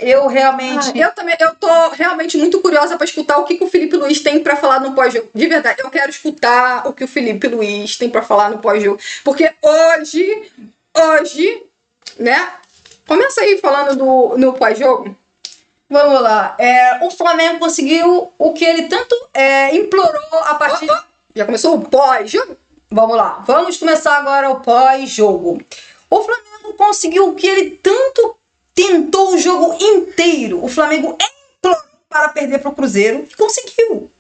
Eu realmente... Eu tô realmente muito curiosa para escutar o que o Felipe Luiz tem para falar no pós-jogo. De verdade, eu quero escutar o que o Felipe Luiz tem para falar no pós-jogo. Porque hoje, né? Começa aí falando no pós-jogo. Vamos lá. O Flamengo conseguiu o que ele tanto implorou a partir... Já começou o pós-jogo? Vamos lá. Vamos começar agora o pós-jogo. O Flamengo conseguiu o que ele tanto tentou o jogo inteiro. O Flamengo implorou para perder para o Cruzeiro e conseguiu.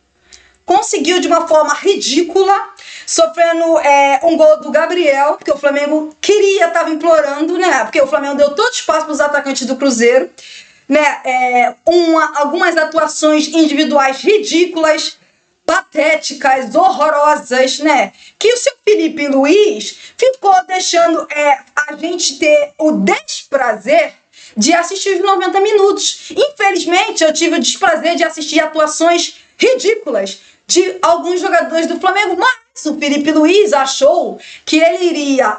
Conseguiu de uma forma ridícula, sofrendo um gol do Gabriel, porque o Flamengo estava implorando, né? Porque o Flamengo deu todo espaço para os atacantes do Cruzeiro, né? Algumas atuações individuais ridículas, patéticas, horrorosas, né? Que o seu Felipe Luiz ficou deixando a gente ter o desprazer de assistir os 90 minutos. Infelizmente, eu tive o desprazer de assistir atuações ridículas de alguns jogadores do Flamengo, mas o Felipe Luiz achou que ele iria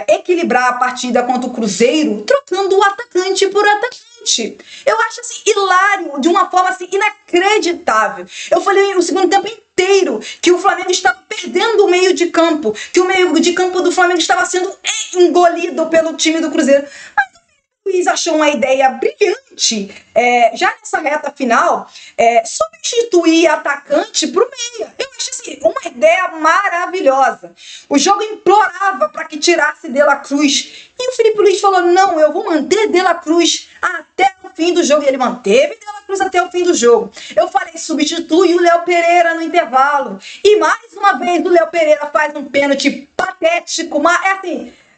equilibrar a partida contra o Cruzeiro trocando o atacante por atacante. Eu acho assim hilário, de uma forma assim inacreditável. Eu falei o segundo tempo inteiro que o Flamengo estava perdendo o meio de campo, que o meio de campo do Flamengo estava sendo engolido pelo time do Cruzeiro. Mas o Luiz achou uma ideia brilhante, já nessa reta final, substituir atacante por meia. Eu acho assim, uma ideia maravilhosa. O jogo implorava para que tirasse De La Cruz. E o Felipe Luiz falou, não, eu vou manter De La Cruz até o fim do jogo. E ele manteve De La Cruz até o fim do jogo. Eu falei, substitui o Léo Pereira no intervalo. E mais uma vez o Léo Pereira faz um pênalti patético. Mas,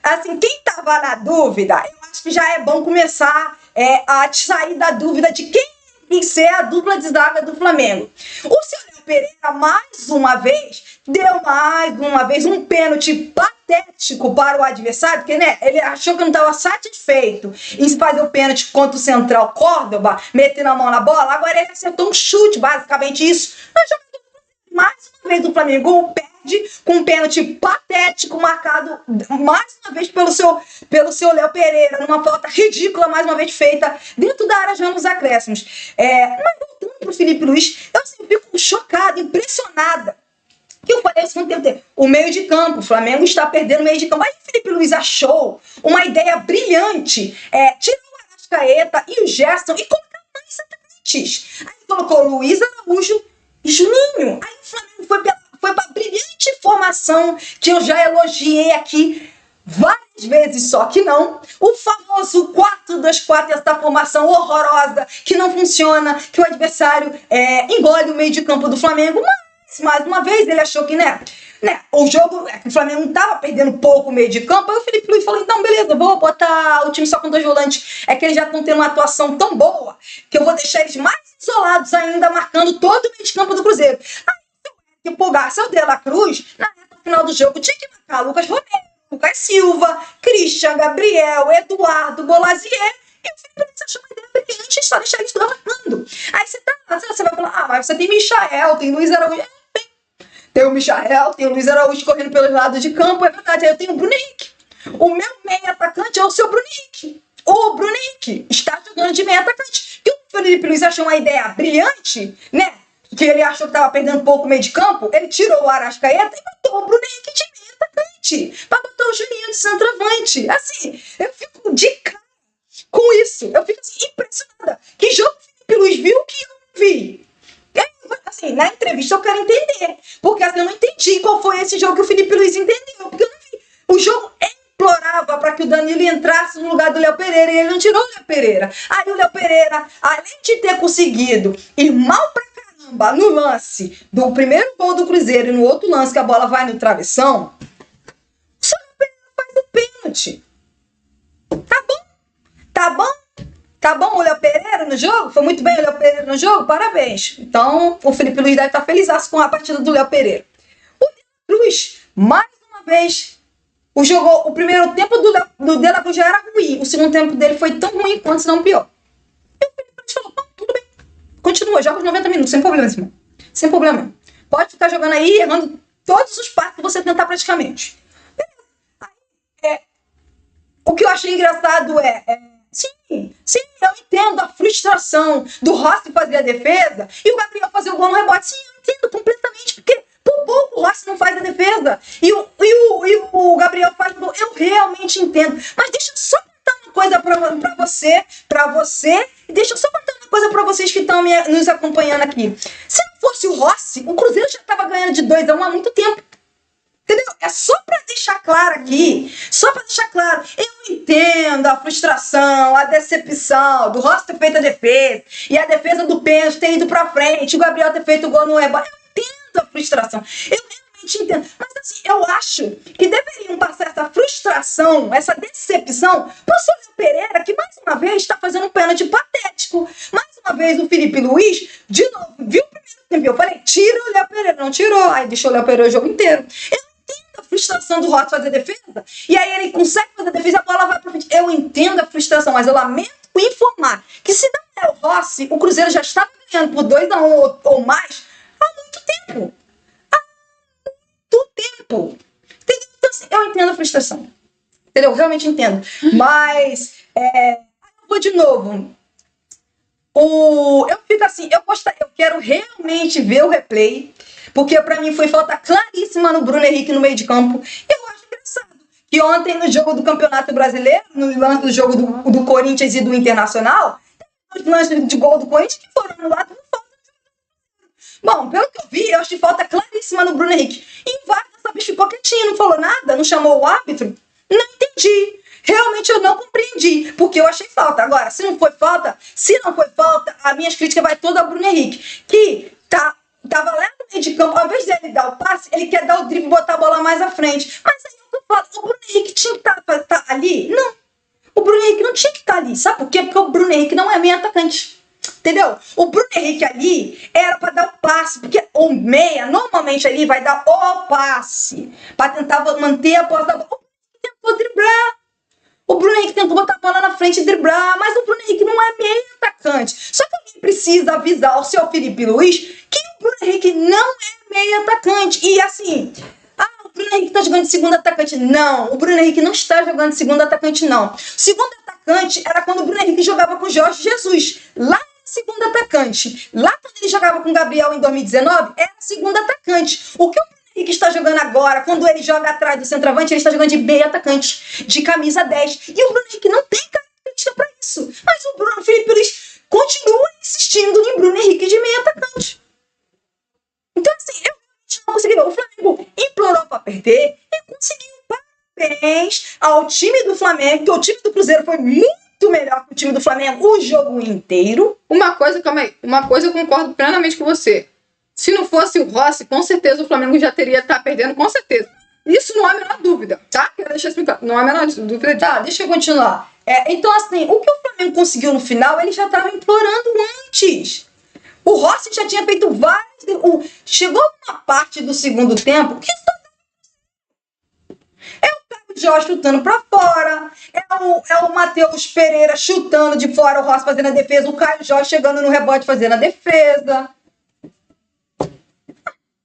assim, quem tava na dúvida, eu acho que já é bom começar a sair da dúvida de quem tem que ser a dupla de zaga do Flamengo. O seu Léo Pereira, mais uma vez, deu mais uma vez um pênalti patético para o adversário, porque, né, ele achou que não estava satisfeito em fazer o pênalti contra o Central Córdoba, metendo a mão na bola, agora ele acertou um chute, basicamente isso. Mas mais uma vez o Flamengo perde com um pênalti patético marcado mais uma vez pelo seu Léo Pereira, numa falta ridícula, mais uma vez feita dentro da área já nos acréscimos. Mas voltando para o Felipe Luiz, eu assim, fico chocada, impressionada. Que eu falei segundo tempo, o meio de campo, o Flamengo está perdendo o meio de campo. Aí o Felipe Luiz achou uma ideia brilhante, tirou o Arrascaeta e o Gerson e colocou mais atacantes. Aí colocou o Luiz Araújo e Juninho. Aí o Flamengo foi para a brilhante formação que eu já elogiei aqui várias vezes, só que não. O famoso 4-2-4, essa formação horrorosa que não funciona, que o adversário engole o meio de campo do Flamengo. Mas, mais uma vez, ele achou que, o jogo, o Flamengo estava perdendo pouco o meio de campo. Aí o Felipe Luiz falou, então beleza, vou botar o time só com 2 volantes. É que eles já estão tendo uma atuação tão boa que eu vou deixar eles mais isolados ainda, marcando todo o meio de campo do Cruzeiro. Aí que pulgar seu De La Cruz, na reta final do jogo, tinha que marcar Lucas Romero, Lucas Silva, Christian, Gabriel, Eduardo, Bolazier. E o Felipe Luiz achou uma ideia brilhante, só deixar eles marcando. Aí você vai falar, mas você tem Michael, tem Luiz Araújo. Tem o Michael, tem o Luiz Araújo correndo pelos lados de campo, é verdade. Aí eu tenho o Bruno Henrique. O meu meio atacante é o seu Bruno Henrique. O Bruno Henrique está jogando de meio atacante. E o Felipe Luiz achou uma ideia brilhante, né? Que ele achou que estava perdendo um pouco o meio de campo, ele tirou o Arrascaeta e botou o Bruno Henrique de meio atacante, para botar o Juninho de centroavante. Assim, eu fico de cara com isso. Eu fico assim, impressionada. Que jogo o Felipe Luiz viu que eu não vi? Assim, na entrevista eu quero entender, porque assim, eu não entendi qual foi esse jogo que o Felipe Luiz entendeu, porque eu não vi. O jogo implorava para que o Danilo entrasse no lugar do Léo Pereira e ele não tirou o Léo Pereira. Aí o Léo Pereira, além de ter conseguido ir mal pra caramba no lance do primeiro gol do Cruzeiro e no outro lance que a bola vai no travessão, só o Léo Pereira faz o pênalti. Tá bom? Tá bom? Tá bom o Léo Pereira no jogo? Foi muito bem o Léo Pereira no jogo? Parabéns. Então, o Felipe Luiz deve estar felizaço com a partida do Léo Pereira. O De La Cruz, mais uma vez, o primeiro tempo do De La Cruz já era ruim. O segundo tempo dele foi tão ruim quanto, se não pior. E o Felipe Luiz falou, tudo bem. Continua, joga os 90 minutos, sem problema, Simão. Sem problema. Pode ficar jogando aí, errando todos os passos que você tentar praticamente. Beleza. Aí, o que eu achei engraçado Sim, eu entendo a frustração do Rossi fazer a defesa e o Gabriel fazer o gol no rebote. Sim, eu entendo completamente, porque por pouco o Rossi não faz a defesa e o Gabriel faz o gol. Eu realmente entendo. Mas deixa eu só contar uma coisa pra você, e deixa eu só contar uma coisa pra vocês que estão nos acompanhando aqui. Se não fosse o Rossi, o Cruzeiro já estava ganhando de 2-1 há muito tempo. Entendeu? É só pra deixar claro aqui, eu entendo a frustração, a decepção do Rossi ter feito a defesa e a defesa do pênalti ter ido pra frente, o Gabriel ter feito o gol no rebote. Eu entendo a frustração, eu realmente entendo, mas assim, eu acho que deveriam passar essa frustração, essa decepção pro Soléu Pereira, que mais uma vez está fazendo um pênalti patético. Mais uma vez o Felipe Luiz, de novo, viu o primeiro tempo, eu falei, tira o Léo Pereira, não tirou, aí deixou o Léo Pereira o jogo inteiro. A frustração do Rossi fazer defesa, e aí ele consegue fazer a defesa e a bola vai pra frente. Eu entendo a frustração, mas eu lamento informar que se não é o Rossi, o Cruzeiro já estava ganhando por 2-1 ou mais há muito tempo. Entendeu? Então, assim, eu entendo a frustração. Entendeu? Eu realmente entendo. Mas, eu vou de novo. Eu fico assim, eu quero realmente ver o replay, porque pra mim foi falta claríssima no Bruno Henrique no meio de campo. Eu acho engraçado que ontem no jogo do Campeonato Brasileiro, no lance do jogo do Corinthians e do Internacional, os lances de gol do Corinthians que foram anulados por falta. Bom, pelo que eu vi, eu achei falta claríssima no Bruno Henrique. E em vários, essa bicho ficou quietinho, não falou nada, não chamou o árbitro. Não entendi. Realmente eu não compreendi, porque eu achei falta. Agora, se não foi falta, as minhas críticas vai toda ao Bruno Henrique, que tava lá no meio de campo, ao invés de ele dar o passe, ele quer dar o drible e botar a bola mais à frente. Mas aí eu falo, o Bruno Henrique tinha que estar ali? Não. O Bruno Henrique não tinha que estar ali. Sabe por quê? Porque o Bruno Henrique não é meio atacante. Entendeu? O Bruno Henrique ali era para dar o passe, porque o meia normalmente ali vai dar o passe para tentar manter a posse da bola. O Bruno Henrique tentou driblar. O Bruno Henrique tentou botar a bola na frente e driblar, mas o Bruno Henrique não é meio atacante. Só que alguém precisa avisar o seu Felipe Luiz que o Bruno Henrique não é meio atacante. E assim, o Bruno Henrique tá jogando de segundo atacante. Não, o Bruno Henrique não está jogando de segundo atacante, não. Segundo atacante era quando o Bruno Henrique jogava com o Jorge Jesus. Lá era segundo atacante. Lá quando ele jogava com o Gabriel em 2019, era segundo atacante. O que o Bruno Henrique está jogando agora, quando ele joga atrás do centroavante, ele está jogando de meio atacante, de camisa 10. E o Bruno Henrique não tem característica para isso. Mas o Felipe Luiz continua insistindo em Bruno Henrique de meio atacante. Então, assim, eu realmente não consegui ver. O Flamengo implorou para perder e conseguiu. Parabéns ao time do Flamengo, que o time do Cruzeiro foi muito melhor que o time do Flamengo o jogo inteiro. Uma coisa eu concordo plenamente com você. Se não fosse o Rossi, com certeza o Flamengo já teria estar perdendo, com certeza. Isso não há a menor dúvida, tá? Quero deixar explicar. Não há a menor dúvida. Tá, deixa eu continuar. Então, assim, o que o Flamengo conseguiu no final, ele já estava implorando antes. O Rossi já tinha feito vários... Chegou uma parte do segundo tempo que o Jorge chutando pra fora, é o Matheus Pereira chutando de fora, o Rossi fazendo a defesa, o Caio Jorge chegando no rebote fazendo a defesa.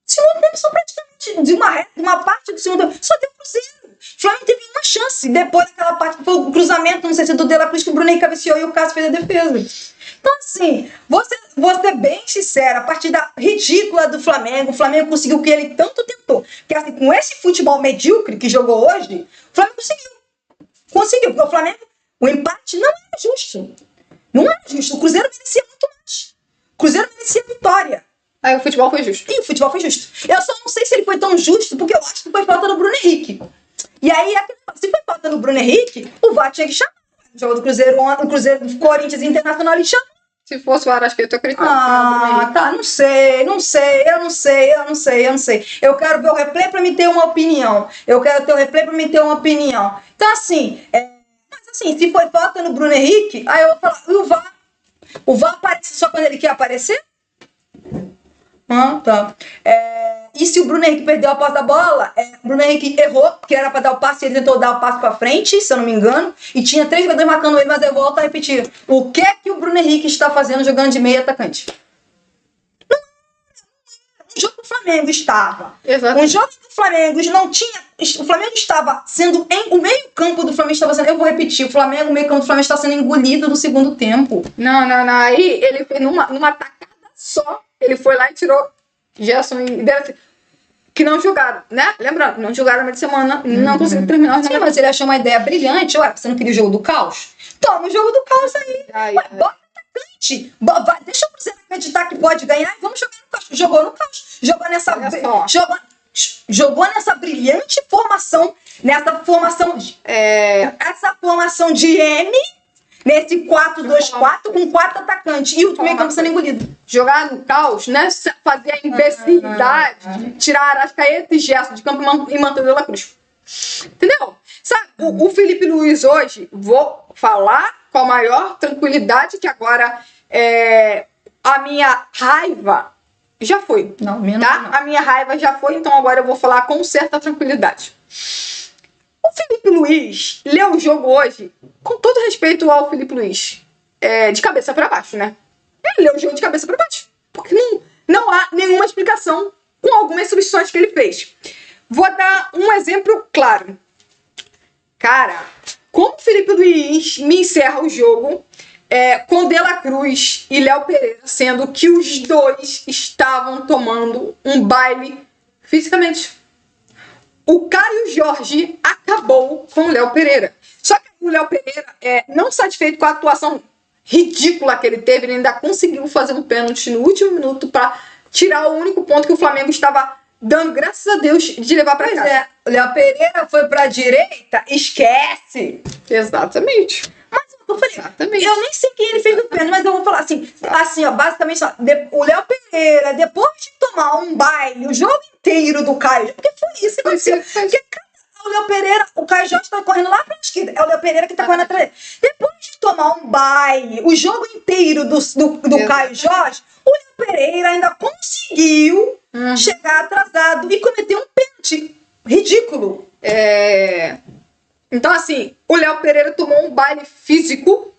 Segundo tempo só praticamente de uma parte do segundo tempo só deu Cruzeiro. O Flamengo teve uma chance depois daquela parte que foi o cruzamento, não sei se do De La Cruz, que o Bruno Henrique cabeceou e o Cássio fez a defesa. Então, assim, vou ser bem sincera, a partida ridícula do Flamengo, o Flamengo conseguiu o que ele tanto tentou. Porque, assim, com esse futebol medíocre que jogou hoje, o Flamengo conseguiu. Porque o Flamengo, o empate não era justo. Não era justo. O Cruzeiro merecia muito mais. O Cruzeiro merecia vitória. Aí o futebol foi justo. E o futebol foi justo. Eu só não sei se ele foi tão justo, porque eu acho que foi falta do Bruno Henrique. E aí, se foi falta do Bruno Henrique, o VAR tinha que chamar. O jogo do Cruzeiro ontem, o Cruzeiro do Corinthians e Internacional, ele chamou. Se fosse o Arrascaeta, eu acredito. Tá, não sei. Eu quero ver o replay pra me ter uma opinião. Então, assim, mas assim, se foi falta no Bruno Henrique, aí eu vou falar, o VAR aparece só quando ele quer aparecer? Tá. E se o Bruno Henrique perdeu a posse da bola, o Bruno Henrique errou, que era pra dar o passe, ele tentou dar o passe pra frente, se eu não me engano, e tinha 3 jogadores marcando ele, mas eu volto a repetir. O que é que o Bruno Henrique está fazendo jogando de meio atacante? Não é um jogo do Flamengo. Flamengo estava. Exatamente. Um jogo que o Flamengo não tinha. O Flamengo estava sendo. O meio-campo do Flamengo estava sendo. Eu vou repetir, o meio-campo do Flamengo está sendo engolido no segundo tempo. Não. Aí ele fez numa tacada só. Ele foi lá e tirou Gerson e Dele, que não jogaram, né? Lembrando, não jogaram no meio de semana, não conseguiram terminar. Sim, mas ele achou uma ideia brilhante. Ué, você não queria o jogo do caos? Toma o jogo do caos aí. Ué, bota atacante. Deixa o Cruzeiro acreditar que pode ganhar e vamos jogar no caos. Jogou no caos. Jogou nessa brilhante formação. Essa formação de M. Nesse 4-2-4 com 4 atacantes. E o meio campo sendo engolido. Jogar no caos, né? Fazer a imbecilidade, tirar Arrascaeta e Gerson de campo e manter o De La Cruz. Entendeu? Sabe, o Felipe Luiz hoje, vou falar com a maior tranquilidade que agora a minha raiva já foi. Não, menos tá? não. A minha raiva já foi, então agora eu vou falar com certa tranquilidade. O Felipe Luiz leu o jogo hoje, com todo respeito ao Felipe Luiz, de cabeça para baixo, né? Ele leu o jogo de cabeça para baixo. Porque não há nenhuma explicação com algumas substituições que ele fez. Vou dar um exemplo claro. Cara, como o Felipe Luiz me encerra o jogo com De La Cruz e Léo Pereira, sendo que os dois estavam tomando um baile fisicamente. O Caio Jorge acabou com o Léo Pereira. Só que o Léo Pereira, não satisfeito com a atuação ridícula que ele teve, ele ainda conseguiu fazer um pênalti no último minuto para tirar o único ponto que o Flamengo estava dando, graças a Deus, de levar para casa. O Léo Pereira foi para a direita, esquece. Exatamente. Mas eu falei, eu nem sei quem ele fez no pênalti, mas eu vou falar assim, ó, basicamente, o Léo Pereira, depois de tomar um baile, o jogo inteiro do Caio, porque foi isso que aconteceu. Porque o Léo Pereira, o Caio Jorge tá correndo lá pra esquerda, é o Léo Pereira que tá correndo atrás dele. Depois de tomar um baile, o jogo inteiro do Caio Jorge, o Léo Pereira ainda conseguiu chegar atrasado e cometer um pênalti ridículo. Então, assim, o Léo Pereira tomou um baile físico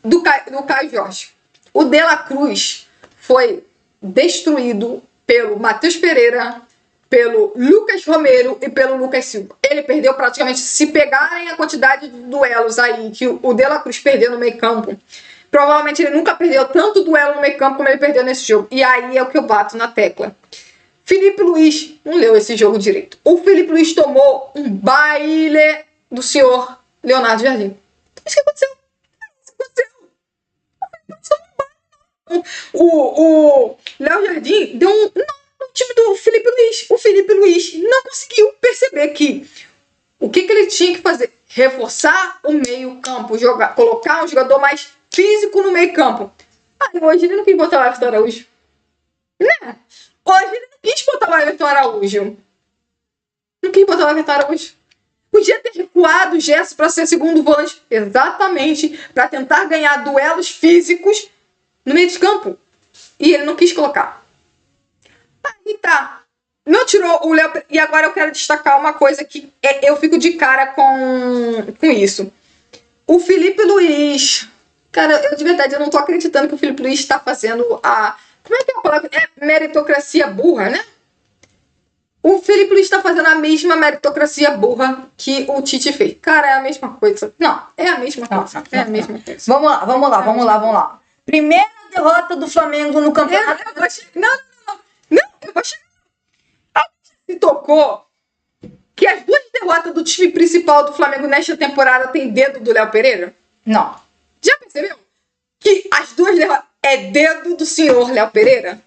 do Caio Jorge. O De La Cruz foi destruído pelo Matheus Pereira, pelo Lucas Romero e pelo Lucas Silva. Ele perdeu praticamente, se pegarem a quantidade de duelos aí que o De La Cruz perdeu no meio campo, provavelmente ele nunca perdeu tanto duelo no meio campo como ele perdeu nesse jogo. E aí é o que eu bato na tecla. Felipe Luiz não leu esse jogo direito. O Felipe Luiz tomou um baile do senhor Leonardo Jardim. Isso que aconteceu. O Léo Jardim deu um no time do Felipe Luiz. O Felipe Luiz não conseguiu perceber que o que ele tinha que fazer? Reforçar o meio campo, colocar um jogador mais físico no meio campo. Hoje ele não quis botar o Everton Araújo. Né? Hoje ele não quis botar o Everton Araújo. Não quis botar o Everton Araújo. Podia ter recuado o Gerson para ser segundo volante, exatamente para tentar ganhar duelos físicos no meio de campo. E ele não quis colocar. Aí tá. Não tirou o Léo. E agora eu quero destacar uma coisa que eu fico de cara com isso. O Felipe Luiz. Cara, eu de verdade eu não tô acreditando que o Felipe Luiz está fazendo a. Como é que é a palavra? Meritocracia burra, né? O Felipe Luiz está fazendo a mesma meritocracia burra que o Tite fez. Cara, é a mesma coisa. Não, é a mesma coisa. É a mesma coisa. Vamos lá. Primeira derrota do Flamengo no campeonato. Eu vou chegar. Não, eu vou chegar. Se tocou que as duas derrotas do time principal do Flamengo nesta temporada tem dedo do Léo Pereira? Não. Já percebeu? Que as duas derrotas é dedo do senhor Léo Pereira?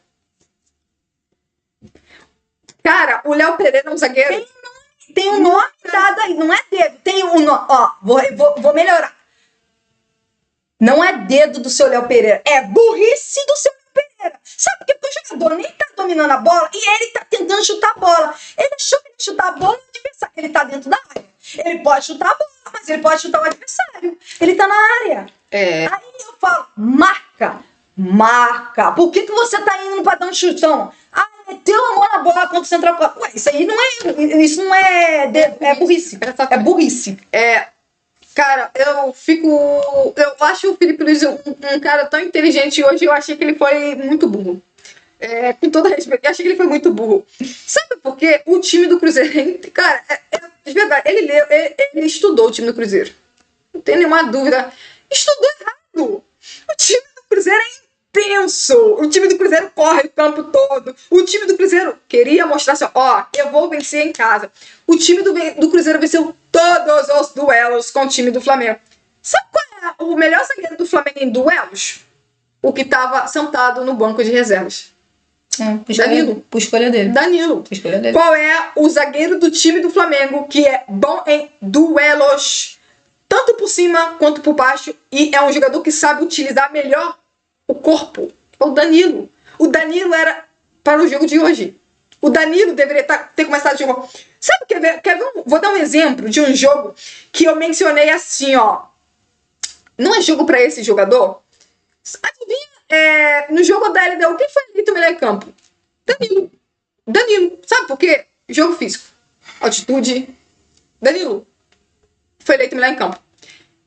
Cara, o Léo Pereira é um zagueiro. Tem um nome dado aí, não é dedo. Tem um nome. Ó, vou melhorar. Não é dedo do seu Léo Pereira, é burrice do seu Léo Pereira. Sabe por que o jogador nem tá dominando a bola e ele tá tentando chutar a bola. Ele achou que ele chutar a bola no adversário. Ele tá dentro da área. Ele pode chutar a bola, mas ele pode chutar o adversário. Ele tá na área. Aí eu falo, marca. Por que você tá indo pra dar um chutão? Meteu a mão na bola contra o central. Ué, isso não é dedo, é burrice. É burrice. Cara, eu acho o Felipe Luiz um cara tão inteligente e hoje eu achei que ele foi muito burro. Com todo respeito, eu achei que ele foi muito burro. Sabe por quê? O time do Cruzeiro, cara, de verdade, ele estudou o time do Cruzeiro. Não tem nenhuma dúvida. Estudou errado. O time do Cruzeiro é intenso. O time do Cruzeiro corre o campo todo. O time do Cruzeiro queria mostrar assim, ó, eu vou vencer em casa. O time do Cruzeiro venceu todos os duelos com o time do Flamengo. Sabe qual é o melhor zagueiro do Flamengo em duelos? O que estava sentado no banco de reservas. Danilo. Por escolha dele. Danilo. Por escolha dele. Qual é o zagueiro do time do Flamengo que é bom em duelos, tanto por cima quanto por baixo, e é um jogador que sabe utilizar melhor o corpo? É o Danilo. O Danilo era para o jogo de hoje. O Danilo deveria ter começado o jogo. Sabe, quer ver vou dar um exemplo de um jogo que eu mencionei assim, ó. Não é jogo para esse jogador? Adivinha? No jogo da LDU, quem foi eleito melhor em campo? Danilo. Sabe por quê? Jogo físico. Altitude. Danilo. Foi eleito melhor em campo.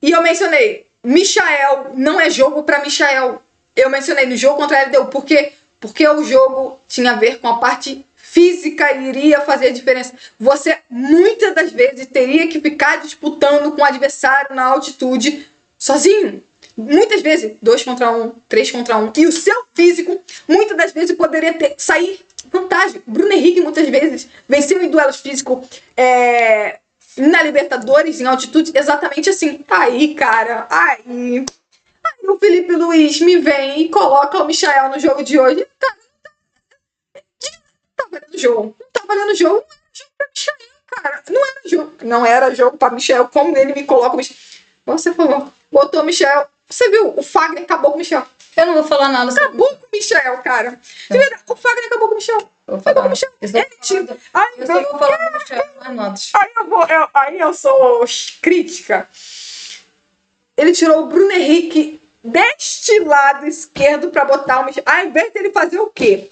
E eu mencionei, Michael não é jogo para Michael. Eu mencionei no jogo contra a LDU. Por quê? Porque o jogo tinha a ver com a parte física e iria fazer a diferença. Você, muitas das vezes, teria que ficar disputando com o adversário na altitude sozinho. Muitas vezes, 2 contra 1, 3 contra 1. E o seu físico, muitas das vezes, poderia sair vantagem. Bruno Henrique, muitas vezes, venceu em duelos físicos na Libertadores, em altitude, exatamente assim. Aí, cara, aí o Felipe Luiz me vem e coloca o Michael no jogo de hoje. Cara, não tá valendo jogo. Não tá valendo jogo. Não era jogo pra Michael, cara. Não era jogo pra Michael. Como ele me coloca o Michael. Você falou, botou o Michael. Você viu? O Fagner acabou com o Michel. Eu não vou falar nada sobre Acabou com o Michel, cara. O Fagner acabou com o Michel. Acabou com o Michel. Eu só vou falar do Michel, mais notas. Aí eu sou crítica. Ele tirou o Bruno Henrique deste lado esquerdo pra botar o Michel. Ao invés dele fazer o quê?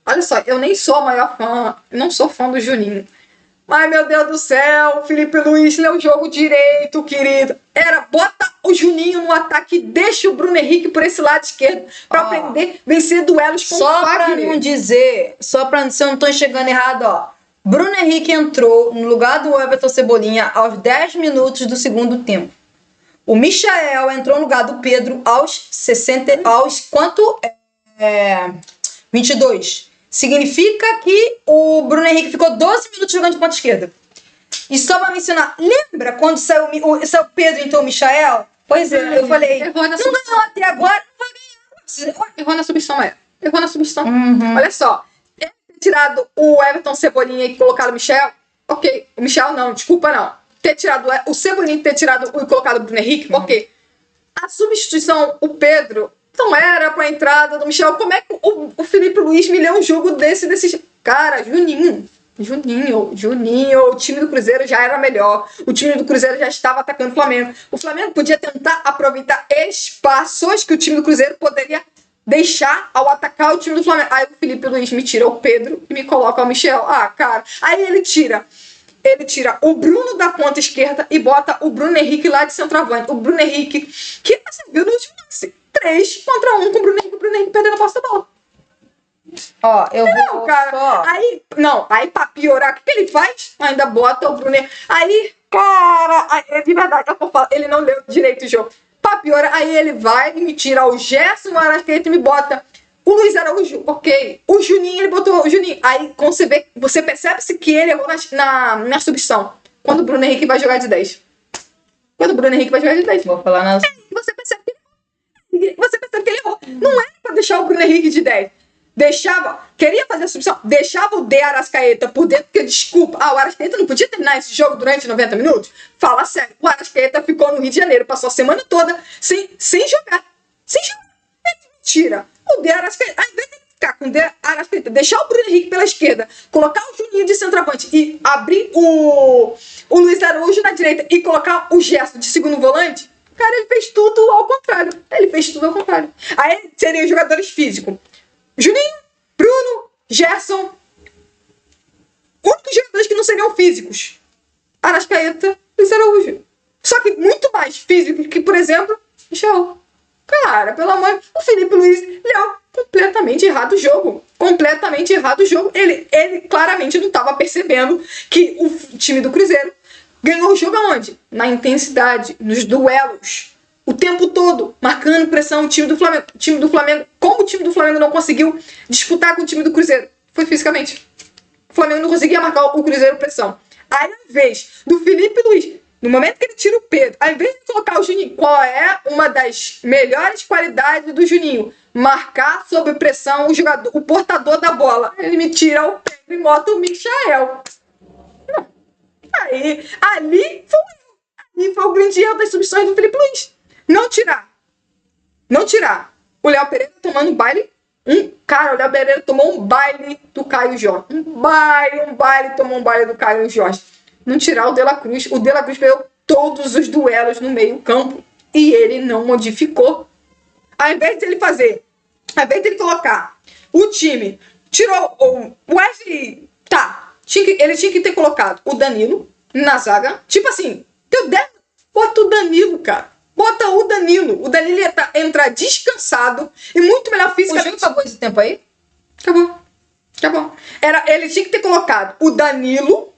Olha só, eu nem sou a maior fã. Não sou fã do Juninho. Ai, meu Deus do céu, Felipe Luiz, lê o jogo direito, querido. Bota o Juninho no ataque, deixa o Bruno Henrique por esse lado esquerdo pra aprender, vencer duelos com o Fagner. Só pra não dizer, se eu não tô enxergando errado, ó. Bruno Henrique entrou no lugar do Everton Cebolinha aos 10 minutos do segundo tempo. O Michael entrou no lugar do Pedro aos 22. Significa que o Bruno Henrique ficou 12 minutos jogando de ponta esquerda. E só pra mencionar, lembra quando saiu o Pedro e então o Michael? Pois é, eu falei, não ganhou até agora, não vai ganhar. Errou na substituição. Uhum. Olha só, ter tirado o Everton Cebolinha e colocado o Michel, ok. O Michel não, desculpa não. Ter tirado o Cebolinha e ter tirado e colocado o Bruno Henrique, ok. A substituição, o Pedro, não era pra entrada do Michel. Como é que o Felipe Luiz me leu um jogo desse... Cara, Juninho, o time do Cruzeiro já era melhor. O time do Cruzeiro já estava atacando o Flamengo. O Flamengo podia tentar aproveitar espaços que o time do Cruzeiro poderia deixar ao atacar o time do Flamengo. Aí o Felipe Luiz me tira o Pedro e me coloca o Michel. Cara. Aí ele tira o Bruno da ponta esquerda e bota o Bruno Henrique lá de centroavante. O Bruno Henrique, que você viu no último lance, 3 contra 1 com o Bruno Henrique perdendo a posse da bola. Ó, eu vou cara, só... Aí pra piorar, o que ele faz? Ainda bota o Bruno Henrique. Aí, cara, de verdade, ele não leu direito o jogo. Pra piorar, aí ele vai e me tira o Gerson Arrascaeta e me bota o Luiz Araújo, ok. O Juninho, ele botou o Juninho. Aí você percebe-se que ele errou na substituição. Quando o Bruno Henrique vai jogar de 10. Vou falar nada. Você percebe que ele errou. Não era pra deixar o Bruno Henrique de 10. Queria fazer a substituição, deixava o De Arrascaeta por dentro, porque desculpa, o Arrascaeta não podia terminar esse jogo durante 90 minutos? Fala sério, o Arrascaeta ficou no Rio de Janeiro, passou a semana toda sem jogar. Mentira. O De Arrascaeta, ao invés de ficar com o De Arrascaeta, deixar o Bruno Henrique pela esquerda, colocar o Juninho de centroavante e abrir o Luiz Araújo na direita e colocar o Gerson de segundo volante, cara, ele fez tudo ao contrário. Aí seriam os jogadores físicos. Juninho, Bruno, Gerson. Únicos jogadores que não seriam físicos. Arrascaeta, Luiz Araújo. Só que muito mais físico que, por exemplo, Michel. Cara, pelo amor... O Felipe Luiz leu completamente errado o jogo. Completamente errado o jogo. Ele claramente não estava percebendo que o time do Cruzeiro ganhou o jogo aonde? Na intensidade, nos duelos. O tempo todo, marcando pressão, o time do Flamengo. Como o time do Flamengo não conseguiu disputar com o time do Cruzeiro? Foi fisicamente. O Flamengo não conseguia marcar o Cruzeiro pressão. Aí, ao invés do Felipe Luiz, no momento que ele tira o Pedro, ao invés de colocar o Juninho, qual é uma das melhores qualidades do Juninho? Marcar sob pressão o jogador, o portador da bola. Ele me tira o Pedro e bota o Michael. Não. Aí, ali foi o grande erro das substituições do Felipe Luiz. Não tirar. O Léo Pereira tomando um baile. Cara, o Léo Pereira tomou um baile do Caio Jorge. Tomou um baile do Caio Jorge. Não tirar o De La Cruz. O De La Cruz perdeu todos os duelos no meio campo. E ele não modificou. Ao invés dele colocar o time, tirou o Wesley. Tá. Ele tinha que ter colocado o Danilo na zaga. Tipo assim, bota o Danilo, cara. Bota o Danilo. O Danilo ia entrar descansado e muito melhor fisicamente. O jogo acabou esse tempo aí? Acabou. Ele tinha que ter colocado o Danilo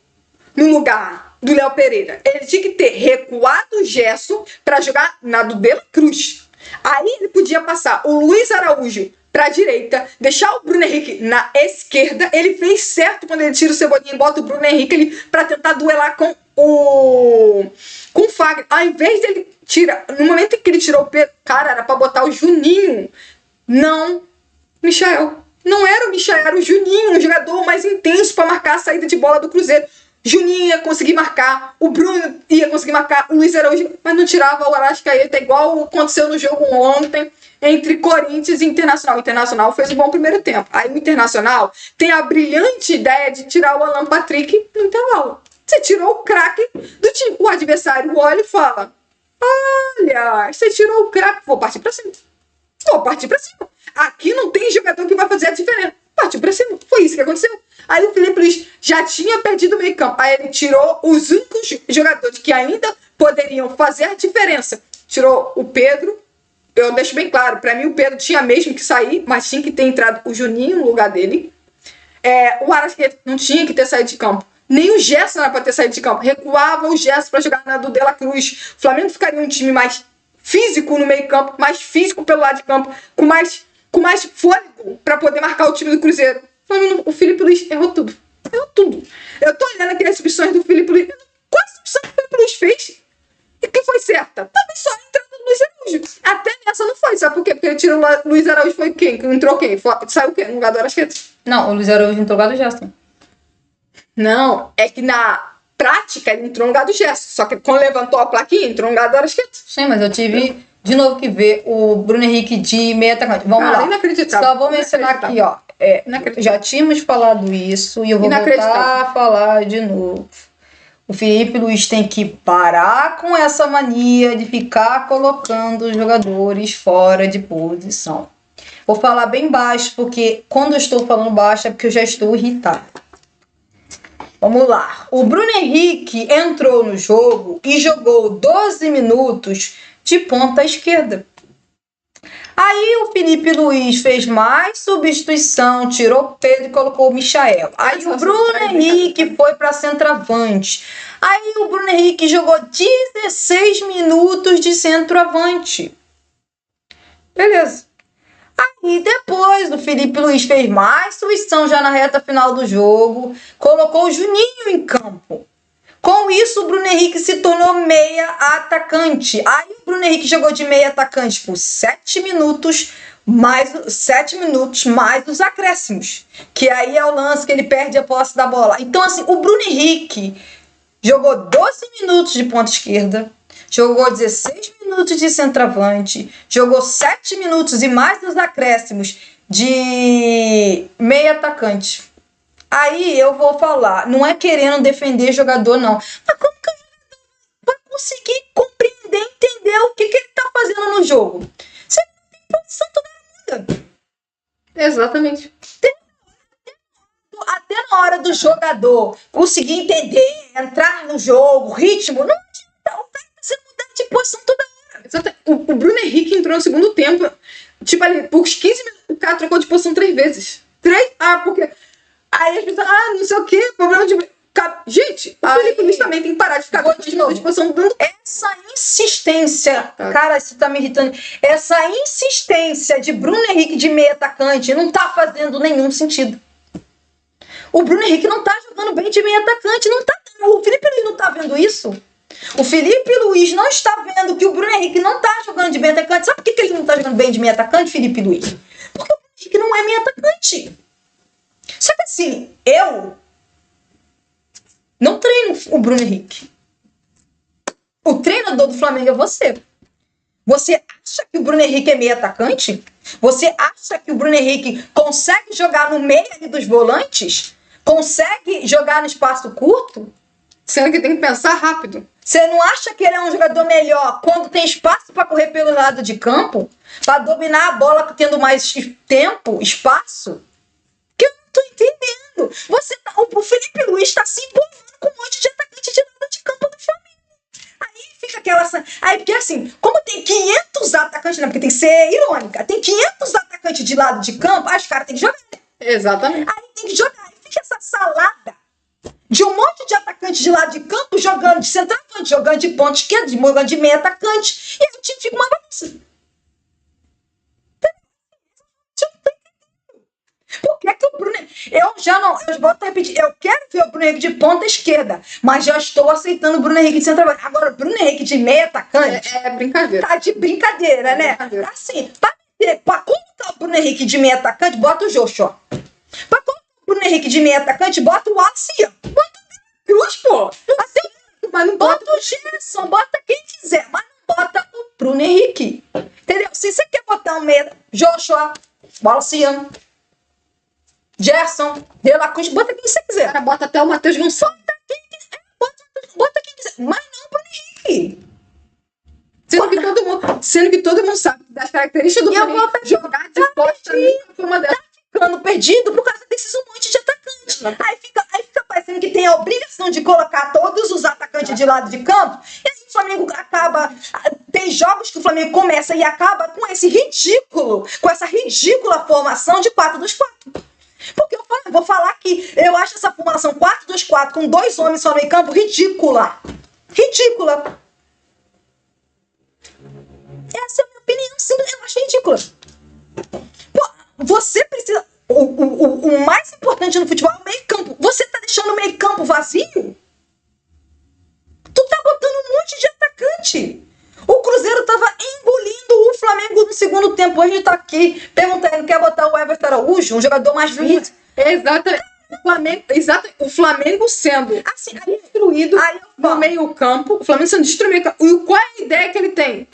no lugar do Léo Pereira. Ele tinha que ter recuado o Gerson para jogar na do De La Cruz. Aí ele podia passar o Luiz Araújo para a direita, deixar o Bruno Henrique na esquerda. Ele fez certo quando ele tira o Cebolinha e bota o Bruno Henrique ali para tentar duelar com o Fagner. Ao invés dele tirar, no momento em que ele tirou o Pedro, cara, era para botar o Juninho. Não, Michael. Não era o Michael, era o Juninho, um jogador mais intenso para marcar a saída de bola do Cruzeiro. Juninho ia conseguir marcar, o Bruno ia conseguir marcar, o Luiz Araújo, mas não tirava o Arrascaeta, igual aconteceu no jogo ontem entre Corinthians e Internacional. O Internacional fez um bom primeiro tempo. Aí o Internacional tem a brilhante ideia de tirar o Alan Patrick no intervalo. Você tirou o craque do time. O adversário olha e fala: olha, você tirou o craque, vou partir pra cima. Aqui não tem jogador que vai fazer a diferença. Partiu pra cima. Foi isso que aconteceu. Aí o Felipe Luiz já tinha perdido o meio campo. Aí ele tirou os únicos jogadores que ainda poderiam fazer a diferença. Tirou o Pedro. Eu deixo bem claro, pra mim o Pedro tinha mesmo que sair, mas tinha que ter entrado o Juninho no lugar dele. O Arrascaeta não tinha que ter saído de campo. Nem o Gerson era pra ter saído de campo. Recuava o Gerson pra jogar na do De La Cruz. O Flamengo ficaria um time mais físico no meio campo, mais físico pelo lado de campo, com mais fôlego pra poder marcar o time do Cruzeiro. O Felipe Luiz errou tudo. Eu tô olhando aqui as substituições do Felipe Luiz. Qual substituição que o Felipe Luiz fez? E que foi certa? Talvez só a entrada do Luiz Araújo. Até nessa não foi, sabe por quê? Porque ele tirou o Luiz Araújo, foi quem? Entrou quem? Saiu o quê? No lugar do Arrascaeta? Não, o Luiz Araújo entrou no lugar do Gerson. Não, é que na prática ele entrou no lugar do Gerson. Só que quando levantou a plaquinha, entrou no lugar do Arrascaeta. Sim, mas eu tive de novo que ver o Bruno Henrique de meia atacante. Vamos lá. Inacreditável. Só vou mencionar aqui, ó. Já tínhamos falado isso e eu vou voltar a falar de novo. O Felipe Luiz tem que parar com essa mania de ficar colocando os jogadores fora de posição. Vou falar bem baixo, porque quando eu estou falando baixo é porque eu já estou irritada. Vamos lá. O Bruno Henrique entrou no jogo e jogou 12 minutos de ponta esquerda. Aí o Felipe Luiz fez mais substituição, tirou o Pedro e colocou o Michael. Aí o Bruno Henrique foi para centroavante. Aí o Bruno Henrique jogou 16 minutos de centroavante. Beleza. Aí depois o Felipe Luiz fez mais substituição já na reta final do jogo, colocou o Juninho em campo. Com isso, o Bruno Henrique se tornou meia atacante. Aí o Bruno Henrique jogou de meia atacante por 7 minutos, mais os acréscimos. Que aí é o lance que ele perde a posse da bola. Então, assim, o Bruno Henrique jogou 12 minutos de ponta esquerda, jogou 16 minutos de centroavante, jogou 7 minutos e mais os acréscimos de meia atacante. Aí eu vou falar, não é querendo defender jogador, não. Mas como que o jogador vai conseguir compreender, entender o que ele tá fazendo no jogo? Você não tem posição toda muda. Exatamente. Até na hora do jogador conseguir entender, entrar no jogo, ritmo, não adianta. O cara tá sendo mudado de posição toda hora. O Bruno Henrique entrou no segundo tempo. Tipo, ali, por uns 15 minutos, o cara trocou de posição 3 vezes. Porque... Aí as pessoas, não sei o quê, problema de... Gente, o Felipe Luiz também tem que parar de ficar de posição dando... Essa insistência, cara, isso tá me irritando. Essa insistência de Bruno Henrique de meio atacante não tá fazendo nenhum sentido. O Bruno Henrique não tá jogando bem de meio atacante, não tá. O Felipe Luiz não tá vendo isso. O Felipe Luiz não está vendo que o Bruno Henrique não tá jogando de meio atacante. Sabe por que ele não tá jogando bem de meio atacante, Felipe Luiz? Porque o Bruno Henrique não é meio atacante. Só que assim, eu não treino o Bruno Henrique. O treinador do Flamengo é você. Você acha que o Bruno Henrique é meio atacante? Você acha que o Bruno Henrique consegue jogar no meio ali dos volantes? Consegue jogar no espaço curto? Sendo que tem que pensar rápido. Você não acha que ele é um jogador melhor quando tem espaço para correr pelo lado de campo? Para dominar a bola tendo mais tempo, espaço? Que eu não tô entendendo. O Felipe Luiz está se envolvendo com um monte de atacante de lado de campo do Flamengo. Aí fica aquela... Aí, porque assim, como tem 500 atacantes, né? Porque tem que ser irônica. Tem 500 atacantes de lado de campo, aí os caras têm que jogar. Exatamente. Aí tem que jogar. Aí fica essa salada de um monte de atacantes de lado de campo jogando de centroavante, jogando de ponta esquerda, jogando de meio atacante. E aí o time fica uma bagunça. Por que o Bruno... Eu volto a repetir, eu quero ver o Bruno Henrique de ponta esquerda, mas já estou aceitando o Bruno Henrique de centroavante. Agora, o Bruno Henrique de meio atacante... É brincadeira. Tá de brincadeira, né? Brincadeira. Assim, pra colocar o Bruno Henrique de meio atacante, bota o Joshua. Pra colocar o Bruno Henrique de meio atacante, bota o Wallace. Bota o Cruz, pô. Assim, mas não bota o Gerson, bota quem quiser, mas não bota o Bruno Henrique. Entendeu? Se você quer botar um meio... Joshua, Wallace, Gerson, De La Cruz, bota quem você quiser. O cara bota até o Matheus Gonçalves. Bota quem quiser, mas não o Bruno Henrique. Sendo que todo mundo sabe das características do Bruno Henrique, jogar de costa nunca foi uma delas. Tá ficando perdido por causa desses um monte de atacantes. Aí fica parecendo que tem a obrigação de colocar todos os atacantes de lado de campo. E assim o Flamengo acaba... Tem jogos que o Flamengo começa e acaba com essa ridícula formação de 4-2-4. Porque eu vou falar que eu acho essa formação 4-2-4 com 2 homens só no meio campo ridícula. Ridícula. Essa é a minha opinião. Eu acho ridícula. Pô, você precisa... O mais importante no futebol é o meio campo. Você tá deixando o meio campo vazio? Tu tá botando um monte de atacante. O Cruzeiro tava engolindo o Flamengo no segundo tempo. Hoje tá aqui perguntando, quer botar o Everton Araújo, um jogador mais bonito? Exatamente. O Flamengo sendo assim, destruído no meio campo. O Flamengo sendo destruído. E qual é a ideia que ele tem?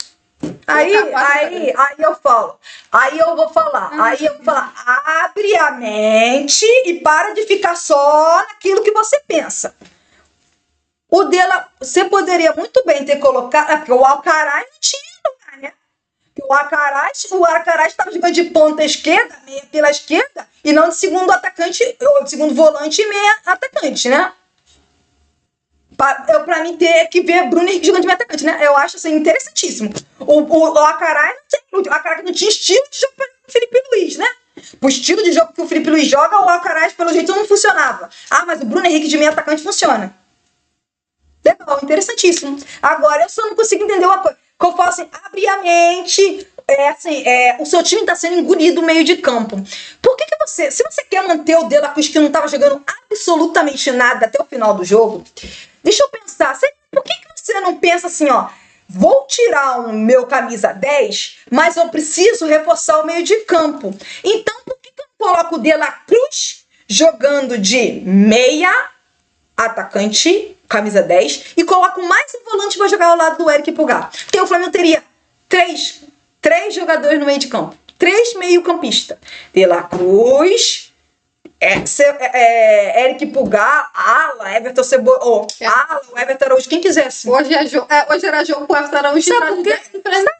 Aí eu falo. Aí eu vou falar. Abre a mente e para de ficar só naquilo que você pensa. Você poderia muito bem ter colocado... Porque o Alcaraz não tinha lugar, né? O Alcaraz estava jogando de ponta esquerda, meia pela esquerda, e não de segundo atacante, ou de segundo volante e meia atacante, né? Pra mim ter que ver Bruno Henrique jogando de meia atacante, né? Eu acho assim, interessantíssimo. O Alcaraz não tinha estilo de jogo para o Felipe Luiz, né? O estilo de jogo que o Felipe Luiz joga, o Alcaraz, pelo jeito, não funcionava. Mas o Bruno Henrique de meia atacante funciona. Legal, interessantíssimo. Agora, eu só não consigo entender uma coisa. Que eu falo assim, abre a mente. O seu time está sendo engolido no meio de campo. Por que você... Se você quer manter o De La Cruz, que não estava jogando absolutamente nada até o final do jogo, deixa eu pensar. Por que você não pensa assim, ó... Vou tirar o meu camisa 10, mas eu preciso reforçar o meio de campo. Então, por que eu coloco o De La Cruz jogando de meia atacante, camisa 10, e coloco mais um volante para jogar ao lado do Eric Pulgar? Porque o Flamengo teria três jogadores no meio de campo. 3 meio-campistas. De La Cruz... Eric Pulgar, Ala, Everton Cebola, Ala, Everton Araújo, quem quisesse. Hoje era jogo com o Everton Araújo. Sabe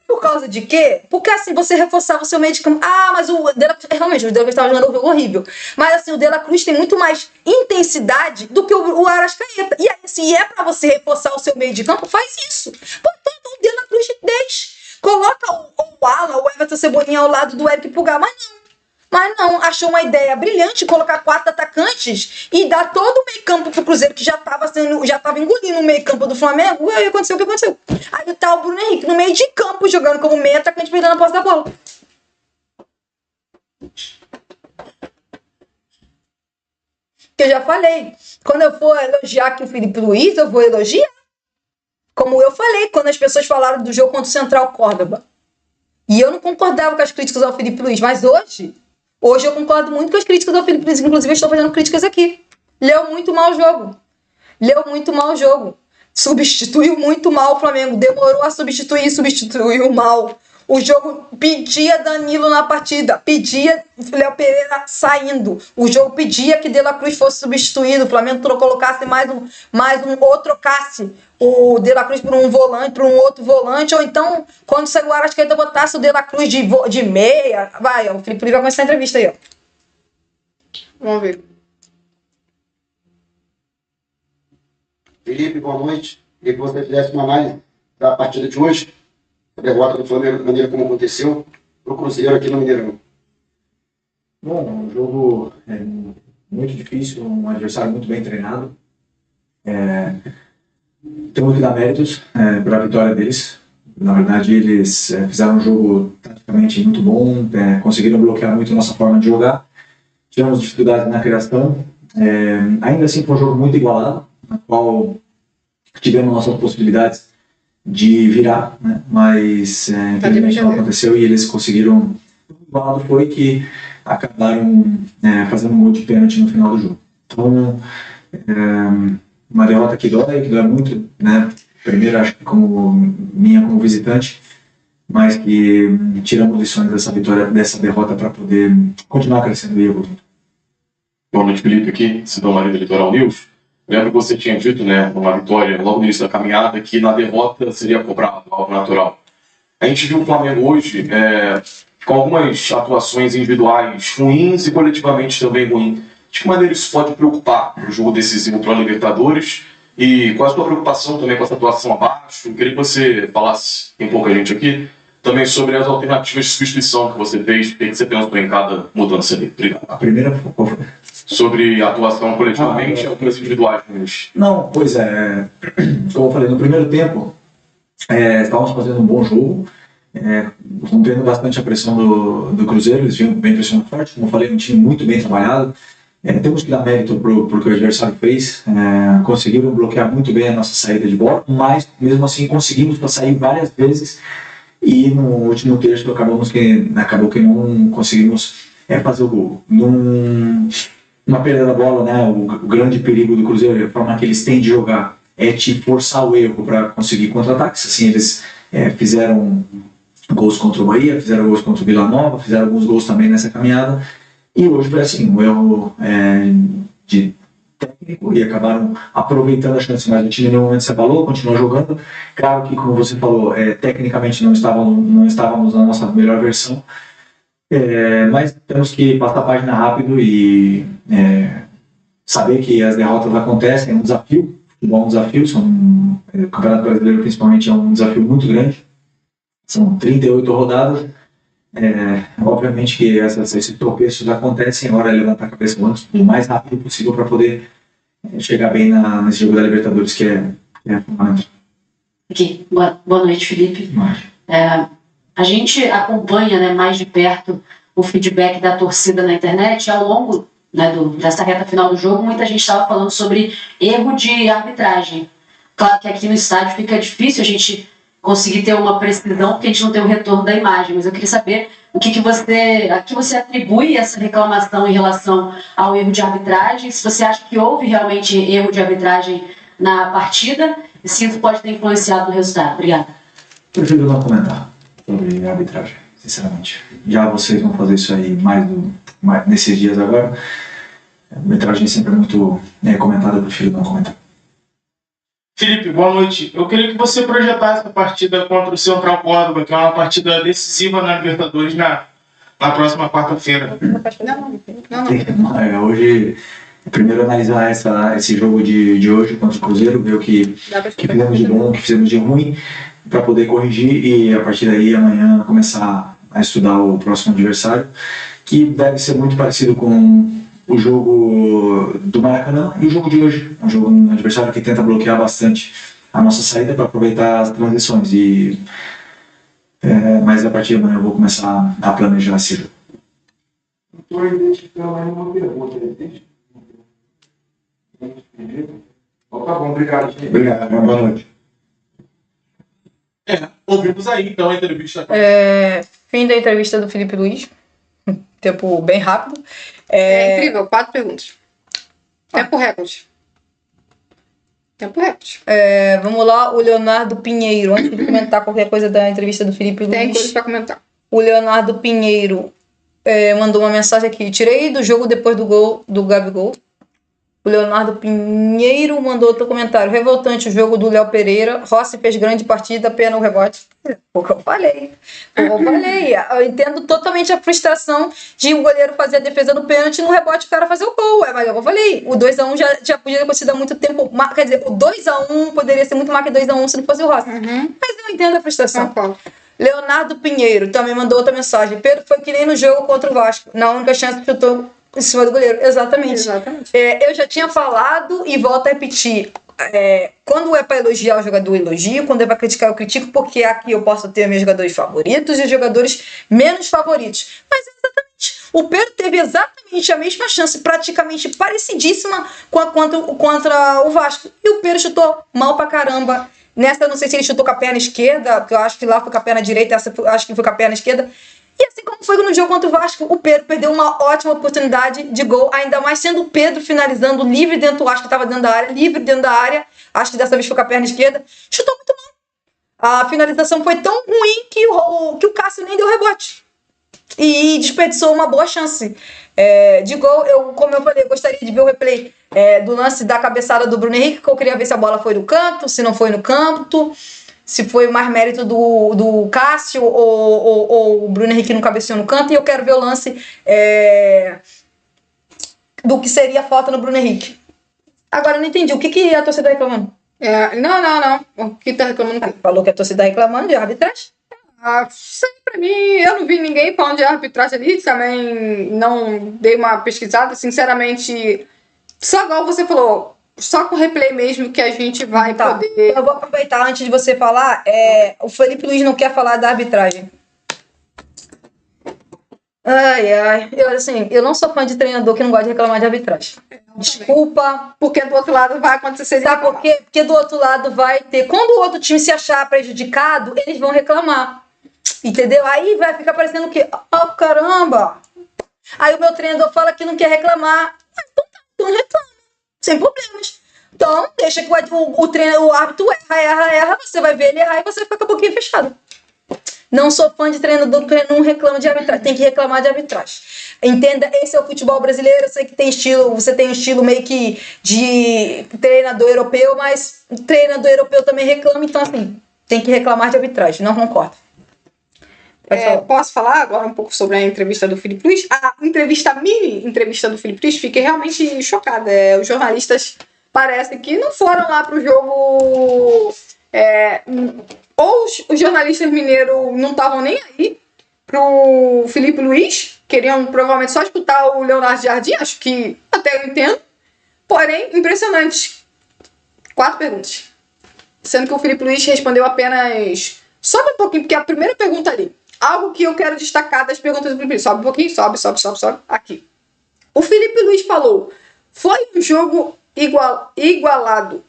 por causa de quê? Porque assim, você reforçava o seu meio de campo. Mas o De La Cruz, realmente, o De La Cruz estava jogando um jogo horrível. Mas assim, o De La Cruz tem muito mais intensidade do que o Arrascaeta. E aí, assim, pra você reforçar o seu meio de campo, faz isso. Portanto, o De La Cruz 10. Coloca o Ala, o Everton Cebolinha ao lado do Eric Pulgar, mas não, achou uma ideia brilhante colocar 4 atacantes e dar todo o meio campo pro Cruzeiro, que já tava engolindo o meio campo do Flamengo. E aí aconteceu o que aconteceu. Aí tá o Bruno Henrique no meio de campo, jogando como meio atacante, perdendo a posse da bola. Eu já falei, quando eu for elogiar aqui o Filipe Luís, eu vou elogiar. Como eu falei, quando as pessoas falaram do jogo contra o Central Córdoba. E eu não concordava com as críticas ao Filipe Luís, mas hoje eu concordo muito com as críticas ao Filipe Luís, inclusive eu estou fazendo críticas aqui. Leu muito mal o jogo. Substituiu muito mal o Flamengo, demorou a substituiu mal. O jogo pedia Danilo na partida, pedia Léo Pereira saindo. O jogo pedia que De La Cruz fosse substituído. O Flamengo colocasse ou trocasse o De La Cruz por um volante, por um outro volante, ou então, quando saiu o Arrascaeta, botasse o De La Cruz de meia. Vai, o Filipe vai começar a entrevista aí, ó. Vamos ver. Felipe, boa noite. Queria que você fizesse uma análise da partida de hoje. A derrota do Flamengo, da maneira como aconteceu, para o Cruzeiro aqui no Mineirão. Bom, um jogo muito difícil, um adversário muito bem treinado. Temos que dar méritos para a vitória deles. Na verdade, eles fizeram um jogo taticamente muito bom, conseguiram bloquear muito a nossa forma de jogar. Tivemos dificuldades na criação. Ainda assim, foi um jogo muito igualado, na qual tivemos nossas possibilidades de virar, né? Mas infelizmente não aconteceu e eles conseguiram. O lado foi que acabaram fazendo um gol de pênalti no final do jogo. Então, uma derrota que dói muito, né? Primeiro, acho que como visitante, mas que tiramos lições dessa vitória, dessa derrota para poder continuar crescendo e evoluindo. Boa noite, Felipe, aqui, Cidão Maria da Litoral News. Lembro que você tinha dito, né, numa vitória logo no início da caminhada, que na derrota seria cobrado algo natural. A gente viu o Flamengo hoje com algumas atuações individuais ruins e coletivamente também ruins. De que maneira isso pode preocupar no jogo decisivo para a Libertadores? E qual a sua preocupação também com essa atuação abaixo? Eu queria que você falasse, tem pouca gente aqui, também sobre as alternativas de substituição que você fez, o que você pensou em cada mudança ali. Obrigado. A primeira sobre a atuação coletivamente e algumas individuais. Não, pois como eu falei, no primeiro tempo estávamos fazendo um bom jogo, rompendo bastante a pressão do Cruzeiro, eles vinham bem pressionando forte, como eu falei, um time muito bem trabalhado. Temos que dar mérito pro que o adversário fez, conseguiram bloquear muito bem a nossa saída de bola, mas mesmo assim conseguimos sair várias vezes e no último terço acabou que não conseguimos fazer o gol. Uma perda da bola, né? O grande perigo do Cruzeiro, a forma que eles têm de jogar, é te forçar o erro para conseguir contra-ataques. Assim, eles fizeram gols contra o Bahia, fizeram gols contra o Vila Nova, fizeram alguns gols também nessa caminhada. E hoje foi assim, um erro de técnico e acabaram aproveitando a chance, mas o time em nenhum momento se abalou, continuou jogando. Claro que, como você falou, tecnicamente não estávamos na nossa melhor versão. Mas temos que passar a página rápido e saber que as derrotas acontecem, é um desafio, futebol é um desafio, o Campeonato Brasileiro principalmente é um desafio muito grande, são 38 rodadas, obviamente que esses tropeços acontecem, hora é levantar a cabeça o mais rápido possível para poder chegar bem nesse jogo da Libertadores que é fundamental. Aqui, boa noite, Felipe. A gente acompanha, né, mais de perto o feedback da torcida na internet ao longo, né, dessa reta final do jogo. Muita gente estava falando sobre erro de arbitragem. Claro que aqui no estádio fica difícil a gente conseguir ter uma precisão porque a gente não tem o retorno da imagem, mas eu queria saber a que você atribui essa reclamação em relação ao erro de arbitragem, se você acha que houve realmente erro de arbitragem na partida e se isso pode ter influenciado no resultado. Obrigada. Prefiro não comentar sobre a arbitragem, sinceramente. Já vocês vão fazer isso aí mais nesses dias agora. A arbitragem sempre é muito comentada, eu prefiro não comentar. Felipe, boa noite. Eu queria que você projetasse a partida contra o Central Córdoba, que é uma partida decisiva na Libertadores na próxima quarta-feira. Hoje, primeiro analisar esse jogo de hoje contra o Cruzeiro, ver o que fizemos de bom, o que fizemos de ruim. para poder corrigir e a partir daí amanhã começar a estudar o próximo adversário, que deve ser muito parecido com o jogo do Maracanã e o jogo de hoje. É um adversário que tenta bloquear bastante a nossa saída para aproveitar as transições. Mas a partir de amanhã eu vou começar a planejar esse jogo. Estou identificando aí uma pergunta. Tá bom, obrigado. Gente. Obrigado, boa noite. Ouvimos aí então a entrevista. Fim da entrevista do Felipe Luiz. Tempo bem rápido. É incrível, 4 perguntas. Tempo recorde. Tempo recorde. Vamos lá, o Leonardo Pinheiro. Antes de comentar qualquer coisa da entrevista do Felipe Luiz. Tem coisa pra comentar. O Leonardo Pinheiro mandou uma mensagem aqui. Tirei do jogo depois do gol do Gabigol. O Leonardo Pinheiro mandou outro comentário. Revoltante o jogo do Léo Pereira. Rossi fez grande partida, pena o rebote. Foi o que eu falei. Eu entendo totalmente a frustração de o goleiro fazer a defesa no pênalti e no rebote o cara fazer o gol. Mas eu falei, o 2-1 já podia ter sido há muito tempo. Quer dizer, o 2-1 poderia ser muito mais que 2-1 se não fosse o Rossi. Mas eu entendo a frustração. Leonardo Pinheiro também mandou outra mensagem. Pedro foi que nem no jogo contra o Vasco. Na única chance que chutou em cima do goleiro. Exatamente. Eu já tinha falado e volto a repetir. Quando é para elogiar o jogador, eu elogio. Quando é para criticar, eu critico, porque aqui eu posso ter meus jogadores favoritos e os jogadores menos favoritos. Mas exatamente. O Pedro teve exatamente a mesma chance, praticamente parecidíssima contra o Vasco. E o Pedro chutou mal pra caramba. Nessa, eu não sei se ele chutou com a perna esquerda, porque eu acho que lá foi com a perna direita, essa acho que foi com a perna esquerda. E assim como foi no jogo contra o Vasco, o Pedro perdeu uma ótima oportunidade de gol, ainda mais sendo o Pedro finalizando livre dentro, acho que estava dentro da área, livre dentro da área, acho que dessa vez foi com a perna esquerda, chutou muito mal. A finalização foi tão ruim que o Cássio nem deu rebote. E desperdiçou uma boa chance de gol. Como eu falei, eu gostaria de ver o replay do lance da cabeçada do Bruno Henrique, que eu queria ver se a bola foi no canto, se não foi no canto, se foi mais mérito do Cássio ou o Bruno Henrique não cabeceou no canto. E eu quero ver o lance do que seria a falta no Bruno Henrique. Agora eu não entendi, o que a torcida tá reclamando? Não. O que tá reclamando? Falou que a torcida tá reclamando de arbitragem. Sei pra mim, eu não vi ninguém falando de arbitragem ali, também não dei uma pesquisada, sinceramente, só igual você falou, só com replay mesmo que a gente vai poder... Eu vou aproveitar antes de você falar, o Felipe Luiz não quer falar da arbitragem. Eu não sou fã de treinador que não gosta de reclamar de arbitragem. Desculpa. Porque do outro lado vai acontecer. Sabe por quê? Porque do outro lado vai ter... Quando o outro time se achar prejudicado, eles vão reclamar. Entendeu? Aí vai ficar parecendo o quê? Caramba! Aí o meu treinador fala que não quer reclamar. Então reclama. Sem problemas. Então, deixa que o árbitro erra, você vai ver ele errar e você fica com a boquinha fechada. Não sou fã de treinador que não reclama de arbitragem. Tem que reclamar de arbitragem. Entenda, esse é o futebol brasileiro. Eu sei que tem estilo, você tem um estilo meio que de treinador europeu, mas treinador europeu também reclama, então assim, tem que reclamar de arbitragem. Não concordo. Posso falar agora um pouco sobre a entrevista do Felipe Luiz? A mini entrevista do Felipe Luiz, fiquei realmente chocada. Os jornalistas parecem que não foram lá pro jogo... ou os jornalistas mineiros não estavam nem aí pro Felipe Luiz, queriam provavelmente só escutar o Leonardo Jardim, acho que até eu entendo. Porém, impressionante. 4 perguntas. Sendo que o Felipe Luiz respondeu apenas... Sobe um pouquinho, porque a primeira pergunta ali. Algo que eu quero destacar das perguntas do Felipe Luiz. Sobe um pouquinho, sobe. Aqui. O Felipe Luiz falou, foi um jogo igualado.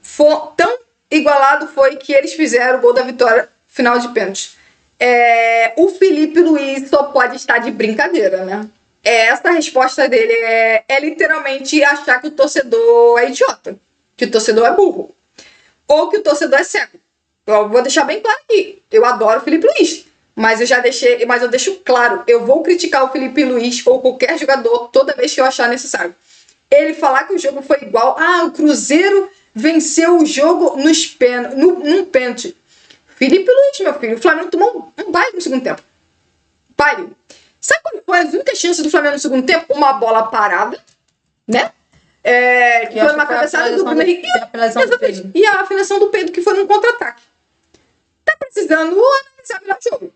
Tão igualado foi que eles fizeram o gol da vitória final de pênalti. O Felipe Luiz só pode estar de brincadeira, né? Essa resposta dele é literalmente achar que o torcedor é idiota, que o torcedor é burro, ou que o torcedor é cego. Eu vou deixar bem claro aqui, eu adoro o Felipe Luiz, mas eu deixo claro, eu vou criticar o Felipe Luiz ou qualquer jogador toda vez que eu achar necessário. Ele falar que o jogo foi igual, o Cruzeiro venceu o jogo num pênalti. Felipe Luiz, meu filho, o Flamengo tomou um baile no segundo tempo. Baile. Sabe qual foi as únicas chances do Flamengo no segundo tempo? Uma bola parada, né? Que foi uma cabeçada do Bruno Henrique. E a finalização do Pedro, que foi num contra-ataque. Tá precisando analisar melhor o jogo.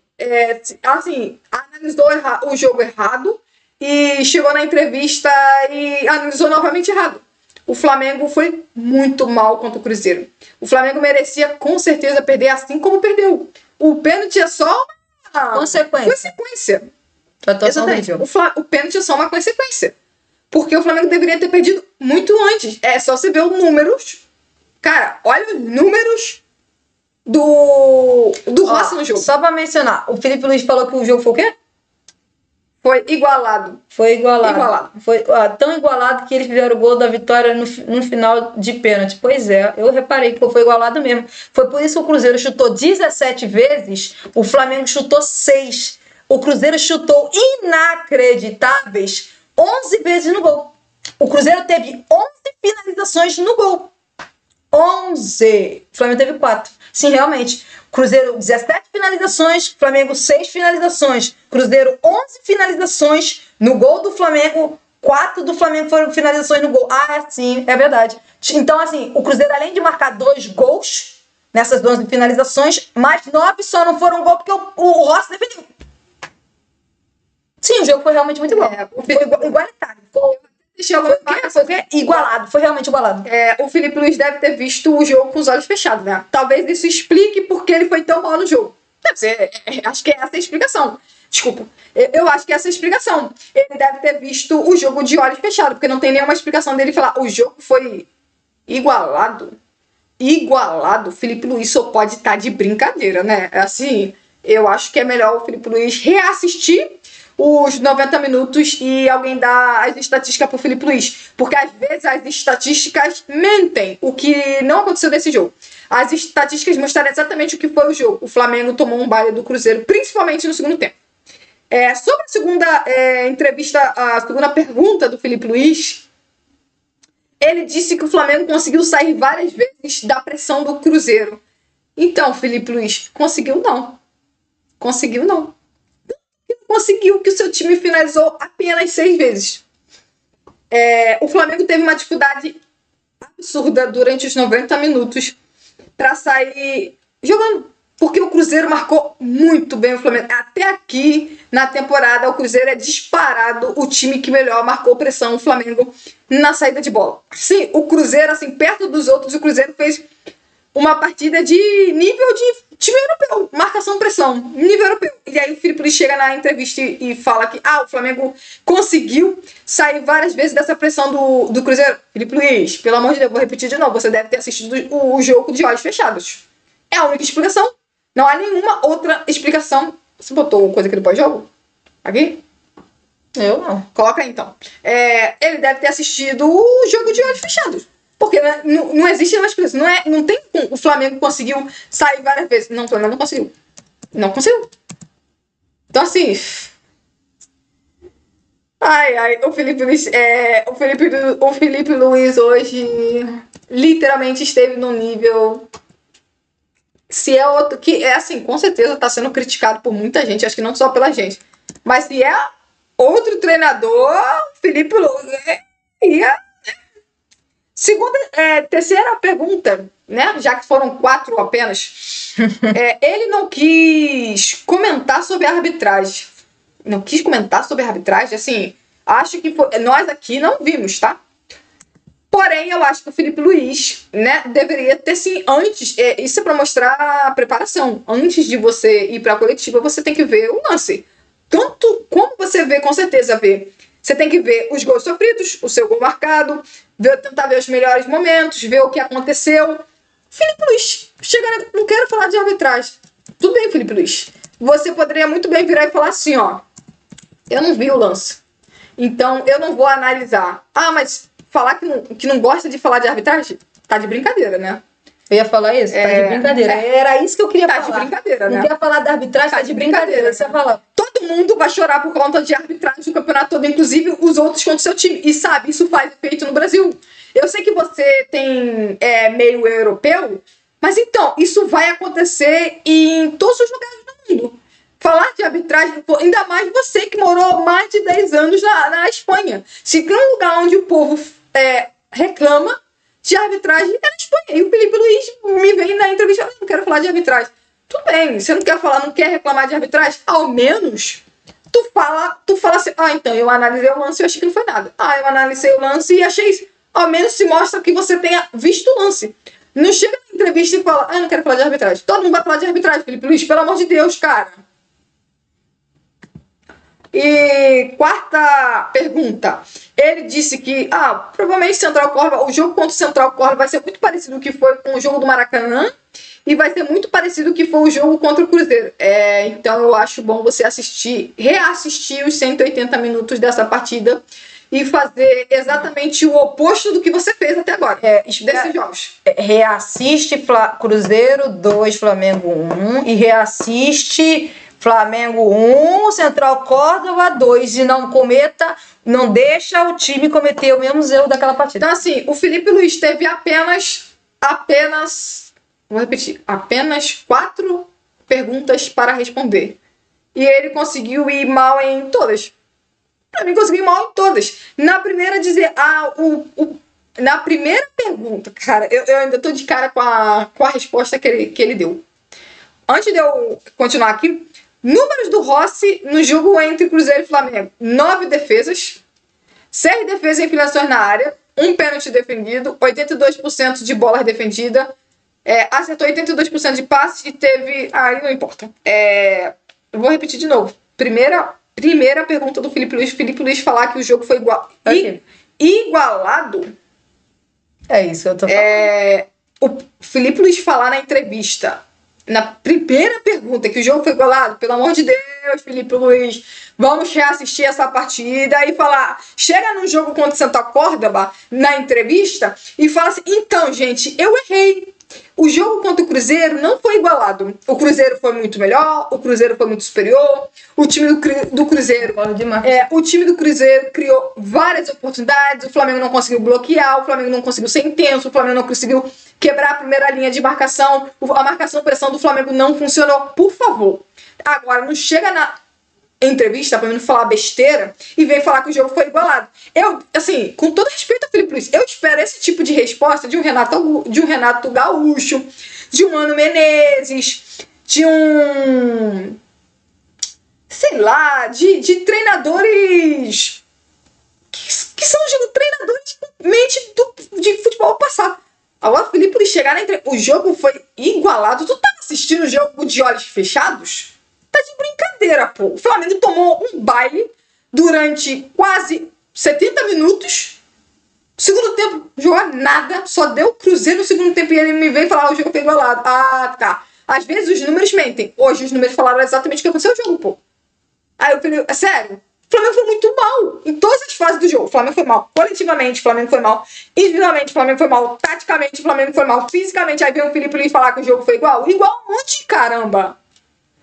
Assim, analisou o jogo errado e chegou na entrevista e analisou novamente errado. O Flamengo foi muito mal contra o Cruzeiro. O Flamengo merecia com certeza perder assim como perdeu. O pênalti é só uma consequência. Exatamente. O pênalti é só uma consequência. Porque o Flamengo deveria ter perdido muito antes. É só você ver os números. Cara, olha os números do Rossi no jogo. Só pra mencionar, o Felipe Luiz falou que o jogo foi o quê? Foi igualado. Foi igualado. Foi tão igualado que eles fizeram o gol da vitória no final de pênalti. Pois é, eu reparei que foi igualado mesmo. Foi por isso que o Cruzeiro chutou 17 vezes, o Flamengo chutou 6. O Cruzeiro chutou inacreditáveis 11 vezes no gol. O Cruzeiro teve 11 finalizações no gol. 11. O Flamengo teve 4. Sim, realmente. Cruzeiro 17 finalizações, Flamengo 6 finalizações. Cruzeiro 11 finalizações no gol do Flamengo. 4 do Flamengo foram finalizações no gol. Ah, sim, é verdade. Então, assim, o Cruzeiro, além de marcar 2 gols nessas 11 finalizações, mais 9 só não foram gol porque o Rossi defendeu. Sim, o jogo foi realmente muito igual. Foi igualitário. Foi igualado, foi realmente igualado. O Felipe Luiz deve ter visto o jogo com os olhos fechados, né? Talvez isso explique porque ele foi tão mal no jogo. Deve ser, acho que é essa a explicação. Desculpa. Eu acho que é essa a explicação. Ele deve ter visto o jogo de olhos fechados, porque não tem nenhuma explicação dele falar o jogo foi igualado. Igualado. O Felipe Luiz só pode estar de brincadeira, né? Assim, eu acho que é melhor o Felipe Luiz reassistir os 90 minutos e alguém dá as estatísticas pro Felipe Luiz. Porque às vezes as estatísticas mentem o que não aconteceu nesse jogo. As estatísticas mostraram exatamente o que foi o jogo. O Flamengo tomou um baile do Cruzeiro, principalmente no segundo tempo. Sobre a segunda entrevista, a segunda pergunta do Felipe Luiz, ele disse que o Flamengo conseguiu sair várias vezes da pressão do Cruzeiro. Então, Felipe Luiz, conseguiu não. Conseguiu não. Conseguiu que o seu time finalizou apenas 6 vezes. O Flamengo teve uma dificuldade absurda durante os 90 minutos para sair jogando. Porque o Cruzeiro marcou muito bem o Flamengo. Até aqui, na temporada, o Cruzeiro é disparado o time que melhor marcou pressão, o Flamengo, na saída de bola. Sim, o Cruzeiro, assim, perto dos outros, o Cruzeiro fez uma partida de nível de time europeu, marcação-pressão, nível europeu. E aí o Felipe Luiz chega na entrevista e fala que o Flamengo conseguiu sair várias vezes dessa pressão do Cruzeiro. Felipe Luiz, pelo amor de Deus, vou repetir de novo, você deve ter assistido o jogo de olhos fechados. É a única explicação. Não há nenhuma outra explicação. Você botou coisa aqui do pós-jogo? Aqui? Eu não. Coloca aí, então. Ele deve ter assistido o jogo de olhos fechados. Porque não existe mais explicação. Não tem o Flamengo conseguiu sair várias vezes. Não, o Flamengo não conseguiu. Não conseguiu. Então, assim... O Felipe Luiz hoje literalmente esteve num nível... Se é outro... Que é assim, com certeza está sendo criticado por muita gente. Acho que não só pela gente. Mas se é outro treinador, o Felipe Luiz... Terceira pergunta, né? Já que foram 4 apenas. Ele não quis comentar sobre a arbitragem. Não quis comentar sobre a arbitragem, assim, acho que nós aqui não vimos, tá? Porém, eu acho que o Felipe Luiz, né, deveria ter sim, antes, isso é pra mostrar a preparação. Antes de você ir pra coletiva, você tem que ver o lance. Tanto como você vê, com certeza vê. Você tem que ver os gols sofridos, o seu gol marcado, tentar ver os melhores momentos, ver o que aconteceu. Felipe Luiz, não quero falar de arbitragem. Tudo bem, Felipe Luiz. Você poderia muito bem virar e falar assim, ó. Eu não vi o lance. Então, eu não vou analisar. Mas falar que não gosta de falar de arbitragem? Tá de brincadeira, né? Eu ia falar isso? Tá de brincadeira. Era isso que eu queria falar. Tá de brincadeira, né? Não queria falar da arbitragem, tá de brincadeira. Você fala... Todo mundo vai chorar por conta de arbitragem do campeonato todo, inclusive os outros contra o seu time. E sabe, isso faz efeito no Brasil. Eu sei que você tem meio europeu, mas então, isso vai acontecer em todos os lugares do mundo. Falar de arbitragem, ainda mais você que morou mais de 10 anos na Espanha. Se tem um lugar onde o povo reclama de arbitragem, é na Espanha. E o Felipe Luiz me vem na entrevista, eu não quero falar de arbitragem. Tudo bem, você não quer falar, não quer reclamar de arbitragem? Ao menos tu fala assim, então, eu analisei o lance e achei que não foi nada. Eu analisei o lance e achei isso. Ao menos se mostra que você tenha visto o lance. Não chega na entrevista e fala, eu não quero falar de arbitragem. Todo mundo vai falar de arbitragem, Felipe Luiz, pelo amor de Deus, cara. E quarta pergunta. Ele disse que, provavelmente Central Córdoba, o jogo contra o Central Córdoba vai ser muito parecido com o que foi com o jogo do Maracanã e vai ser muito parecido com o que foi o jogo contra o Cruzeiro. Então eu acho bom você reassistir os 180 minutos dessa partida e fazer exatamente o oposto do que você fez até agora, desses jogos. Reassiste Cruzeiro 2, Flamengo 1 e reassiste Flamengo 1, Central Córdoba 2 e não deixa o time cometer o mesmo erro daquela partida. Então assim, o Felipe Luiz teve apenas, vou repetir, apenas 4 perguntas para responder. E ele conseguiu ir mal em todas. Pra mim, conseguiu ir mal em todas. Na primeira na primeira pergunta, cara, eu ainda tô de cara com a resposta que ele deu. Antes de eu continuar aqui, números do Rossi no jogo entre Cruzeiro e Flamengo. 9 defesas, 6 defesas em infiltrações na área, 1 pênalti defendido, 82% de bolas defendidas, acertou 82% de passes e teve... Aí não importa. Eu vou repetir de novo. Primeira pergunta do Felipe Luiz. Felipe Luiz falar que o jogo foi igualado. É isso que eu tô falando. O Felipe Luiz falar na entrevista, na primeira pergunta, que o jogo foi igualado, pelo amor de Deus, Felipe Luiz, vamos reassistir essa partida e falar, chega num jogo contra o Central Córdoba, na entrevista, e fala assim, então, gente, eu errei. O jogo contra o Cruzeiro não foi igualado. O Cruzeiro foi muito melhor, o Cruzeiro foi muito superior, o time do Cruzeiro... o time do Cruzeiro criou várias oportunidades, o Flamengo não conseguiu bloquear, o Flamengo não conseguiu ser intenso, o Flamengo não conseguiu quebrar a primeira linha de marcação, a marcação-pressão do Flamengo não funcionou. Por favor. Agora, não chega na entrevista pra mim não falar besteira e vem falar que o jogo foi igualado. Eu, assim, com todo respeito ao Felipe Luiz, eu espero esse tipo de resposta de um Renato Gaúcho, de um Mano Menezes, de um... sei lá, de treinadores que são treinadores com mente de futebol passado. Agora o Felipe Luiz chegar na entrevista, o jogo foi igualado. Tu tá assistindo o jogo de olhos fechados? Tá de brincadeira, pô. O Flamengo tomou um baile durante quase 70 minutos. Segundo tempo, jogou nada. Só deu o Cruzeiro no segundo tempo e ele me veio falar o jogo foi igualado. Tá. Às vezes os números mentem. Hoje os números falaram exatamente o que aconteceu no jogo, pô. Aí eu falei, sério? O Flamengo foi muito mal em todas as fases do jogo. O Flamengo foi mal coletivamente, o Flamengo foi mal individualmente, o Flamengo foi mal taticamente, o Flamengo foi mal fisicamente. Aí veio o Felipe Luiz falar que o jogo foi igual. Igual onde, caramba?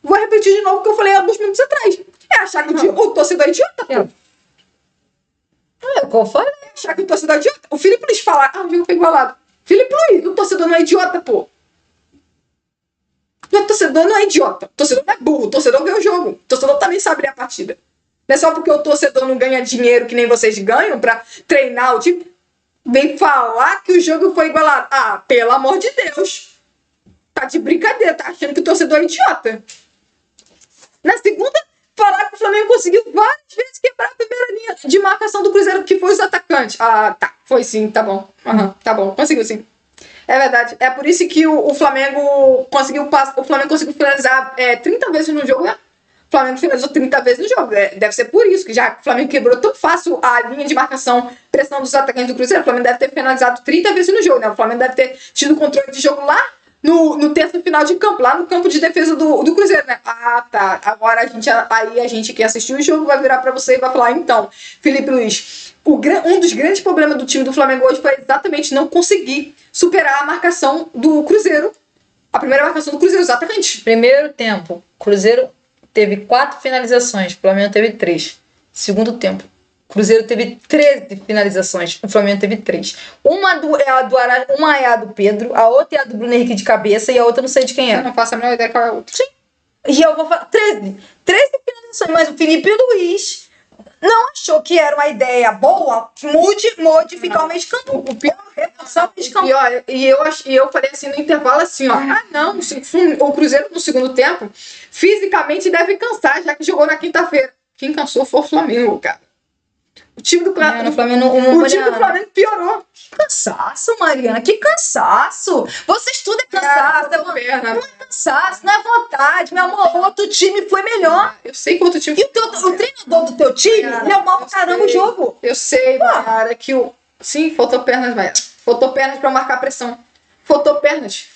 Vou repetir de novo o que eu falei alguns minutos atrás. É achar que o torcedor é idiota, pô. Qual foi? É achar que o torcedor é idiota. O Felipe Luiz falar, o jogo foi igualado. Felipe Luiz, o torcedor não é idiota, pô. O torcedor não é idiota. O torcedor não é burro. O torcedor ganha o jogo. O torcedor também sabe a partida. Não é só porque o torcedor não ganha dinheiro que nem vocês ganham pra treinar o time. Vem falar que o jogo foi igualado. Pelo amor de Deus. Tá de brincadeira. Tá achando que o torcedor é idiota. Na segunda, falar que o Flamengo conseguiu várias vezes quebrar a primeira linha de marcação do Cruzeiro, que foi os atacantes. Tá. Foi sim, tá bom. Tá bom. Conseguiu sim. É verdade. É por isso que o Flamengo conseguiu finalizar 30 vezes no jogo, né? O Flamengo finalizou 30 vezes no jogo. Deve ser por isso que já o Flamengo quebrou tão fácil a linha de marcação, pressão dos atacantes do Cruzeiro. O Flamengo deve ter finalizado 30 vezes no jogo, né? O Flamengo deve ter tido controle de jogo lá no terço final de campo, lá no campo de defesa do Cruzeiro, né? Tá. Agora a gente que assistiu o jogo vai virar pra você e vai falar, então, Felipe Luiz, um dos grandes problemas do time do Flamengo hoje foi exatamente não conseguir superar a marcação do Cruzeiro. A primeira marcação do Cruzeiro, exatamente. Primeiro tempo, Cruzeiro teve 4 finalizações, o Flamengo teve 3. Segundo tempo, Cruzeiro teve 13 finalizações, o Flamengo teve 3. Uma é a do Pedro, a outra é a do Bruno Henrique de cabeça e a outra não sei de quem é. Eu não faço a menor ideia qual é a outra. Sim. E eu vou falar 13 finalizações, mas o Felipe Luiz não achou que era uma ideia boa modificar o meio de campo. O pior reforçar o meio de campo. E eu falei assim no intervalo assim, ó. Ah, não, o Cruzeiro no segundo tempo fisicamente deve cansar, já que jogou na quinta-feira. Quem cansou foi o Flamengo, cara. O time do Flamengo piorou. Cansaço, Mariana, que cansaço. Vocês tudo é cansaço. Não é cansaço, não é vontade. Meu amor, outro time foi melhor. Eu sei que outro time foi melhor. E o treinador do teu time deu mal pra caramba o jogo. Eu sei, Mayara, que o... Sim, faltou pernas, Mayara. Faltou pernas pra marcar pressão. Faltou pernas,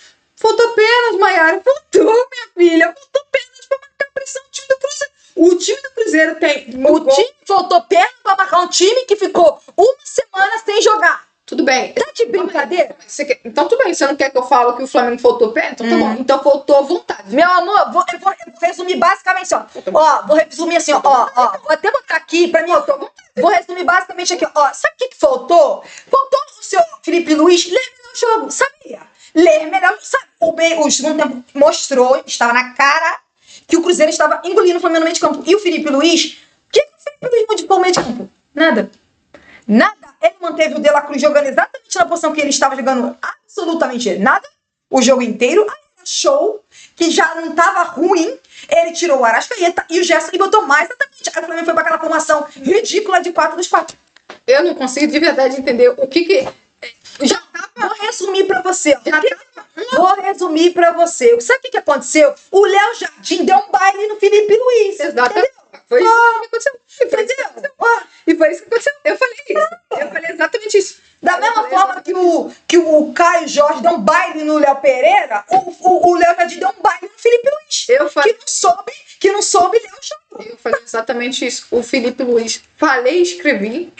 Mayara. Faltou, minha filha. Faltou pernas pra marcar pressão no time do Cruzeiro. O time do Cruzeiro tem... O time faltou perna pra marcar um time que ficou uma semana sem jogar. Tudo bem. Tá de brincadeira? Então tudo bem, você não quer que eu fale que o Flamengo faltou perna? Então tá bom. Então faltou vontade. Meu amor, eu vou resumir basicamente assim, ó. Vou resumir assim, ó. Vou até botar aqui pra mim. Vou resumir basicamente aqui, ó. Sabe o que faltou? Faltou o seu Felipe Luiz ler melhor o jogo, sabia? Ler melhor, sabe? O segundo tempo mostrou, estava na cara, que o Cruzeiro estava engolindo o Flamengo no meio de campo. E o Felipe Luiz, o que o Felipe Luiz modificou no meio de campo? Nada. Ele manteve o De La Cruz jogando exatamente na posição que ele estava jogando, absolutamente nada, o jogo inteiro. Aí ele achou que já não estava ruim, ele tirou o Arrascaeta e o Gerson e botou mais atacante. Aí o Flamengo foi para aquela formação ridícula de 4-2-4. Eu não consigo de verdade entender o que... Já tava... Vou resumir pra você. Vou resumir pra você. Sabe o que aconteceu? O Léo Jardim deu um baile no Felipe Luiz. Exatamente. Foi isso que aconteceu. E foi isso que aconteceu. Eu falei isso. Eu falei exatamente isso. Da mesma forma que o Caio Jorge deu um baile no Léo Pereira, o Léo Jardim deu um baile no Felipe Luiz. Que não soube ler o jogo. Eu falei exatamente isso. O Felipe Luiz. Falei e escrevi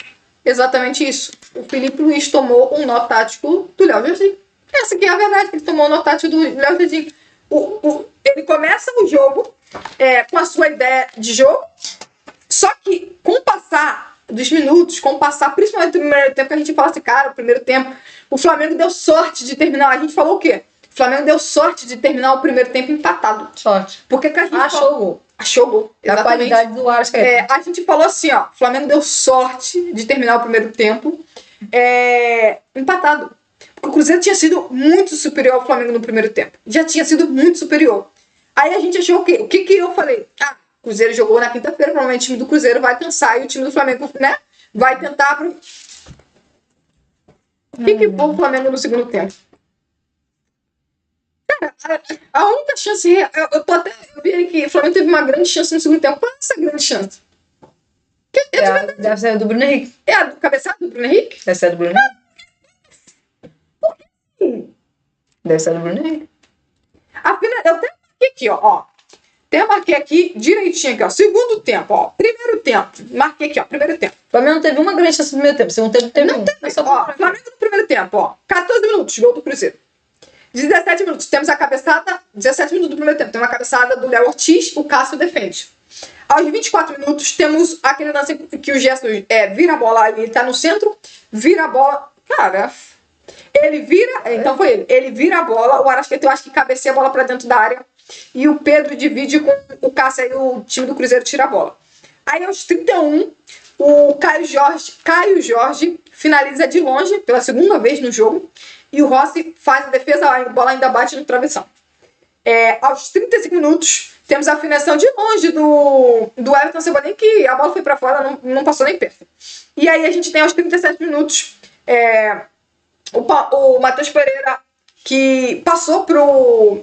exatamente isso. O Felipe Luiz tomou um nó tático do Léo Jardim. Essa aqui é a verdade. Ele tomou um nó tático do Léo Jardim. Ele começa o jogo com a sua ideia de jogo, só que com o passar dos minutos, principalmente do primeiro tempo, que a gente fala assim, cara, o primeiro tempo, o Flamengo deu sorte de terminar. A gente falou o quê? O Flamengo deu sorte de terminar o primeiro tempo empatado. Sorte. Porque que a gente achou o gol. Achou o gol. A qualidade do Arrascaeta. A gente falou assim, ó, o Flamengo deu sorte de terminar o primeiro tempo empatado. Porque o Cruzeiro tinha sido muito superior ao Flamengo no primeiro tempo. Já tinha sido muito superior. Aí a gente achou o quê? O que eu falei? O Cruzeiro jogou na quinta-feira, provavelmente o time do Cruzeiro vai cansar e o time do Flamengo, né, vai tentar... O que foi o Flamengo no segundo tempo? Cara, a única chance... Eu vi aí que o Flamengo teve uma grande chance no segundo tempo. Qual é essa grande chance? Deve ser do Bruno Henrique. É a do cabeçado do Bruno Henrique? Deve ser do Bruno Henrique. Por quê? Deve ser do Bruno Henrique. Afinal, eu até marquei aqui, ó. Até marquei aqui direitinho aqui, ó. Segundo tempo, ó. Primeiro tempo. Marquei aqui, ó. Primeiro tempo. O Flamengo não teve uma grande chance no primeiro tempo. Segundo tempo teve não teve. Ó, Flamengo no primeiro tempo, ó. 14 minutos, gol do Cruzeiro. 17 minutos, temos a cabeçada. 17 minutos do primeiro tempo, tem uma cabeçada do Léo Ortiz, o Cássio defende. Aos 24 minutos, temos aquele lance que o Gerson vira a bola ali, ele tá no centro, vira a bola. Cara, ele vira. Então foi ele. Ele vira a bola, o Arrascaeta, eu acho que cabeceia a bola pra dentro da área. E o Pedro divide com o Cássio, aí o time do Cruzeiro tira a bola. Aí aos 31, o Caio Jorge finaliza de longe, pela segunda vez no jogo. E o Rossi faz a defesa, a bola ainda bate no travessão. Aos 35 minutos, temos a finalização de longe do Everton Cebolinha, que a bola foi para fora, não passou nem perto. E aí a gente tem aos 37 minutos o Matheus Pereira, que passou pro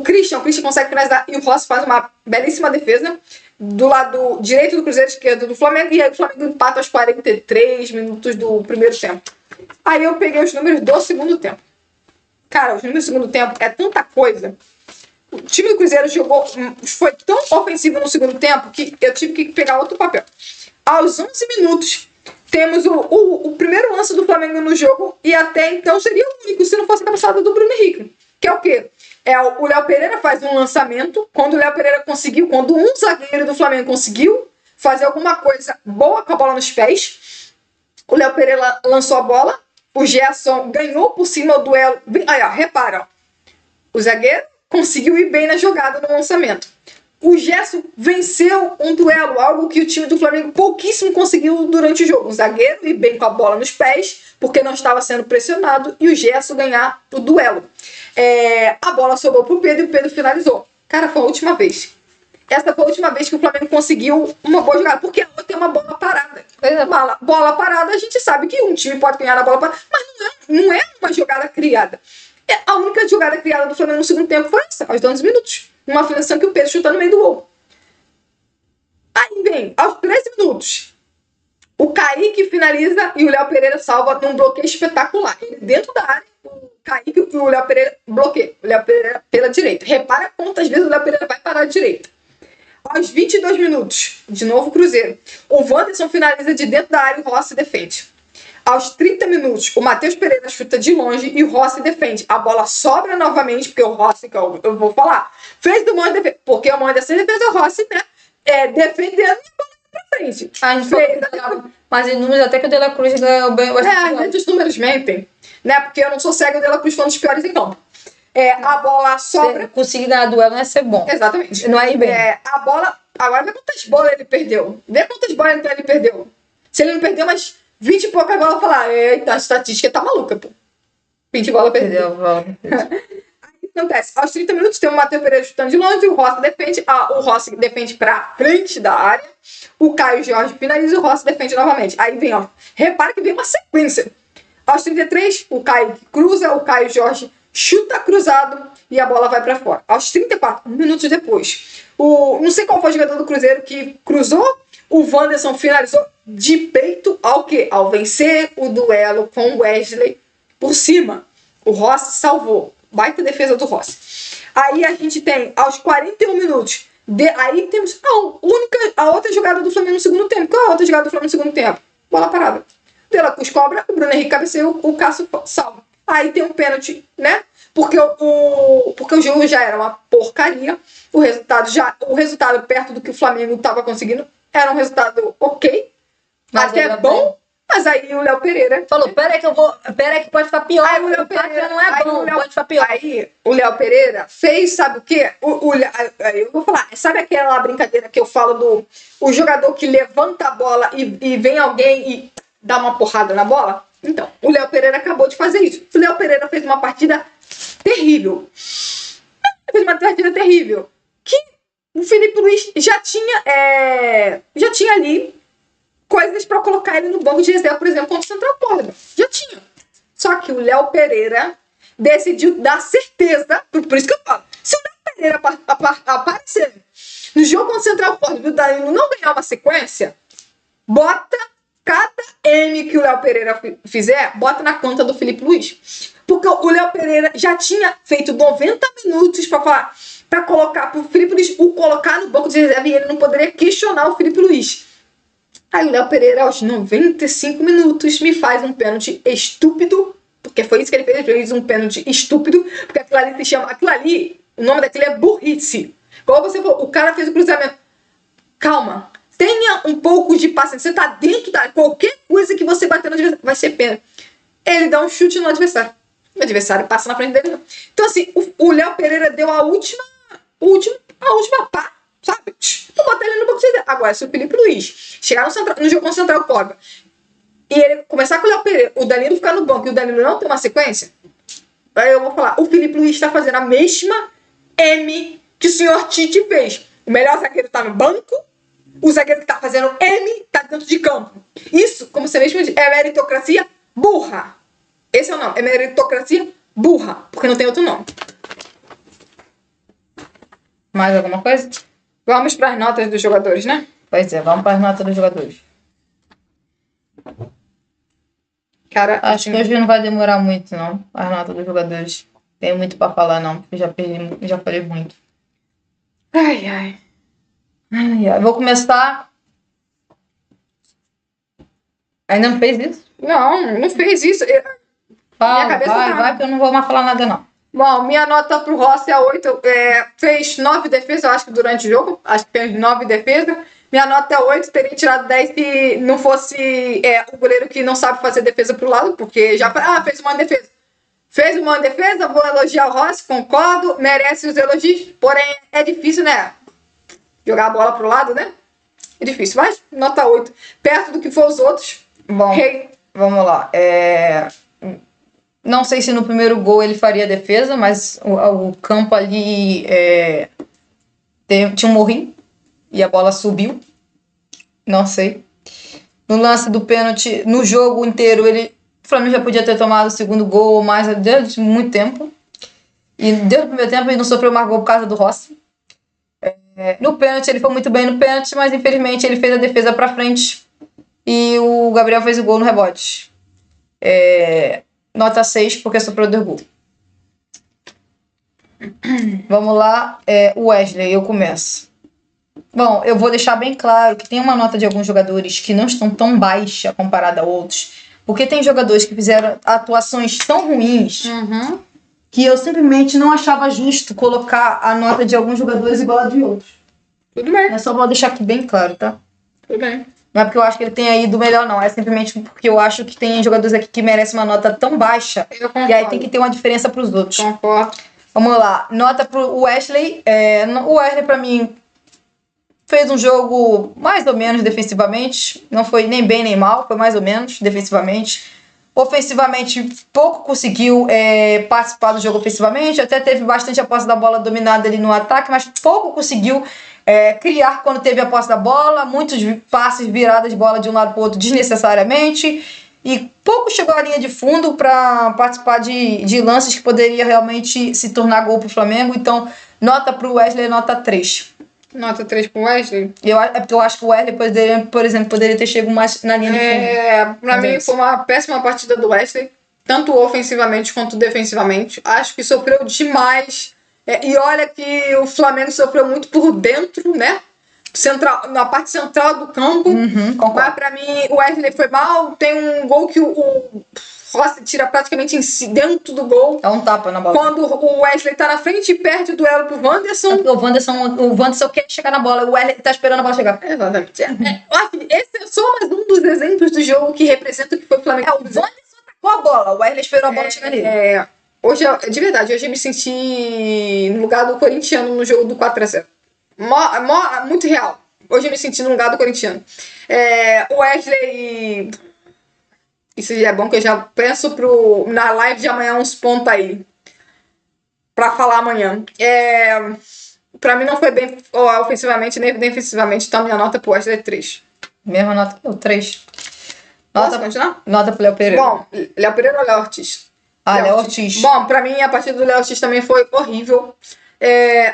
Christian. O Christian consegue finalizar e o Rossi faz uma belíssima defesa do lado direito do Cruzeiro, esquerdo do Flamengo. E aí o Flamengo empata aos 43 minutos do primeiro tempo. Aí eu peguei os números do segundo tempo. Cara, os números do segundo tempo é tanta coisa. O time do Cruzeiro foi tão ofensivo no segundo tempo que eu tive que pegar outro papel. Aos 11 minutos, temos o primeiro lance do Flamengo no jogo, e até então seria o único se não fosse a cabeçada do Bruno Henrique. Que é o quê? O Léo Pereira faz um lançamento. Quando o Léo Pereira quando um zagueiro do Flamengo conseguiu fazer alguma coisa boa com a bola nos pés, o Léo Pereira lançou a bola, o Gerson ganhou por cima o duelo. Aí, ó, repara, ó. O zagueiro conseguiu ir bem na jogada no lançamento. o Gerson venceu um duelo, algo que o time do Flamengo pouquíssimo conseguiu durante o jogo. Um zagueiro ir bem com a bola nos pés, porque não estava sendo pressionado, e o Gerson ganhar o duelo. A bola sobrou pro Pedro e o Pedro finalizou. Cara, foi a última vez. Essa foi a última vez que o Flamengo conseguiu uma boa jogada, porque a outra é uma bola parada. Bola parada, a gente sabe que um time pode ganhar na bola parada, mas não é uma jogada criada. A única jogada criada do Flamengo no segundo tempo foi essa, aos 12 minutos. Uma finalização que o Pedro chutou no meio do gol. Aí vem, aos 13 minutos, o Kaique finaliza e o Léo Pereira salva num bloqueio espetacular. Ele dentro da área, o Kaique e o Léo Pereira bloqueiam. O Léo Pereira pela direita. Repara quantas vezes o Léo Pereira vai parar à direita. Aos 22 minutos, de novo Cruzeiro, o Wanderson finaliza de dentro da área e o Rossi defende. Aos 30 minutos, o Matheus Pereira chuta de longe e o Rossi defende. A bola sobra novamente, porque o Rossi, que eu vou falar, fez do mão de defesa. Porque o mão de defesa, o Rossi, né, defendendo e a bola pra frente. Mas em números, até que o De La Cruz ganhou bem. Gente, os números mentem, né, porque eu não sou cego, o De La Cruz foi um dos piores em campo. A bola sobra. Conseguir ganhar duelo não é ser bom. Exatamente. Não é ir bem. A bola. Agora vê quantas bolas ele perdeu. Vê quantas bolas ele perdeu. Se ele não perdeu mais 20 e poucas bolas, falar, eita, a estatística tá maluca, pô. 20 bolas perdeu. Aí acontece. Aos 30 minutos tem o Matheus Pereira chutando de longe, o Rossi defende. O Rossi defende pra frente da área. O Caio Jorge finaliza e o Rossi defende novamente. Aí vem, ó. Repara que vem uma sequência. Aos 33, o Caio cruza, o Caio Jorge chuta cruzado e a bola vai pra fora. Aos 34 minutos depois, não sei qual foi o jogador do Cruzeiro que cruzou, o Wanderson finalizou de peito ao quê? Ao vencer o duelo com o Wesley por cima. O Rossi salvou. Baita defesa do Rossi. Aí a gente tem, aos 41 minutos, aí temos a outra jogada do Flamengo no segundo tempo. Qual é a outra jogada do Flamengo no segundo tempo? Bola parada. De La Cruz cobra, o Bruno Henrique cabeceia, o Cássio salva. Aí tem um pênalti, né? Porque o jogo já era uma porcaria. O resultado perto do que o Flamengo estava conseguindo era um resultado ok, mas até bom. Mas aí o Léo Pereira falou, pera aí que pode ficar pior. Aí o Léo Pereira não é bom, pode ficar pior. Aí o Léo Pereira fez, sabe o quê? Eu vou falar, sabe aquela brincadeira que eu falo o jogador que levanta a bola e vem alguém e dá uma porrada na bola? Então, o Léo Pereira acabou de fazer isso. O Léo Pereira fez uma partida terrível. Que o Felipe Luiz já tinha ali coisas para colocar ele no banco de reserva, por exemplo, contra o Central Córdoba. Já tinha. Só que o Léo Pereira decidiu dar certeza, por isso que eu falo, se o Léo Pereira aparecer no jogo contra o Central Córdoba e o Danilo não ganhar uma sequência, bota cada M que o Léo Pereira fizer, bota na conta do Felipe Luiz. Porque o Léo Pereira já tinha feito 90 minutos para colocar pro Felipe Luiz, o colocar no banco de reserva, e ele não poderia questionar o Felipe Luiz. Aí o Léo Pereira, aos 95 minutos, me faz um pênalti estúpido, porque foi isso que ele fez um pênalti estúpido, porque aquilo ali, o nome daquilo é burrice. Como você falou, o cara fez o cruzamento. Calma. Tenha um pouco de paciência. Você tá dentro da... Qualquer coisa que você bater no adversário vai ser pênalti. Ele dá um chute no adversário. O adversário passa na frente dele. Não. Então, assim, o Léo Pereira deu a última pá, sabe? Vou botar ele no banco de reserva. Agora, se o Felipe Luiz chegar no jogo com o Central Córdoba e ele começar com o Léo Pereira, o Danilo ficar no banco e o Danilo não ter uma sequência, aí eu vou falar, o Felipe Luiz está fazendo a mesma M que o senhor Tite fez. O melhor zagueiro tá no banco, o zagueiro que tá fazendo M tá dentro de campo. Isso, como você mesmo diz, é meritocracia burra. Esse é o nome, é meritocracia burra, porque não tem outro nome. Mais alguma coisa? Vamos para as notas dos jogadores, né? Pois é, vamos para as notas dos jogadores. Cara, acho que hoje não vai demorar muito, não. As notas dos jogadores. Tem muito para falar, não, porque já falei muito. Ai. Vou começar. Ainda não fez isso? Não fez isso. Vai, que eu não vou mais falar nada, não. Bom, minha nota pro Rossi é 8. Fez 9 defesas, eu acho que durante o jogo. Acho que fez 9 defesas. Minha nota é 8. Teria tirado 10 se não fosse o goleiro que não sabe fazer defesa pro lado, porque já fez uma defesa. Fez uma defesa, vou elogiar o Rossi, concordo. Merece os elogios, porém é difícil, né? jogar a bola pro lado, né? É difícil, mas nota 8. Perto do que for os outros. Bom, vamos lá. Não sei se no primeiro gol ele faria a defesa, mas o campo ali tinha um morrinho e a bola subiu. Não sei. No lance do pênalti, no jogo inteiro, o Flamengo já podia ter tomado o segundo gol mais desde muito tempo. E desde o primeiro tempo ele não sofreu mais gol por causa do Rossi. No pênalti, ele foi muito bem no pênalti, mas infelizmente ele fez a defesa pra frente e o Gabriel fez o gol no rebote. Nota 6, porque sofreu 2 gols. Vamos lá, o Wesley, eu começo. Bom, eu vou deixar bem claro que tem uma nota de alguns jogadores que não estão tão baixa comparada a outros, porque tem jogadores que fizeram atuações tão ruins que eu simplesmente não achava justo colocar a nota de alguns jogadores igual a de outros. Tudo bem. Eu só vou deixar aqui bem claro, tá? Tudo bem. Não é porque eu acho que ele tenha ido melhor, não. É simplesmente porque eu acho que tem jogadores aqui que merecem uma nota tão baixa. Eu concordo. E aí tem que ter uma diferença pros outros. Concordo. Vamos lá. Nota pro Wesley. O Wesley, pra mim, fez um jogo mais ou menos defensivamente. Não foi nem bem nem mal. Foi mais ou menos defensivamente. Ofensivamente, pouco conseguiu participar do jogo ofensivamente. Até teve bastante a posse da bola dominada ali no ataque, mas pouco conseguiu criar quando teve a posse da bola. Muitos passes viradas de bola de um lado para o outro desnecessariamente. E pouco chegou à linha de fundo para participar de lances que poderia realmente se tornar gol para o Flamengo. Então, nota para o Wesley, nota 3. Nota 3 pro Wesley? Porque eu acho que o Wesley, por exemplo, poderia ter chegado mais na linha de fundo. Pra mim foi uma péssima partida do Wesley, tanto ofensivamente quanto defensivamente. Acho que sofreu demais. E olha que o Flamengo sofreu muito por dentro, né? Na parte central do campo. Mas pra mim o Wesley foi mal. Tem um gol que o Rossi tira praticamente dentro do gol. É um tapa na bola. Quando o Wesley tá na frente e perde o duelo pro Wanderson. O Wanderson quer chegar na bola. O Wesley tá esperando a bola chegar. Exatamente. Esse é só mais um dos exemplos do jogo que representa o que foi o Flamengo. O Wanderson tacou a bola. O Wesley esperou a bola chegar nele. Hoje, de verdade, hoje eu me senti no lugar do corintiano no jogo do 4-0. Muito real. Hoje eu me senti no lugar do corintiano. O Wesley... Isso já é bom que eu já penso na live de amanhã uns pontos aí. Pra falar amanhã. Pra mim não foi bem ofensivamente nem defensivamente. Então minha nota pro Wesley é 3. Mesma nota que eu, 3. Posso continuar? Nota pro Léo Pereira. Bom, Léo Pereira ou Léo Ortiz? Léo Ortiz. Bom, pra mim a partida do Léo Ortiz também foi horrível.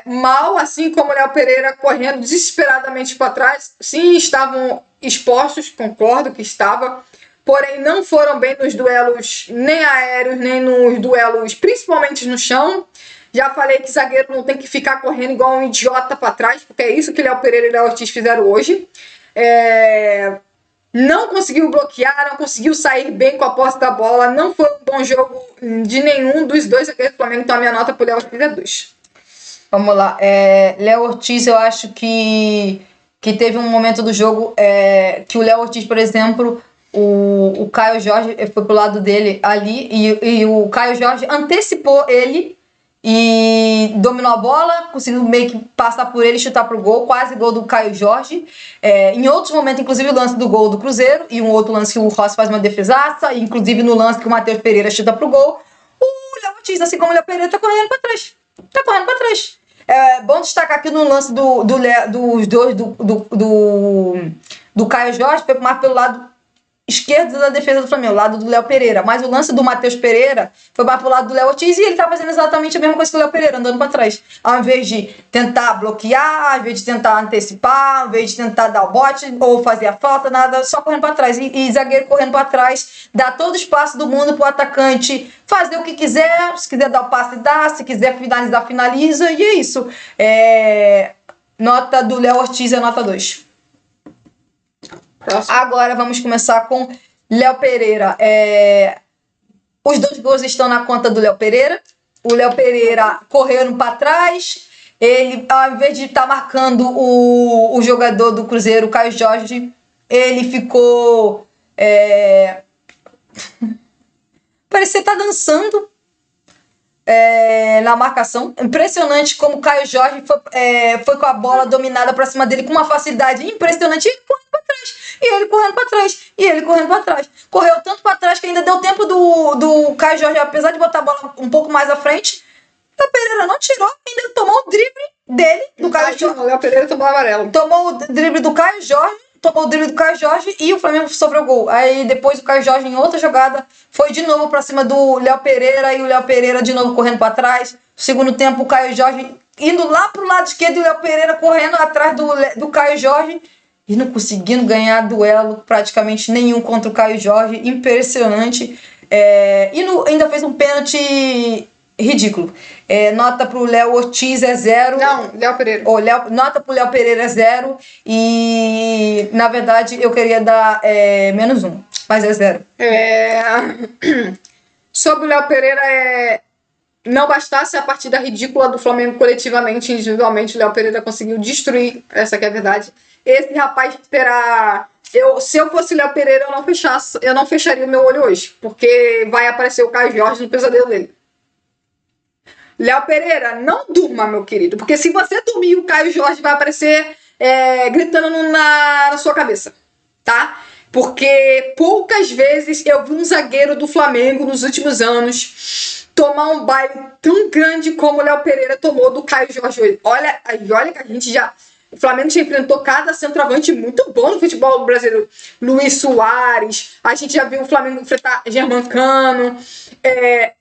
Mal, assim como o Léo Pereira correndo desesperadamente para trás. Sim, estavam expostos, concordo que estava. Porém, não foram bem nos duelos nem aéreos, nem nos duelos, principalmente no chão. Já falei que zagueiro não tem que ficar correndo igual um idiota para trás, porque é isso que Léo Pereira e Léo Ortiz fizeram hoje. Não conseguiu bloquear, não conseguiu sair bem com a posse da bola. Não foi um bom jogo de nenhum dos dois zagueiros do Flamengo, então a minha nota pro Léo Ortiz é 2. Vamos lá. Léo Ortiz, eu acho que teve um momento do jogo que o Léo Ortiz, por exemplo... O Caio Jorge foi pro lado dele ali e o Caio Jorge antecipou ele e dominou a bola, conseguiu meio que passar por ele e chutar pro gol, quase gol do Caio Jorge. Em outros momentos, inclusive o lance do gol do Cruzeiro e um outro lance que o Rossi faz uma defesaça, inclusive no lance que o Matheus Pereira chuta pro gol, o Léo Ortiz, assim como o Léo Pereira, tá correndo pra trás. Bom destacar aqui no lance dos dois do Caio Jorge, foi mais pelo lado esquerdo da defesa do Flamengo, lado do Léo Pereira. Mas o lance do Matheus Pereira foi mais pro lado do Léo Ortiz e ele tá fazendo exatamente a mesma coisa que o Léo Pereira, andando pra trás. Ao invés de tentar bloquear, ao invés de tentar antecipar, ao invés de tentar dar o bote ou fazer a falta, nada, só correndo pra trás. E zagueiro correndo pra trás, dá todo o espaço do mundo pro atacante fazer o que quiser, se quiser dar o passe, dá, se quiser finalizar, finaliza, e é isso. Nota do Léo Ortiz é nota 2. Próximo. Agora vamos começar com Léo Pereira. Os 2 gols estão na conta do Léo Pereira. O Léo Pereira correndo para trás. Ele, ao invés de estar marcando o jogador do Cruzeiro, o Caio Jorge, ele ficou... parecia estar dançando. na marcação. Impressionante como o Caio Jorge foi com a bola dominada pra cima dele com uma facilidade impressionante. E ele correndo pra trás. E ele correndo pra trás. E ele correndo pra trás. Correu tanto pra trás que ainda deu tempo do Caio Jorge, apesar de botar a bola um pouco mais à frente. O Pereira não tirou, ainda tomou o drible dele, do Caio Jorge. O Léo Pereira tomou amarelo. Tomou o drible do Caio Jorge e o Flamengo sofreu gol. Aí depois o Caio Jorge, em outra jogada, foi de novo pra cima do Léo Pereira e o Léo Pereira de novo correndo pra trás. Segundo tempo, o Caio Jorge indo lá pro lado esquerdo e o Léo Pereira correndo atrás do Caio Jorge e não conseguindo ganhar duelo praticamente nenhum contra o Caio Jorge. Impressionante. Ainda fez um pênalti ridículo. Nota pro Léo Ortiz é 0. Não, Léo Pereira. Nota pro Léo Pereira é 0. E, na verdade, eu queria dar -1. Mas é 0. Sobre o Léo Pereira, não bastasse a partida ridícula do Flamengo coletivamente, individualmente, o Léo Pereira conseguiu destruir. Essa que é a verdade. Esse rapaz terá... Se eu fosse o Léo Pereira, eu não fecharia o meu olho hoje. Porque vai aparecer o Caio Jorge no pesadelo dele. Léo Pereira, não durma, meu querido. Porque se você dormir, o Caio Jorge vai aparecer gritando na sua cabeça. Tá? Porque poucas vezes eu vi um zagueiro do Flamengo nos últimos anos tomar um baile tão grande como o Léo Pereira tomou do Caio Jorge hoje. Olha que a gente já... O Flamengo já enfrentou cada centroavante muito bom no futebol brasileiro. Luiz Soares, a gente já viu o Flamengo enfrentar Germancano,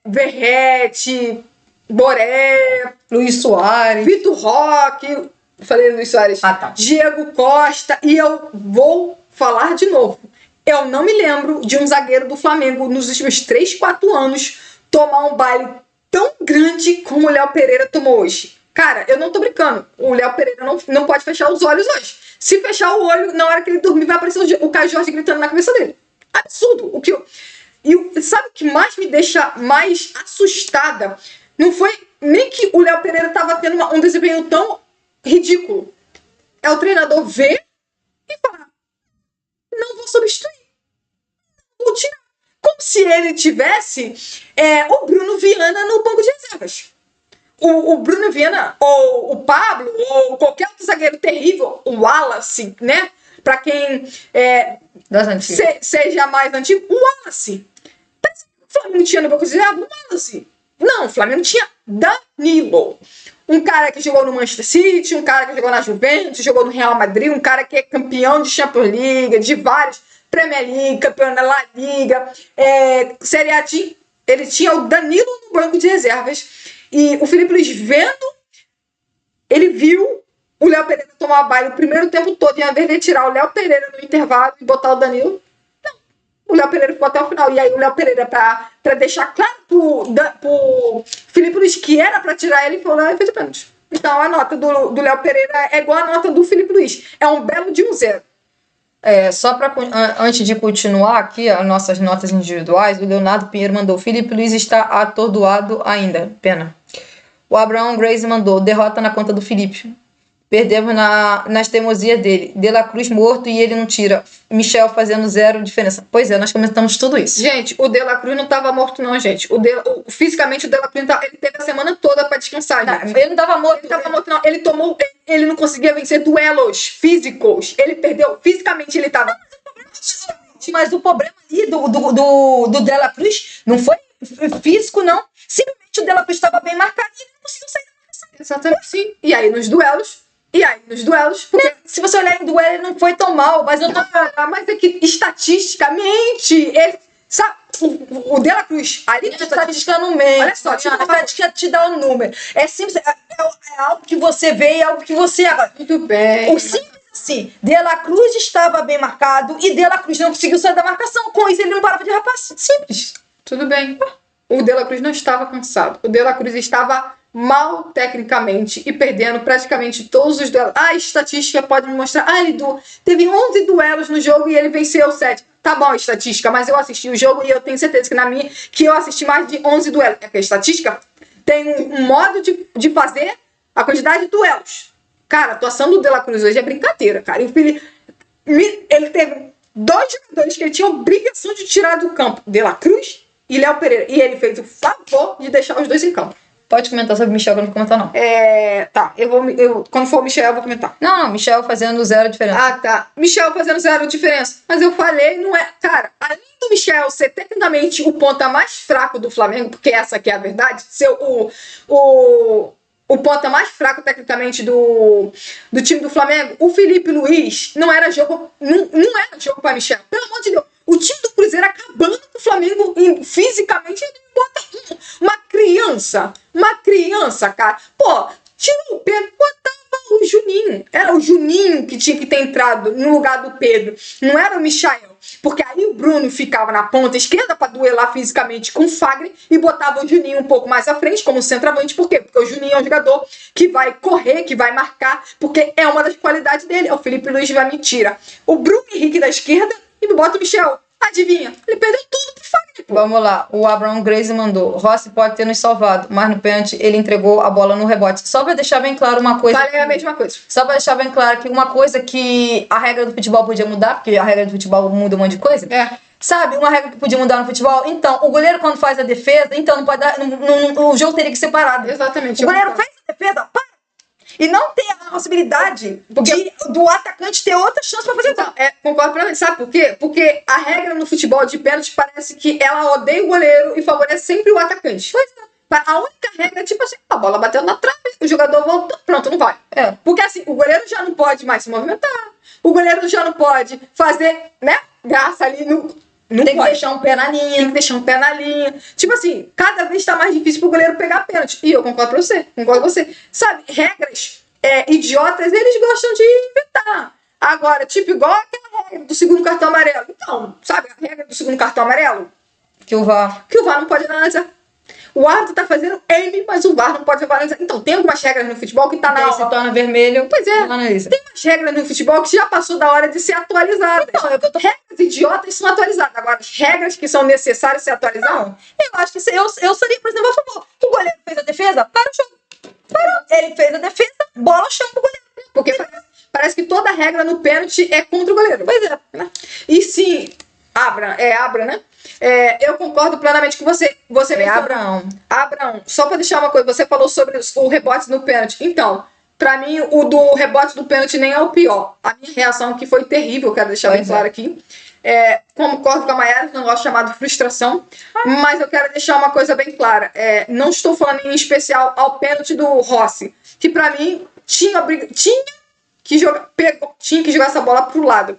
Verrete, Boré, Luiz Soares, Vitor Roque, falei Luiz Soares, tá. Diego Costa, e eu vou falar de novo. Eu não me lembro de um zagueiro do Flamengo nos últimos 3, 4 anos tomar um baile tão grande como o Léo Pereira tomou hoje. Cara, eu não tô brincando. O Léo Pereira não pode fechar os olhos hoje. Se fechar o olho, na hora que ele dormir, vai aparecer o Caio Jorge gritando na cabeça dele. Absurdo. Sabe o que mais me deixa mais assustada? Não foi nem que o Léo Pereira tava tendo um desempenho tão ridículo. É o treinador ver e falar: não vou substituir. Não vou tirar. Como se ele tivesse o Bruno Viana no banco de reservas. O Bruno Viana, ou o Pablo, ou qualquer outro zagueiro terrível, o Wallace, né? Pra quem seja mais antigo, o Wallace. Parece que o Flamengo tinha no banco de reservas o Wallace. Não, o Flamengo tinha Danilo. Um cara que jogou no Manchester City, um cara que jogou na Juventus, jogou no Real Madrid, um cara que é campeão de Champions League, de vários Premier League, campeão da La Liga, Série A. Ele tinha o Danilo no banco de reservas. E o Felipe Luiz ele viu o Léo Pereira tomar baile o primeiro tempo todo, e ao invés de tirar o Léo Pereira no intervalo e botar o Danilo, não. O Léo Pereira ficou até o final. E aí o Léo Pereira, pra deixar claro pro Felipe Luiz que era pra tirar ele, falou: não, fez de pênalti. Então a nota do Léo Pereira é igual a nota do Felipe Luiz. É um belo de 1-0. Só para antes de continuar aqui as nossas notas individuais, o Leonardo Pinheiro mandou: Felipe Luiz está atordoado ainda, pena. O Abraão Grace mandou: derrota na conta do Felipe. Perdemos nas teimosias dele. De La Cruz morto e ele não tira. Michel fazendo 0 diferença. Pois é, nós comentamos tudo isso. Gente, o De La Cruz não estava morto não, gente. Fisicamente o De La Cruz ele teve a semana toda para descansar. Não, ele não estava morto. Ele não estava morto não. Ele não conseguia vencer duelos físicos. Ele perdeu. Fisicamente ele estava... Mas o problema ali do De La Cruz não foi físico, não. Simplesmente o De La Cruz estava bem marcado e ele não conseguiu sair da marcação. Exatamente, sim. E aí nos duelos, porque se você olhar em duelo, ele não foi tão mal, mas eu tô mas é que estatisticamente, ele sabe, o De La Cruz, ali a estatística no meio. Olha só, a estatística te dá um número. É simples, é algo que você vê e algo que você... Muito bem. O simples assim, De La Cruz estava bem marcado e De La Cruz não conseguiu sair da marcação. Com isso ele não parava de rapaz. Simples. Tudo bem. O De La Cruz não estava cansado. O De La Cruz estava mal tecnicamente e perdendo praticamente todos os duelos. A estatística pode me mostrar: ele teve 11 duelos no jogo e ele venceu 7. Tá bom a estatística, mas eu assisti o jogo e eu tenho certeza que eu assisti mais de 11 duelos. É que a estatística tem um modo de fazer a quantidade de duelos. Cara, a atuação do De La Cruz hoje é brincadeira, cara. Ele teve 2 jogadores que ele tinha obrigação de tirar do campo: De La Cruz e Léo Pereira. E ele fez o favor de deixar os dois em campo. Pode comentar sobre o Michel, que eu não vou comentar, não. Tá, quando for o Michel, eu vou comentar. Não, Michel fazendo 0 diferença. Ah, tá. Michel fazendo 0 diferença. Mas eu falei, não é... Cara, além do Michel ser tecnicamente o ponta mais fraco do Flamengo, porque essa aqui é a verdade, ser o ponta mais fraco, tecnicamente, do time do Flamengo, o Felipe Luiz não era jogo para Michel. Pelo amor de Deus. O time do Cruzeiro acabando com o Flamengo fisicamente, ele bota uma criança, cara. Pô, tirou o Pedro, botava o Juninho. Era o Juninho que tinha que ter entrado no lugar do Pedro. Não era o Michael. Porque aí o Bruno ficava na ponta esquerda para duelar fisicamente com o Fagner e botava o Juninho um pouco mais à frente como centroavante. Por quê? Porque o Juninho é um jogador que vai correr, que vai marcar, porque é uma das qualidades dele. É o Felipe Luiz vai me tira o Bruno Henrique da esquerda e me bota o Michel. Adivinha? Ele perdeu tudo pro Fagner. Vamos lá. O Abraão Grace mandou. Rossi pode ter nos salvado, mas no pênalti ele entregou a bola no rebote. Só pra deixar bem claro uma coisa. Falei a mesma coisa. Só pra deixar bem claro que uma coisa que a regra do futebol podia mudar, porque a regra do futebol muda um monte de coisa. Sabe? Uma regra que podia mudar no futebol. Então, o goleiro quando faz a defesa, então não pode dar. O jogo teria que ser parado. Exatamente. O goleiro fez a defesa, para! E não ter a possibilidade do atacante ter outra chance pra fazer o gol. Concordo plenamente. Sabe por quê? Porque a regra no futebol de pênalti parece que ela odeia o goleiro e favorece sempre o atacante. Pois é. A única regra é tipo assim, a bola bateu na trave, o jogador voltou, pronto, não vai. Porque assim, o goleiro já não pode mais se movimentar, o goleiro já não pode fazer, né, graça ali no... Não tem pode. Que deixar um pé na linha. Tem que deixar um pé na linha. Tipo assim, cada vez tá mais difícil pro goleiro pegar pênalti. E eu concordo com você. Sabe, regras idiotas, eles gostam de inventar. Agora, tipo, igual aquela regra do segundo cartão amarelo. Então, sabe a regra do segundo cartão amarelo? Que o VAR não pode analisar. O árbitro tá fazendo M, mas o VAR não pode analisar. Então, tem algumas regras no futebol que tá na hora. Se torna vermelho. Pois é. Tem umas regras no futebol que já passou da hora de ser atualizadas. Então, regras idiotas são atualizadas. Agora, as regras que são necessárias ser atualizadas, eu acho que eu seria, por exemplo, a favor. O goleiro fez a defesa, para o jogo. Parou. Ele fez a defesa, bola chão pro goleiro. Porque parece que toda regra no pênalti é contra o goleiro. Pois é. E se Abra, né? Eu concordo plenamente com você. Você Abraão, só pra deixar uma coisa, você falou sobre o rebote no pênalti. Então, pra mim, o do rebote do pênalti nem é o pior. A minha reação que foi terrível, quero deixar bem claro aqui. Concordo com a Maiara, um negócio chamado frustração, mas eu quero deixar uma coisa bem clara. Não estou falando em especial ao pênalti do Rossi, que pra mim tinha que jogar essa bola pro lado.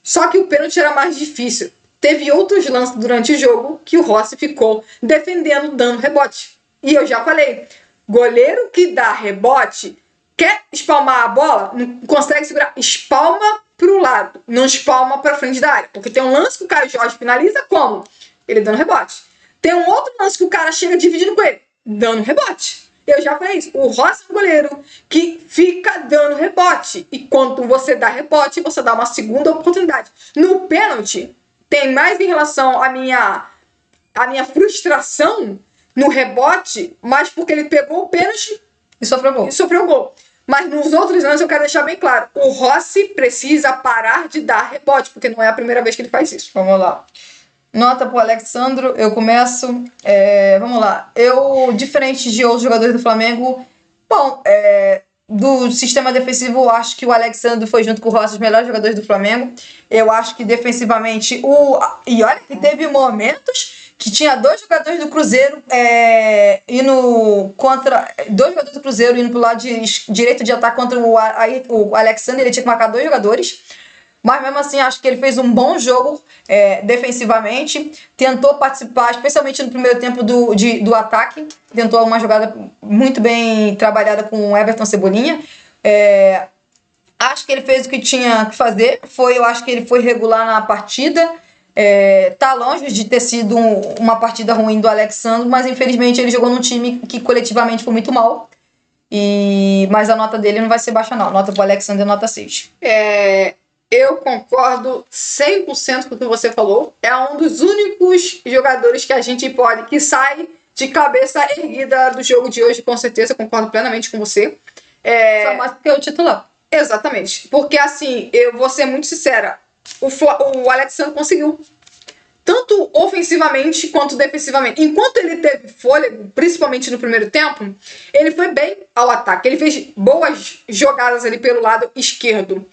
Só que o pênalti era mais difícil. Teve outros lances durante o jogo que o Rossi ficou defendendo, dando rebote. E eu já falei, goleiro que dá rebote, quer espalmar a bola, não consegue segurar, espalma pro lado, não espalma pra frente da área. Porque tem um lance que o Caio Jorge finaliza como? Ele dando rebote. Tem um outro lance que o cara chega dividindo com ele, dando rebote. Eu já falei isso. O Rossi é um goleiro que fica dando rebote. E quando você dá rebote, você dá uma segunda oportunidade. No pênalti, tem mais em relação à minha frustração no rebote, mas porque ele pegou o pênalti e sofreu gol. Mas nos outros anos eu quero deixar bem claro, o Rossi precisa parar de dar rebote, porque não é a primeira vez que ele faz isso. Vamos lá. Nota pro Alexandro, eu começo. Vamos lá. Diferente de outros jogadores do Flamengo, do sistema defensivo, eu acho que o Alexandro foi, junto com o Rossi, os melhores jogadores do Flamengo. Eu acho que defensivamente e olha que teve momentos que tinha dois jogadores do Cruzeiro indo pro lado direito de ataque contra o Alexandre. Ele tinha que marcar dois jogadores. Mas mesmo assim, acho que ele fez um bom jogo defensivamente. Tentou participar, especialmente no primeiro tempo do ataque. Tentou uma jogada muito bem trabalhada com o Everton Cebolinha. Acho que ele fez o que tinha que fazer. Eu acho que ele foi regular na partida. Tá longe de ter sido uma partida ruim do Alexandre, mas infelizmente ele jogou num time que coletivamente foi muito mal. Mas a nota dele não vai ser baixa, não. A nota pro Alexandre é nota 6. Eu concordo 100% com o que você falou. É um dos únicos jogadores que a gente pode, que sai de cabeça erguida do jogo de hoje, com certeza. Concordo plenamente com você. Só mais porque é o titular. Exatamente. Porque assim, eu vou ser muito sincera. O Alexandre conseguiu. tanto ofensivamente quanto defensivamente. Enquanto ele teve fôlego, principalmente no primeiro tempo, ele foi bem ao ataque. Ele fez boas jogadas ali pelo lado esquerdo.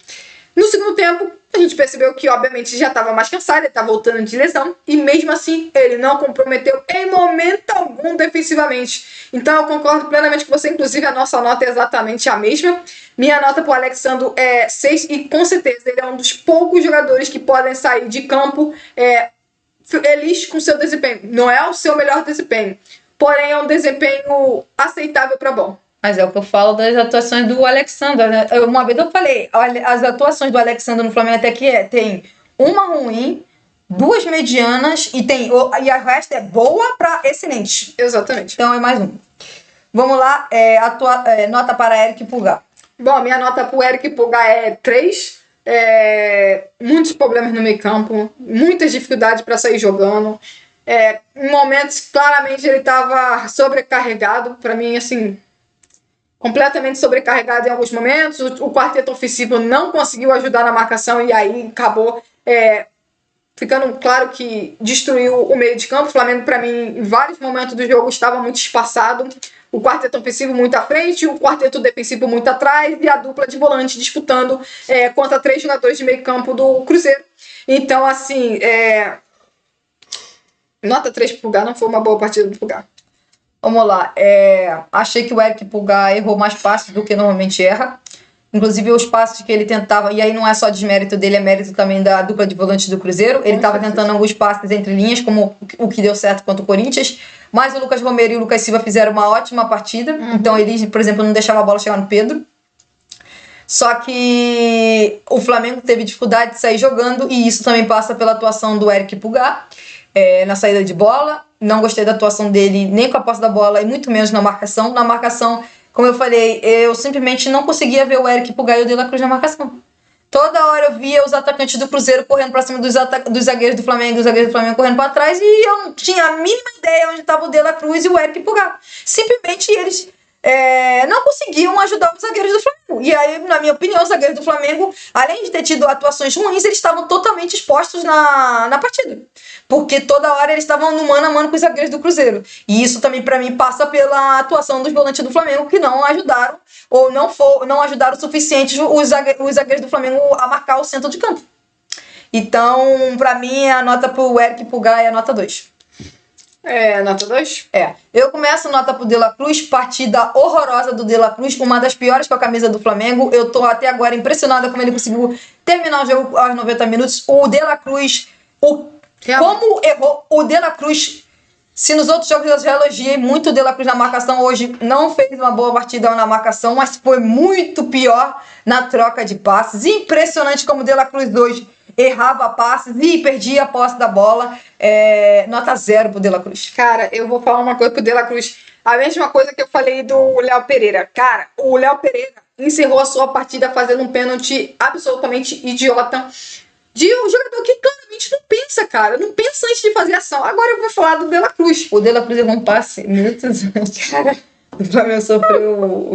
No segundo tempo, a gente percebeu que, obviamente, já estava mais cansado, ele estava voltando de lesão, e mesmo assim, ele não comprometeu em momento algum defensivamente. Então, eu concordo plenamente com você, inclusive a nossa nota é exatamente a mesma. Minha nota para o Alexandro é 6, e com certeza ele é um dos poucos jogadores que podem sair de campo feliz com seu desempenho. Não é o seu melhor desempenho, porém é um desempenho aceitável para bom. Mas é o que eu falo das atuações do Alexandre, né? Uma vez eu falei, as atuações do Alexandre no Flamengo até que tem uma ruim, 2 medianas e a resto é boa para excelente. Exatamente. Então é mais um. Vamos lá, nota para Eric Pulgar. Bom, minha nota para o Eric Pulgar é 3. Muitos problemas no meio campo, muitas dificuldades para sair jogando. Em momentos, claramente, ele estava sobrecarregado. Para mim, assim, completamente sobrecarregado em alguns momentos. O quarteto ofensivo não conseguiu ajudar na marcação e aí acabou ficando claro que destruiu o meio de campo. O Flamengo, para mim, em vários momentos do jogo estava muito espaçado. O quarteto ofensivo muito à frente, o quarteto defensivo muito atrás e a dupla de volante disputando contra 3 jogadores de meio campo do Cruzeiro. Então, assim, nota 3 pro Pulgar, não foi uma boa partida do Pulgar. Vamos lá, achei que o Eric Pulgar errou mais passes do que normalmente erra. Inclusive os passes que ele tentava, e aí não é só desmérito dele, é mérito também da dupla de volantes do Cruzeiro. Ele estava tentando alguns passes entre linhas, como o que deu certo contra o Corinthians. Mas o Lucas Romero e o Lucas Silva fizeram uma ótima partida. Então ele, por exemplo, não deixava a bola chegar no Pedro. Só que o Flamengo teve dificuldade de sair jogando, e isso também passa pela atuação do Eric Pulgar na saída de bola. Não gostei da atuação dele nem com a posse da bola e muito menos na marcação. Na marcação, como eu falei, eu simplesmente não conseguia ver o Eric Pulgar e o De La Cruz na marcação. Toda hora eu via os atacantes do Cruzeiro correndo pra cima dos zagueiros do Flamengo, e os zagueiros do Flamengo correndo pra trás, e eu não tinha a mínima ideia onde estava o De La Cruz e o Eric Pulgar. Simplesmente eles não conseguiam ajudar os zagueiros do Flamengo. E aí, na minha opinião, os zagueiros do Flamengo, além de ter tido atuações ruins, eles estavam totalmente expostos na partida. Porque toda hora eles estavam no mano a mano com os zagueiros do Cruzeiro. E isso também, pra mim, passa pela atuação dos volantes do Flamengo, que não ajudaram, ou não ajudaram o suficiente os zagueiros do Flamengo a marcar o centro de campo. Então, pra mim, a nota pro Eric Pulgar é a nota 2. Nota 2? Eu começo nota pro De La Cruz, partida horrorosa do De La Cruz, uma das piores com a camisa do Flamengo. Eu tô até agora impressionada como ele conseguiu terminar o jogo aos 90 minutos. O De La Cruz, como errou o De La Cruz. Se nos outros jogos eu já elogiei muito o De La Cruz na marcação, hoje não fez uma boa partida na marcação, mas foi muito pior na troca de passes. Impressionante como o De La Cruz hoje errava passes e perdia a posse da bola. Nota 0 pro De La Cruz. Cara, eu vou falar uma coisa pro De La Cruz. A mesma coisa que eu falei do Léo Pereira. Cara, o Léo Pereira encerrou a sua partida fazendo um pênalti absolutamente idiota de um jogador que claramente não pensa, cara. Não pensa antes de fazer ação. Agora eu vou falar do De La Cruz. O De La Cruz errou um passe. Meu Deus do céu, cara. O Flamengo sofreu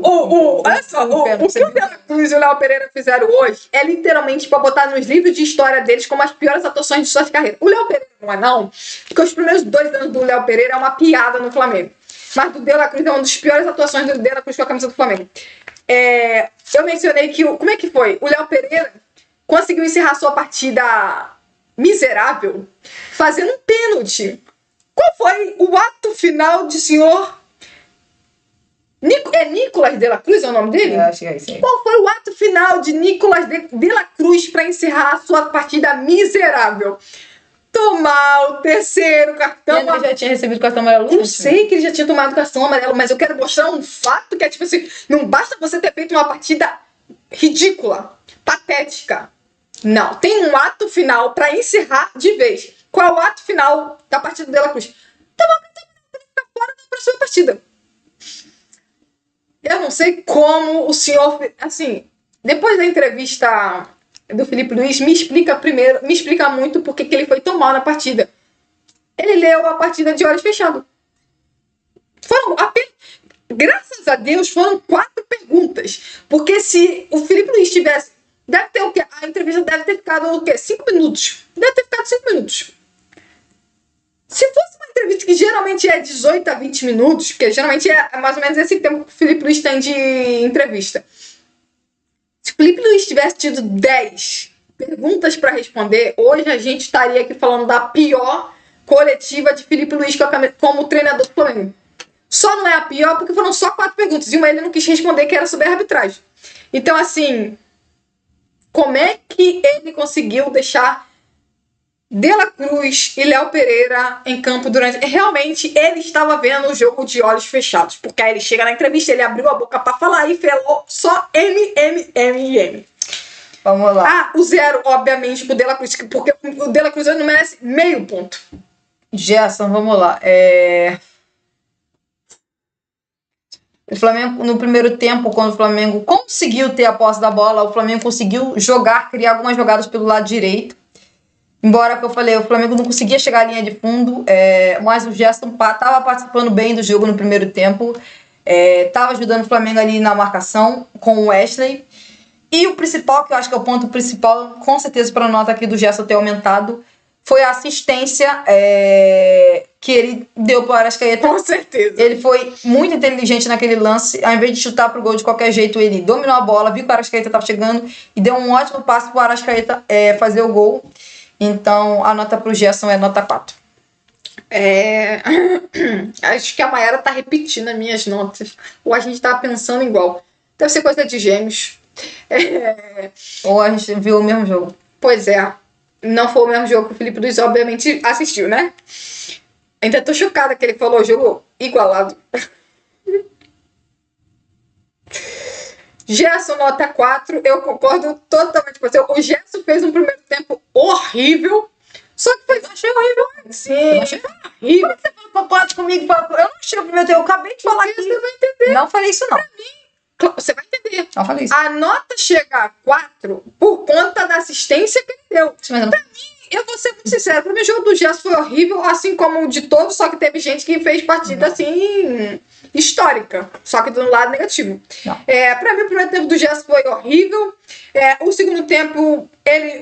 olha só, o que o De La Cruz e o Léo Pereira fizeram hoje é literalmente pra botar nos livros de história deles como as piores atuações de sua carreira. O Léo Pereira não é não, porque os primeiros 2 anos do Léo Pereira é uma piada no Flamengo. Mas do De La Cruz é uma das piores atuações do De La Cruz com a camisa do Flamengo. Eu mencionei que, como é que foi? O Léo Pereira conseguiu encerrar sua partida miserável fazendo um pênalti. Qual foi o ato final de senhor... Nicolas De La Cruz é o nome dele? Acho que é isso aí. Qual foi o ato final de Nicolas De La Cruz para encerrar a sua partida miserável? Tomar o 3º cartão. Ele já tinha recebido o cartão amarelo? Eu sei que ele já tinha tomado o cartão amarelo, mas eu quero mostrar um fato que é tipo assim, não basta você ter feito uma partida ridícula, patética. Não, tem um ato final para encerrar de vez. Qual é o ato final da partida do De La Cruz? Tomar o cartão amarelo para ficar fora da próxima partida. Eu não sei como o senhor... Assim, depois da entrevista do Felipe Luiz, me explica muito porque que ele foi tão mal na partida. Ele leu a partida de olhos fechados. Graças a Deus, foram 4 perguntas. Porque se o Felipe Luiz tivesse... Deve ter o quê? A entrevista deve ter ficado o quê? 5 minutos. Deve ter ficado 5 minutos. Se fosse uma entrevista que geralmente é 18 a 20 minutos, porque geralmente é mais ou menos esse tempo que o Felipe Luiz tem de entrevista. Se o Felipe Luiz tivesse tido 10 perguntas para responder, hoje a gente estaria aqui falando da pior coletiva de Felipe Luiz como treinador do Flamengo. Só não é a pior porque foram só 4 perguntas e uma ele não quis responder, que era sobre a arbitragem. Então, assim, como é que ele conseguiu deixar De La Cruz e Léo Pereira em campo durante... Realmente, ele estava vendo o jogo de olhos fechados, porque aí ele chega na entrevista, ele abriu a boca para falar e falou só M, M, M e M. Vamos lá. O 0, obviamente, pro De La Cruz, porque o De La Cruz não merece meio ponto. Gerson, vamos lá. O Flamengo, no primeiro tempo, quando o Flamengo conseguiu ter a posse da bola, o Flamengo conseguiu criar algumas jogadas pelo lado direito. Embora, que eu falei, o Flamengo não conseguia chegar à linha de fundo, mas o Gerson estava participando bem do jogo no primeiro tempo, estava ajudando o Flamengo ali na marcação com o Wesley. E o principal, que eu acho que é o ponto principal, com certeza para a nota aqui do Gerson ter aumentado, foi a assistência que ele deu para o Arrascaeta. Com certeza. Ele foi muito inteligente naquele lance. Ao invés de chutar pro gol de qualquer jeito, ele dominou a bola, viu que o Arrascaeta estava chegando e deu um ótimo passe para o Arrascaeta fazer o gol. Então, a nota pro Gerson é nota 4. Acho que a Mayara tá repetindo as minhas notas. Ou a gente tá pensando igual. Deve ser coisa de gêmeos. Ou a gente viu o mesmo jogo. Pois é. Não foi o mesmo jogo que o Felipe Luiz, obviamente, assistiu, né? Ainda tô chocada que ele falou jogo igualado. Gerson, nota 4. Eu concordo totalmente com você. O Gerson fez um primeiro tempo horrível. Só que eu achei horrível. Sim, eu achei horrível. Quando você falou 4 comigo, eu não achei o primeiro tempo. Eu acabei de falar aqui. Você vai entender. Não falei isso, não. Pra mim, você vai entender. Não falei isso. A nota chega a 4 por conta da assistência que ele deu. Mas Pra mim, eu vou ser muito sincero, pra mim o jogo do Gerson foi horrível, assim como o de todos, só que teve gente que fez partida assim, histórica, só que do lado negativo. Pra mim o primeiro tempo do Gerson foi horrível. O segundo tempo,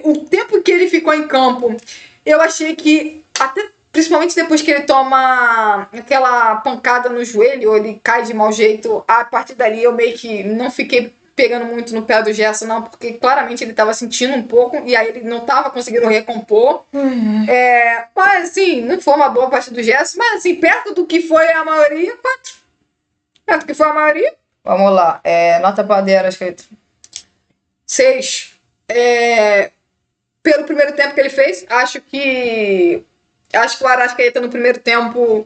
o tempo que ele ficou em campo, eu achei que, até principalmente depois que ele toma aquela pancada no joelho, ou ele cai de mau jeito, a partir dali eu meio que não fiquei pegando muito no pé do Gerson, não, porque claramente ele estava sentindo um pouco e aí ele não estava conseguindo recompor. Mas assim, não foi uma boa partida do Gerson, mas assim, perto do que foi a maioria, 4. Perto do que foi a maioria. Vamos lá. Nota para o Arrascaeta. 6. Pelo primeiro tempo que ele fez, acho que o Arrascaeta no primeiro tempo...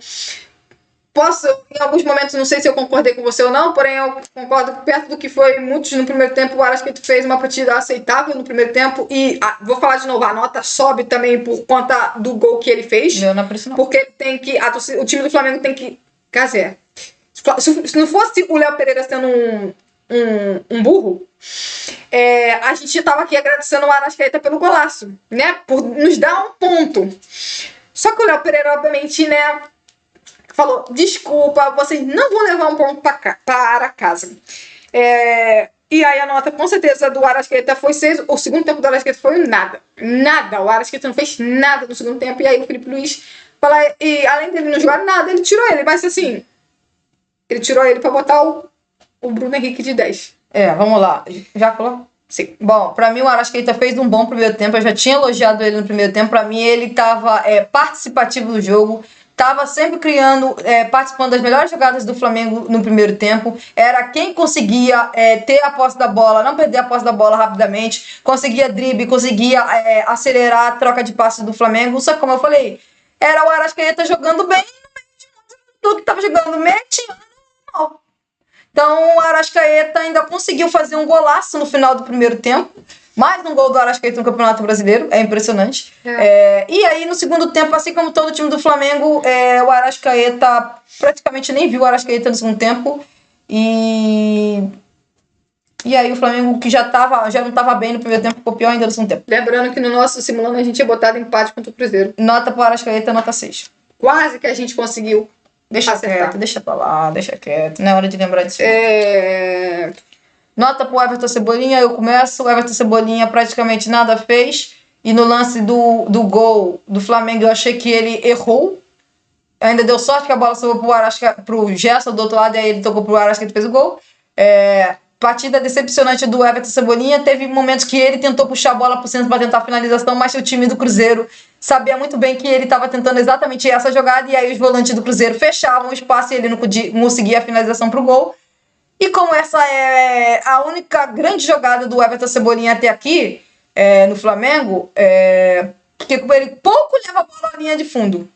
em alguns momentos, não sei se eu concordei com você ou não, porém eu concordo que perto do que foi muitos no primeiro tempo, o Arrascaeta fez uma partida aceitável no primeiro tempo e, vou falar de novo, a nota sobe também por conta do gol que ele fez. Não é por isso não. Porque ele tem que, o time do Flamengo tem que, se não fosse o Léo Pereira sendo um burro, a gente estava aqui agradecendo o Arrascaeta pelo golaço, né, por nos dar um ponto. Só que o Léo Pereira, obviamente, né, falou, desculpa, vocês não vão levar um ponto para casa. E aí a nota, com certeza, do Arrascaeta foi 6. O segundo tempo do Arrascaeta foi nada. Nada. O Arrascaeta não fez nada no segundo tempo. E aí o Felipe Luiz, e além dele não jogar nada, ele tirou ele. Mas assim, ele tirou ele para botar o Bruno Henrique de 10. Vamos lá. Já falou? Sim. Bom, pra mim o Arrascaeta fez um bom primeiro tempo. Eu já tinha elogiado ele no primeiro tempo. Pra mim ele estava participativo do jogo. Estava sempre criando, participando das melhores jogadas do Flamengo no primeiro tempo. Era quem conseguia ter a posse da bola, não perder a posse da bola rapidamente, conseguia drible, conseguia acelerar a troca de passes do Flamengo. Só que, como eu falei, era o Arrascaeta jogando bem no meio de um que estava jogando mediano mal. Então o Arrascaeta ainda conseguiu fazer um golaço no final do primeiro tempo. Mais um gol do Arrascaeta no Campeonato Brasileiro, é impressionante. E aí, no segundo tempo, assim como todo o time do Flamengo, o Arrascaeta praticamente nem viu o Arrascaeta no segundo tempo. E aí o Flamengo, que já não estava bem no primeiro tempo, ficou pior ainda no segundo tempo. Lembrando que no nosso simulando a gente tinha botado empate contra o Cruzeiro. Nota para o Arrascaeta, nota 6. Quase que a gente conseguiu acertar. Deixa pra lá, deixa quieto. Não é hora de lembrar disso. Nota pro Everton Cebolinha, eu começo. O Everton Cebolinha praticamente nada fez. E no lance do gol do Flamengo, eu achei que ele errou. Ainda deu sorte que a bola sobrou pro Gerson do outro lado, e aí ele tocou pro Arrascaeta e fez o gol. Partida decepcionante do Everton Cebolinha. Teve momentos que ele tentou puxar a bola pro centro para tentar a finalização, mas o time do Cruzeiro sabia muito bem que ele estava tentando exatamente essa jogada, e aí os volantes do Cruzeiro fechavam o espaço e ele não conseguia a finalização pro gol. E como essa é a única grande jogada do Everton Cebolinha até aqui, no Flamengo, porque ele pouco leva a bola à linha de fundo.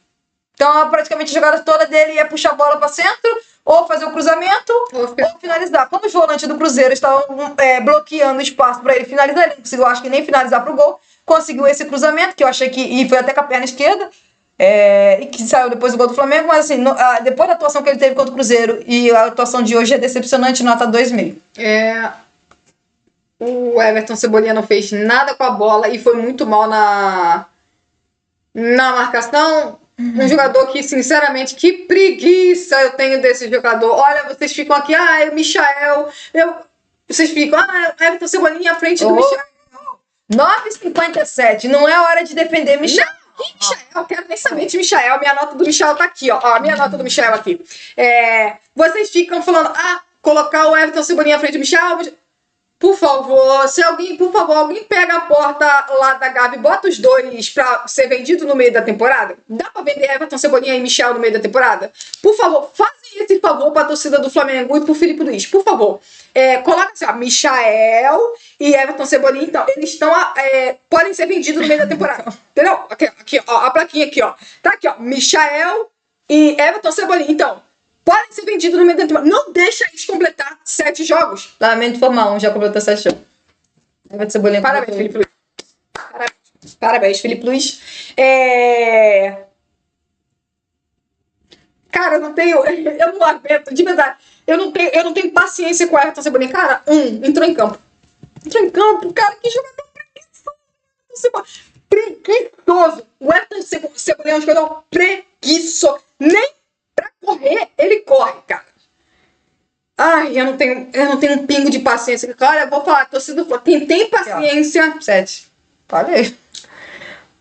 Então, praticamente a jogada toda dele é puxar a bola para centro, ou fazer o cruzamento, ou finalizar. Como os volantes do Cruzeiro estavam bloqueando o espaço para ele finalizar, ele não conseguiu, acho que nem finalizar para o gol, conseguiu esse cruzamento, que eu achei que... E foi até com a perna esquerda, e que saiu depois do gol do Flamengo, mas assim, depois da atuação que ele teve contra o Cruzeiro, e a atuação de hoje é decepcionante, nota 2,5. O Everton Cebolinha não fez nada com a bola e foi muito mal na marcação. Um jogador que, sinceramente, que preguiça eu tenho desse jogador. Olha, vocês ficam aqui, o Michael. Vocês ficam, Everton Cebolinha à frente do Michael. 9,57, não é hora de defender Michael. Michael, quero nem saber de Michael. Minha nota do Michael tá aqui, ó. A minha nota do Michael aqui. Vocês ficam falando, colocar o Everton Cebolinha à frente do Michael. Por favor, alguém pega a porta lá da Gavi, bota os dois pra ser vendido no meio da temporada. Dá pra vender Everton Cebolinha e Michel no meio da temporada? Por favor, fazem esse favor pra torcida do Flamengo e pro Filipe Luís, por favor. Coloca assim, Michael e Everton Cebolinha, então, eles estão podem ser vendidos no meio da temporada. Entendeu? Aqui, ó, a plaquinha aqui, ó. Tá aqui, ó, Michael e Everton Cebolinha, então. Podem ser vendidos no meio da temporada. Não deixa eles completar 7 jogos. Lamento informar, já completou 7 jogos. Parabéns, Filipe Luís. Parabéns, Filipe Luís. Cara, eu não aguento, de verdade. Eu não tenho paciência com o Everton Cebolinha. Cara, entrou em campo. Cara, que jogador preguiçoso. O Everton Cebolinha é um jogador preguiçoso. Nem pra correr, ele corre, cara. Eu não tenho um pingo de paciência. Olha, eu vou falar, torcida do Flamengo. Quem tem paciência... 7. Falei.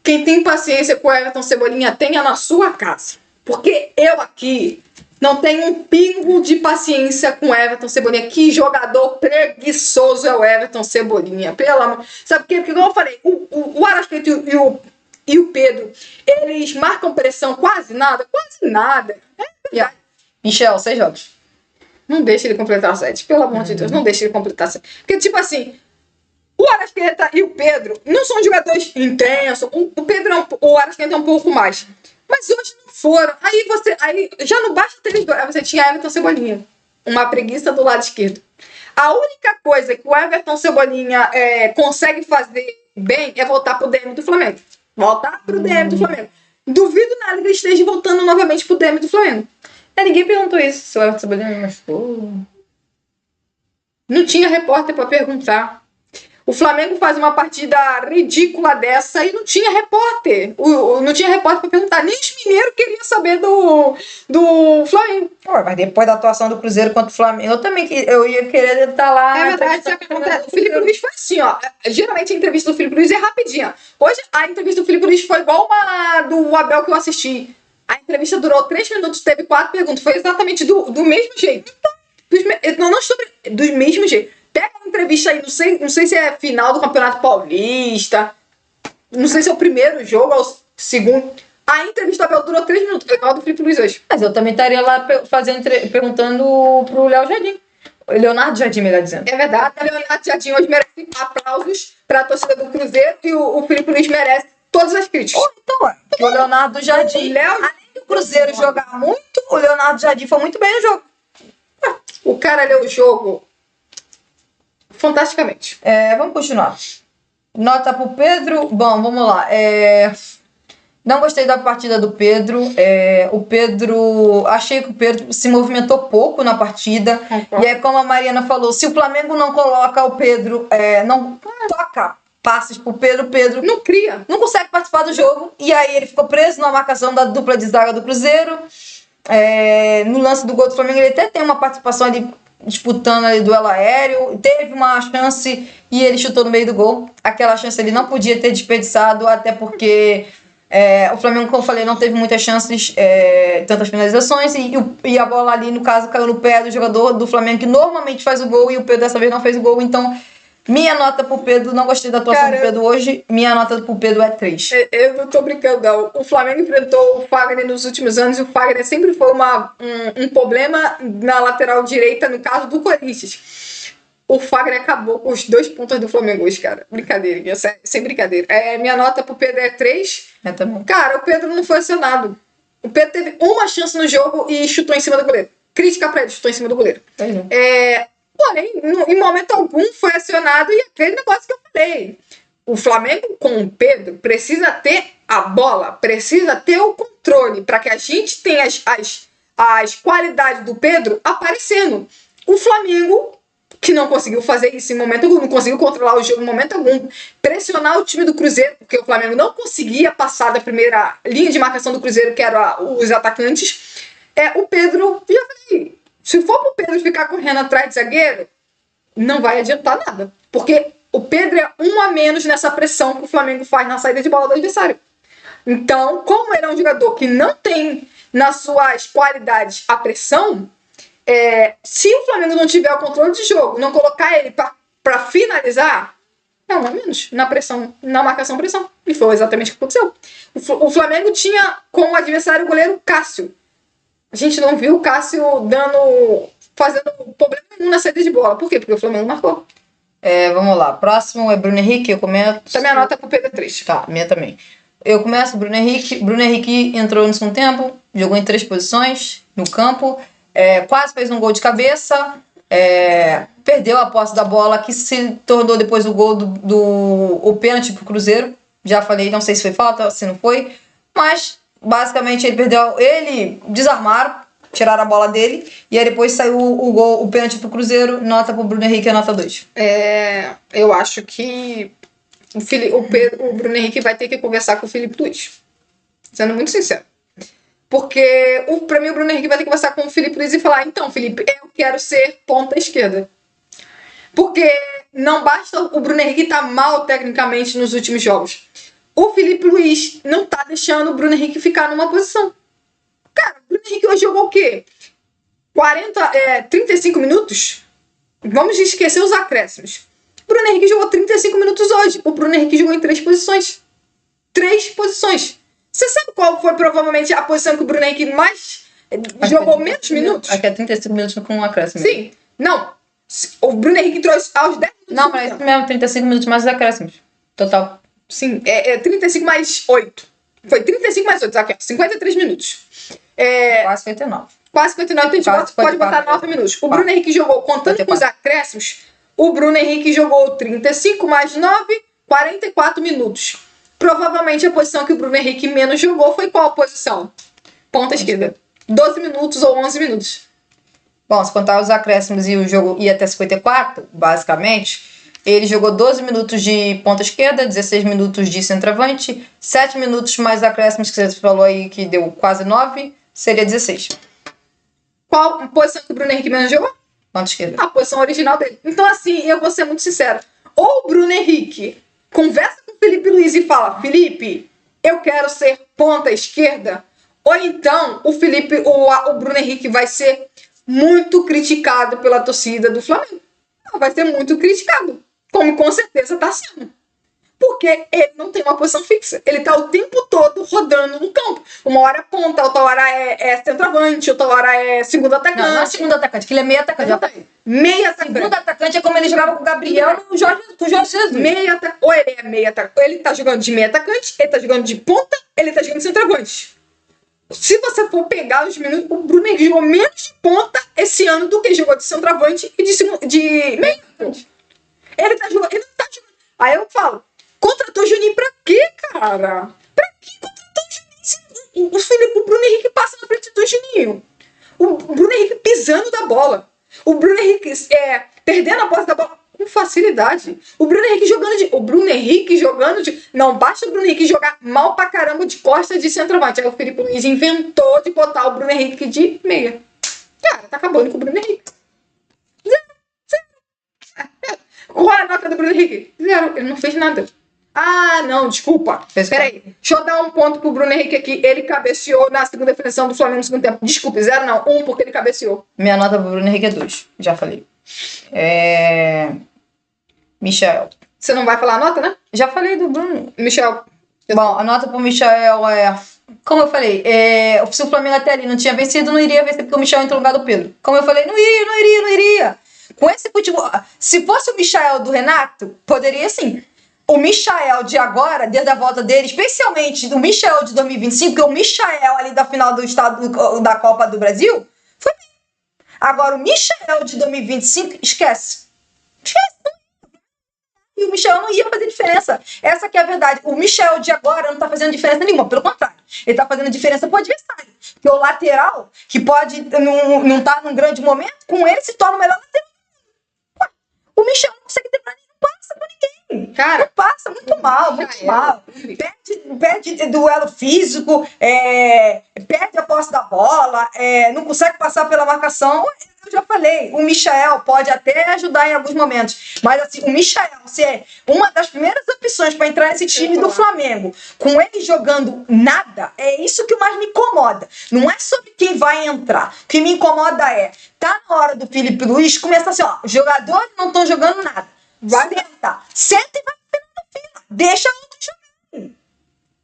Quem tem paciência com o Everton Cebolinha, tenha na sua casa. Porque eu aqui não tenho um pingo de paciência com o Everton Cebolinha. Que jogador preguiçoso é o Everton Cebolinha. Pelo amor... Sabe por quê? Porque, como eu falei, o Arrascaeta e o Pedro, eles marcam pressão quase nada. Michel, 6 jogos. Não deixa ele completar 7. Pelo amor de Deus, não deixa ele completar 7. Porque, tipo assim, o Arrascaeta e o Pedro não são jogadores intensos. O Arrascaeta é um pouco mais. Mas hoje não foram. Aí já não basta ter eles dois. Aí você tinha Everton Cebolinha. Uma preguiça do lado esquerdo. A única coisa que o Everton Cebolinha consegue fazer bem é voltar pro DM do Flamengo. Duvido nada que ele esteja voltando novamente pro DM do Flamengo. Ninguém perguntou isso, se o Everton Cebolinha me machucou. Não tinha repórter pra perguntar. O Flamengo faz uma partida ridícula dessa e não tinha repórter. Não tinha repórter pra perguntar. Nem os mineiros queriam saber do Flamengo. Mas depois da atuação do Cruzeiro contra o Flamengo, eu ia querer estar lá. É verdade, sabe o que acontece? O Filipe Luís foi assim, ó. Geralmente a entrevista do Filipe Luís é rapidinha. Hoje a entrevista do Filipe Luís foi igual uma do Abel que eu assisti. A entrevista durou 3 minutos, teve 4 perguntas. Foi exatamente do mesmo jeito. Do mesmo jeito. Pega uma entrevista aí, não sei se é final do Campeonato Paulista, não sei se é o primeiro jogo ou o segundo. A entrevista do Abel durou 3 minutos, igual a do Filipe Luís hoje. Mas eu também estaria lá perguntando pro Léo Jardim. Leonardo Jardim, melhor dizendo. É verdade, o Leonardo Jardim hoje merece aplausos para a torcida do Cruzeiro e o Filipe Luís merece todas as críticas. O Leonardo Jardim, além do Cruzeiro jogar muito, o Leonardo Jardim foi muito bem no jogo. O cara leu o jogo fantasticamente. Vamos continuar. Nota pro Pedro. Bom, vamos lá. Não gostei da partida do Pedro. Achei que o Pedro se movimentou pouco na partida. E aí, como a Mariana falou, se o Flamengo não coloca o Pedro, não toca passes pro Pedro não cria, não consegue participar do jogo. E aí ele ficou preso na marcação da dupla de zaga do Cruzeiro. No lance do gol do Flamengo, ele até tem uma participação ali disputando ali duelo aéreo, teve uma chance e ele chutou no meio do gol. Aquela chance ele não podia ter desperdiçado, até porque o Flamengo, como eu falei, não teve muitas chances, tantas finalizações, e a bola ali, no caso, caiu no pé do jogador do Flamengo, que normalmente faz o gol, e o Pedro dessa vez não fez o gol. Então, minha nota pro Pedro, não gostei da atuação do Pedro hoje, minha nota pro Pedro é 3. Eu não tô brincando, não. O Flamengo enfrentou o Fagner nos últimos anos, e o Fagner sempre foi um problema na lateral direita, no caso do Corinthians. O Fagner acabou com os 2 pontos do Flamengo hoje, cara. Brincadeira, sem brincadeira. Minha nota pro Pedro é 3. Também. Cara, o Pedro não foi acionado. O Pedro teve uma chance no jogo e chutou em cima do goleiro. Crítica pra ele, chutou em cima do goleiro. Porém, em momento algum foi acionado, e aquele negócio que eu falei. O Flamengo com o Pedro precisa ter a bola, precisa ter o controle, para que a gente tenha as qualidades do Pedro aparecendo. O Flamengo, que não conseguiu fazer isso em momento algum, não conseguiu controlar o jogo em momento algum, pressionar o time do Cruzeiro, porque o Flamengo não conseguia passar da primeira linha de marcação do Cruzeiro, que eram os atacantes. O Pedro, já falei, se for pro Pedro ficar correndo atrás de zagueiro, não vai adiantar nada, porque o Pedro é um a menos nessa pressão que o Flamengo faz na saída de bola do adversário. Então, como ele é um jogador que não tem nas suas qualidades a pressão, se o Flamengo não tiver o controle de jogo, não colocar ele para finalizar, é um a menos na pressão, na marcação-pressão. E foi exatamente o que aconteceu. O Flamengo tinha como adversário o goleiro Cássio. A gente não viu o Cássio fazendo problema nenhum na saída de bola. Por quê? Porque o Flamengo marcou. Vamos lá. Próximo é Bruno Henrique. Eu começo. Também a nota pro Pedro 3. Tá, minha também. Eu começo Bruno Henrique. Bruno Henrique entrou no segundo tempo, jogou em 3 posições no campo, quase fez um gol de cabeça, perdeu a posse da bola, que se tornou depois o gol o pênalti pro Cruzeiro. Já falei, não sei se foi falta, se não foi, mas basicamente ele desarmaram, tiraram a bola dele, e aí depois saiu o pênalti pro Cruzeiro. Nota pro Bruno Henrique é nota 2. Eu acho que o Bruno Henrique vai ter que conversar com o Filipe Luís. Sendo muito sincero. Porque, pra mim, o Bruno Henrique vai ter que conversar com o Filipe Luís e falar: então, Felipe, eu quero ser ponta esquerda. Porque não basta o Bruno Henrique estar mal tecnicamente nos últimos jogos. O Filipe Luís não tá deixando o Bruno Henrique ficar numa posição. Cara, o Bruno Henrique hoje jogou o quê? 35 minutos? Vamos esquecer os acréscimos. O Bruno Henrique jogou 35 minutos hoje. O Bruno Henrique jogou em 3 posições. 3 posições. Você sabe qual foi provavelmente a posição que o Bruno Henrique mais jogou menos minutos? Acho que é 35 minutos com um acréscimo. Sim. Não. O Bruno Henrique trouxe aos 10 minutos. Não, mas é isso mesmo, 35 minutos mais os acréscimos. Total. Sim, 35 mais 8. Foi 35 mais 8, aqui, ó, 53 minutos. Quase 59. Quase 59, então a gente pode botar 9 minutos. O Bruno Henrique jogou, contando com os acréscimos, o Bruno Henrique jogou 35 mais 9, 44 minutos. Provavelmente a posição que o Bruno Henrique menos jogou foi qual posição? Ponta esquerda. 12 minutos ou 11 minutos. Bom, se contar os acréscimos e o jogo ia até 54, basicamente, ele jogou 12 minutos de ponta esquerda, 16 minutos de centroavante, 7 minutos mais acréscimos que você falou aí, que deu quase 9, seria 16. Qual posição que o Bruno Henrique menos jogou? Ponta esquerda. A posição original dele. Então, assim, eu vou ser muito sincero. Ou o Bruno Henrique conversa com o Filipe Luís e fala: Felipe, eu quero ser ponta esquerda. Ou então o Bruno Henrique vai ser muito criticado pela torcida do Flamengo. Vai ser muito criticado. Como com certeza está sendo. Porque ele não tem uma posição fixa. Ele está o tempo todo rodando no campo. Uma hora é ponta, outra hora é centroavante, outra hora é segundo atacante. Não é segundo atacante, que ele é meio atacante. Já tá aí. Meio atacante. Segundo atacante é como ele jogava com o Gabriel e o Jorge Jesus. Meio atacante. Ou ele é meio atacante, ou ele tá jogando de meio atacante, ele tá jogando de ponta, ele tá jogando de centroavante. Se você for pegar os minutos, o Bruno Henrique jogou menos de ponta esse ano do que jogou de centroavante e de meio atacante. Ele não tá jogando. Aí eu falo: contratou o Juninho pra quê, cara? Pra que contratou o Juninho? O Bruno Henrique passa na frente do Juninho. O Bruno Henrique pisando da bola. O Bruno Henrique perdendo a posse da bola com facilidade. O Bruno Henrique jogando de... Não basta o Bruno Henrique jogar mal pra caramba de costa de centroavante. Aí o Filipe Luís inventou de botar o Bruno Henrique de meia. Cara, tá acabando com o Bruno Henrique. Qual é a nota do Bruno Henrique? 0. Ele não fez nada. Ah, não, desculpa. Peraí. Deixa eu dar um ponto pro Bruno Henrique aqui. Ele cabeceou na segunda definição do Flamengo no segundo tempo. Desculpe, 0 não. 1 porque ele cabeceou. Minha nota pro Bruno Henrique é 2. Já falei. Michel. Você não vai falar a nota, né? Já falei do Bruno. Michel. Bom, a nota pro Michel é... Como eu falei, se o Flamengo até ali não tinha vencido, não iria vencer porque o Michel entrou no lugar do Pedro. Como eu falei, não iria. Com esse futebol... Se fosse o Michael do Renato, poderia sim. O Michael de agora, desde a volta dele, especialmente o Michael de 2025, que é o Michael ali da final da Copa do Brasil, foi bem. Agora, o Michael de 2025, esquece. E o Michel não ia fazer diferença. Essa que é a verdade. O Michel de agora não tá fazendo diferença nenhuma. Pelo contrário. Ele tá fazendo diferença pro adversário. Porque o lateral, que pode não tá num grande momento, com ele se torna o melhor lateral. O Michel não consegue ter pra ninguém. Não passa pra ninguém. Cara, não passa. Muito mal. Perde duelo físico. Perde a posse da bola. Não consegue passar pela marcação. Eu já falei, o Michael pode até ajudar em alguns momentos, mas assim, o Michael, se é uma das primeiras opções para entrar nesse time do Flamengo, com ele jogando nada, é isso que mais me incomoda. Não é sobre quem vai entrar. O que me incomoda tá na hora do Felipe Luiz começar assim, ó, os jogadores não estão jogando nada. Senta e vai na fila. Deixa outro jogar.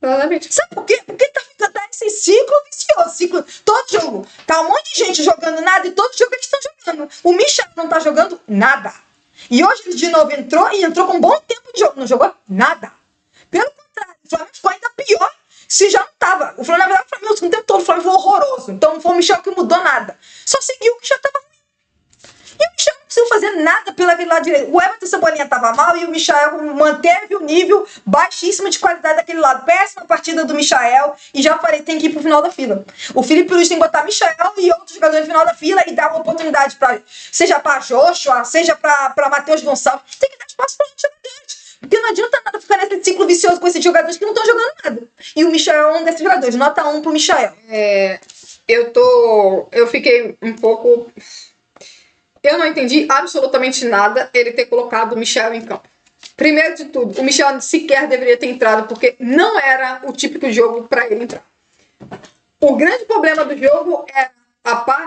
Exatamente. Sabe por quê? Porque tá esse ciclo vicioso. Todo jogo. Tá um monte de gente jogando nada e todo jogo eles estão jogando. O Michel não tá jogando nada. E hoje ele de novo entrou com um bom tempo de jogo. Não jogou nada. Pelo contrário, o Flamengo ficou ainda pior se já não tava. O Flamengo, na verdade, o Flamengo o tempo todo o Flamengo foi horroroso. Então não foi o Michel que mudou nada. Só seguiu o que já tava ruim. E o Michel não conseguiu fazer nada pelo lado direito. O Everton Cebolinha tava mal e o Michael manteve o nível baixíssimo de qualidade daquele lado. Péssima partida do Michael. E já falei, tem que ir pro final da fila. O Felipe Luiz tem que botar Michael e outros jogadores no final da fila e dar uma oportunidade seja pra Joshua, seja pra Matheus Gonçalves. Tem que dar espaço pra outros jogadores. Porque não adianta nada ficar nesse ciclo vicioso com esses jogadores que não estão jogando nada. E o Michael é um desses jogadores. Nota 1 pro Michael. Eu fiquei um pouco... Eu não entendi absolutamente nada ele ter colocado o Michel em campo. Primeiro de tudo, o Michel sequer deveria ter entrado, porque não era o típico jogo para ele entrar. O grande problema do jogo era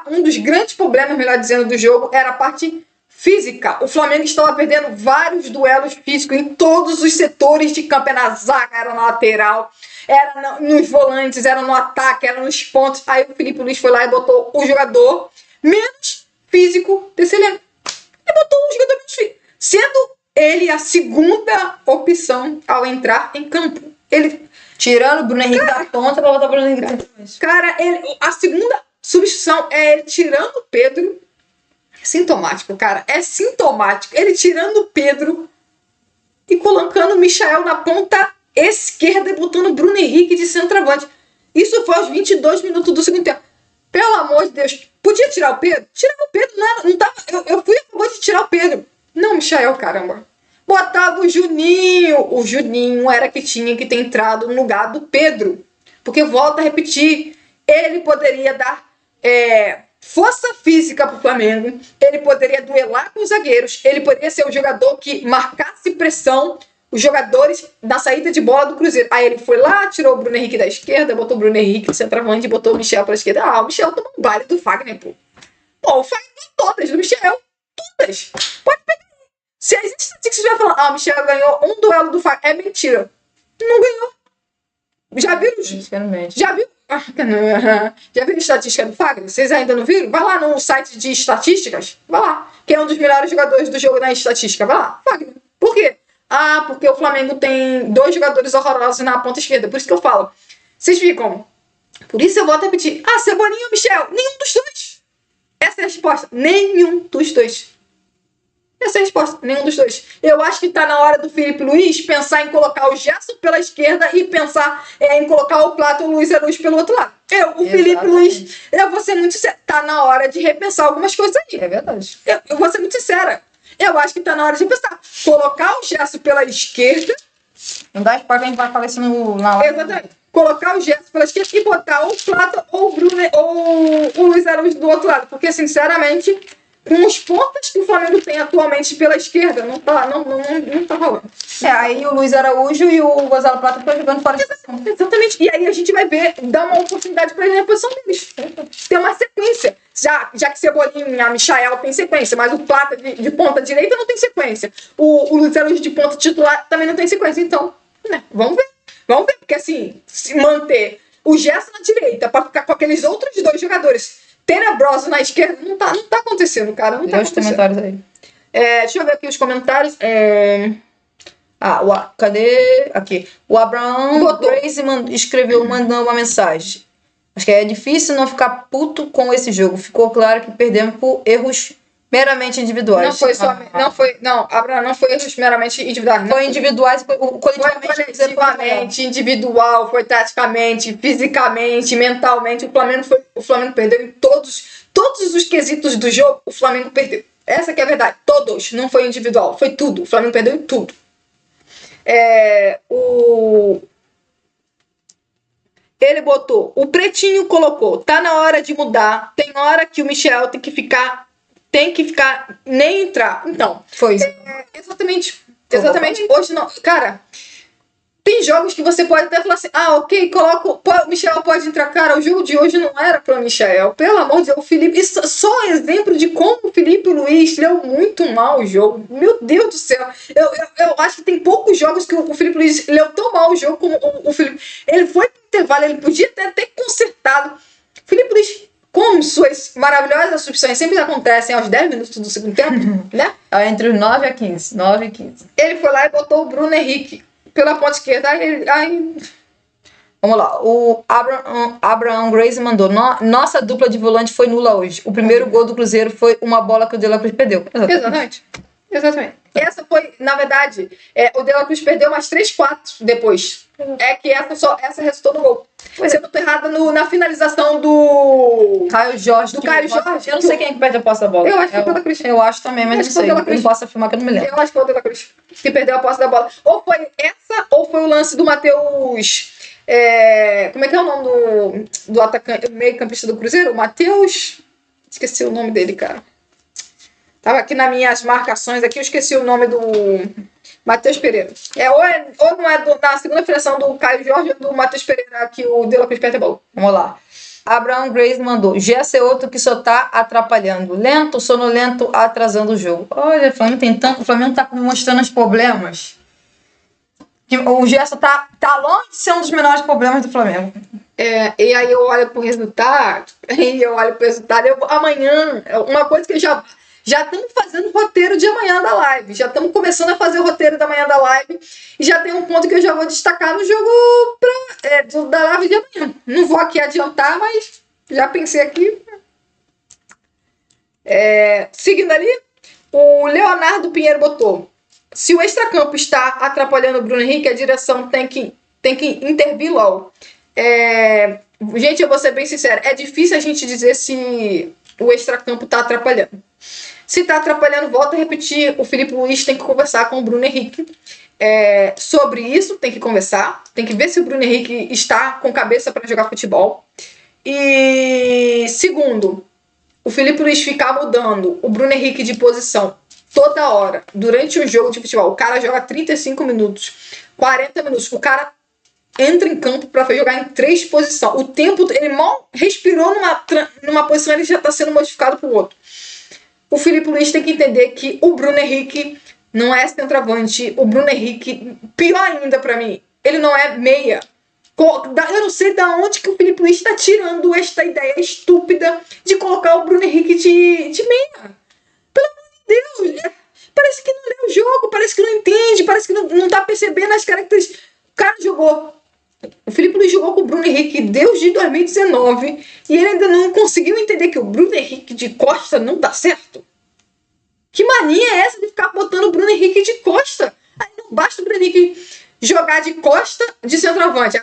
um dos grandes problemas, melhor dizendo, do jogo era a parte física. O Flamengo estava perdendo vários duelos físicos em todos os setores de campo. Era na zaga, era na lateral, era nos volantes, era no ataque, era nos pontos. Aí o Felipe Luiz foi lá e botou o jogador menos físico desse elenco. Ele botou um jogador menos físico, sendo ele a segunda opção ao entrar em campo. Ele tirando o Bruno Henrique da ponta pra botar o Bruno Henrique dentro. Cara, a segunda substituição é ele tirando o Pedro. Sintomático, cara. É sintomático. Ele tirando o Pedro e colocando o Michael na ponta esquerda e botando o Bruno Henrique de centroavante. Isso foi aos 22 minutos do segundo tempo. Pelo amor de Deus. Podia tirar o Pedro? Tirava o Pedro, não tava. Eu fui a favor de tirar o Pedro. Não, Michael, caramba. Botava o Juninho. O Juninho era que tinha que ter entrado no lugar do Pedro. Porque, volto a repetir, ele poderia dar força física pro Flamengo. Ele poderia duelar com os zagueiros. Ele poderia ser o jogador que marcasse pressão os jogadores da saída de bola do Cruzeiro. Aí ele foi lá, tirou o Bruno Henrique da esquerda, botou o Bruno Henrique de centroavante e botou o Michel pra esquerda. O Michel tomou um baile do Fagner, pô. O Fagner todas, do Michel. Todas. Pode pegar. Se as estatísticas vai falar, o Michel ganhou um duelo do Fagner, é mentira. Não ganhou. Já viram? Já viu? Já viram a estatística do Fagner? Vocês ainda não viram? Vai lá no site de estatísticas. Vai lá. Quem é um dos melhores jogadores do jogo na estatística? Vai lá. Fagner. Por quê? Porque o Flamengo tem 2 jogadores horrorosos na ponta esquerda. Por isso que eu falo. Vocês ficam. Por isso eu vou até repetir. Cebolinha ou Michel? Nenhum dos dois. Essa é a resposta. Nenhum dos dois. Essa é a resposta. Nenhum dos dois. Eu acho que tá na hora do Felipe Luiz pensar em colocar o Gerson pela esquerda e pensar em colocar o Plato ou o Luiz Araújo pelo outro lado. Felipe Luiz, eu vou ser muito sincera. Tá na hora de repensar algumas coisas aí. É verdade. Eu vou ser muito sincera. Eu acho que tá na hora de pensar. Colocar o Gerson pela esquerda. Não dá espaço, a gente vai falar isso na hora. Exatamente. Colocar o Gerson pela esquerda e botar ou o Plata ou o Bruno ou o Luiz Araújo do outro lado. Porque, sinceramente, com os pontas que o Flamengo tem atualmente pela esquerda, não tá rolando. Aí o Luiz Araújo e o Gonzalo Plata estão jogando fora de posição. Exatamente. E aí a gente vai ver, dar uma oportunidade para ele na posição deles. Tem uma sequência. Já que Cebolinha, Michael tem sequência, mas o Plata de ponta direita não tem sequência. O Luiz Araújo de ponta titular também não tem sequência. Então, né, vamos ver. Vamos ver, porque assim, se manter o Gerson na direita para ficar com aqueles outros dois jogadores tenebrosos na esquerda, não tá acontecendo, cara. Não tá Os acontecendo. comentários aí. Deixa eu ver aqui os comentários. Cadê? Aqui. O Abraham Botou. Grace escreveu, mandando uma mensagem. Acho que é difícil não ficar puto com esse jogo. Ficou claro que perdemos por erros meramente individuais. Abraham, não foi erros meramente individuais. Não. Foi individuais, foi Foi coletivamente. individual, foi taticamente, fisicamente, mentalmente. O Flamengo perdeu em todos os quesitos do jogo. O Flamengo perdeu. Essa que é a verdade. Todos. Não foi individual. Foi tudo. O Flamengo perdeu em tudo. Ele botou. O Pretinho colocou. Tá na hora de mudar. Tem hora que o Michel tem que ficar, nem entrar. Então, Foi isso. exatamente. Hoje não. Cara, tem jogos que você pode até falar assim, ok, o Michel pode entrar. Cara, o jogo de hoje não era pro Michel. Pelo amor de Deus, o Felipe. Isso só exemplo de como o Felipe Luiz leu muito mal o jogo. Meu Deus do céu. Eu acho que tem poucos jogos que o Felipe Luiz leu tão mal o jogo como o Felipe. Ele foi pro intervalo, ele podia ter consertado. Felipe Luiz, como suas maravilhosas substituições sempre acontecem aos 10 minutos do segundo tempo, né? Entre os 9 a 15. 9 e 15. Ele foi lá e botou o Bruno Henrique pela ponta esquerda. Vamos lá. O Abraham Grace mandou. Nossa dupla de volante foi nula hoje. O primeiro gol do Cruzeiro foi uma bola que o De La Cruz perdeu. Exatamente. Essa foi, na verdade, o De La Cruz perdeu umas 3, 4 depois. É que essa resultou no gol. Foi sendo errada na finalização do Caio Jorge. Caio Jorge. Eu não sei quem é que perde a posse da bola. Eu acho que é o De La Cruz. Eu acho também, mas Eu acho não que é o sei. De La Eu Cruz. não posso afirmar que eu não me lembro. Eu acho que foi o De La Cruz que perdeu a posse da bola. Ou foi essa, ou foi o lance do Matheus. Como é que é o nome do atacante, meio campista do Cruzeiro? O Matheus. Esqueci o nome dele, cara. Tava aqui nas minhas marcações aqui, eu esqueci o nome do Matheus Pereira. Ou não é na segunda filiação do Caio Jorge ou do Matheus Pereira que o De La Cruz perde a bola. Vamos lá. Abraham Grace mandou. Gerson é outro que só tá atrapalhando. Lento, sonolento, atrasando o jogo. Olha, o Flamengo tá mostrando os problemas. O Gerson tá longe de ser um dos menores problemas do Flamengo. E aí eu olho pro resultado, amanhã, uma coisa que eu já estamos fazendo o roteiro de amanhã da live, já estamos começando a fazer o roteiro da manhã da live, e já tem um ponto que eu já vou destacar no jogo da live de amanhã. Não vou aqui adiantar, mas já pensei aqui. Seguindo ali, o Leonardo Pinheiro botou. Se o extracampo está atrapalhando o Bruno Henrique, a direção tem que intervir logo. Gente, eu vou ser bem sincera, é difícil a gente dizer se o extracampo está atrapalhando. Se está atrapalhando, volta a repetir, o Felipe Luiz tem que conversar com o Bruno Henrique sobre isso, tem que conversar, tem que ver se o Bruno Henrique está com cabeça para jogar futebol. E segundo, o Felipe Luiz ficar mudando o Bruno Henrique de posição toda hora, durante um jogo de futebol. O cara joga 35 minutos, 40 minutos. O cara entra em campo para jogar em 3 posições. O tempo, ele mal respirou numa posição, ele já está sendo modificado para o outro. O Felipe Luiz tem que entender que o Bruno Henrique não é centroavante. O Bruno Henrique, pior ainda para mim, ele não é meia. Eu não sei de onde que o Felipe Luiz está tirando esta ideia estúpida de colocar o Bruno Henrique de meia. Pelo amor de Deus, parece que não lê o jogo, parece que não entende, parece que não tá percebendo as características. O Felipe Luiz jogou com o Bruno Henrique desde 2019 e ele ainda não conseguiu entender que o Bruno Henrique de costa não dá certo. Que mania é essa de ficar botando o Bruno Henrique de costa? Aí não basta o Bruno Henrique jogar de costa de centroavante.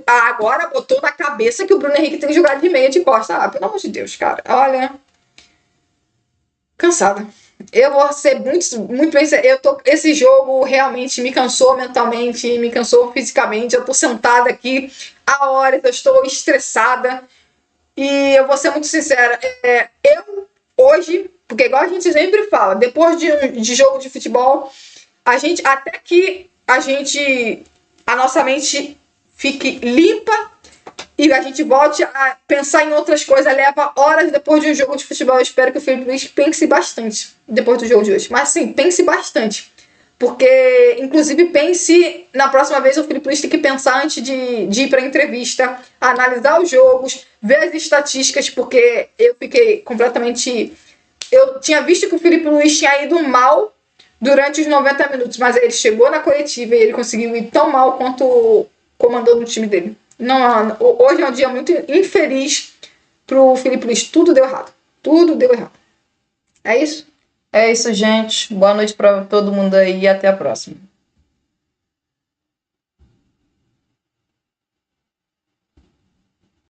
Agora botou na cabeça que o Bruno Henrique tem que jogar de meia de costa. Pelo amor de Deus, cara. Olha. Cansada. Eu vou ser muito bem. Esse jogo realmente me cansou mentalmente, me cansou fisicamente. Eu tô sentada aqui há horas, eu estou estressada. E eu vou ser muito sincera. hoje, porque igual a gente sempre fala, depois de jogo de futebol, até que a nossa mente fique limpa e a gente volte a pensar em outras coisas, leva horas depois de um jogo de futebol. Eu espero que o Filipe Luís pense bastante depois do jogo de hoje. Mas sim, pense bastante. Porque, inclusive, pense na próxima vez o Filipe Luís tem que pensar antes de ir para a entrevista, analisar os jogos, ver as estatísticas, porque eu fiquei completamente... Eu tinha visto que o Filipe Luís tinha ido mal durante os 90 minutos, mas ele chegou na coletiva e ele conseguiu ir tão mal quanto comandou no time dele. Não, hoje é um dia muito infeliz pro Filipe Luís. Tudo deu errado. Tudo deu errado. É isso? É isso, gente. Boa noite para todo mundo aí e até a próxima.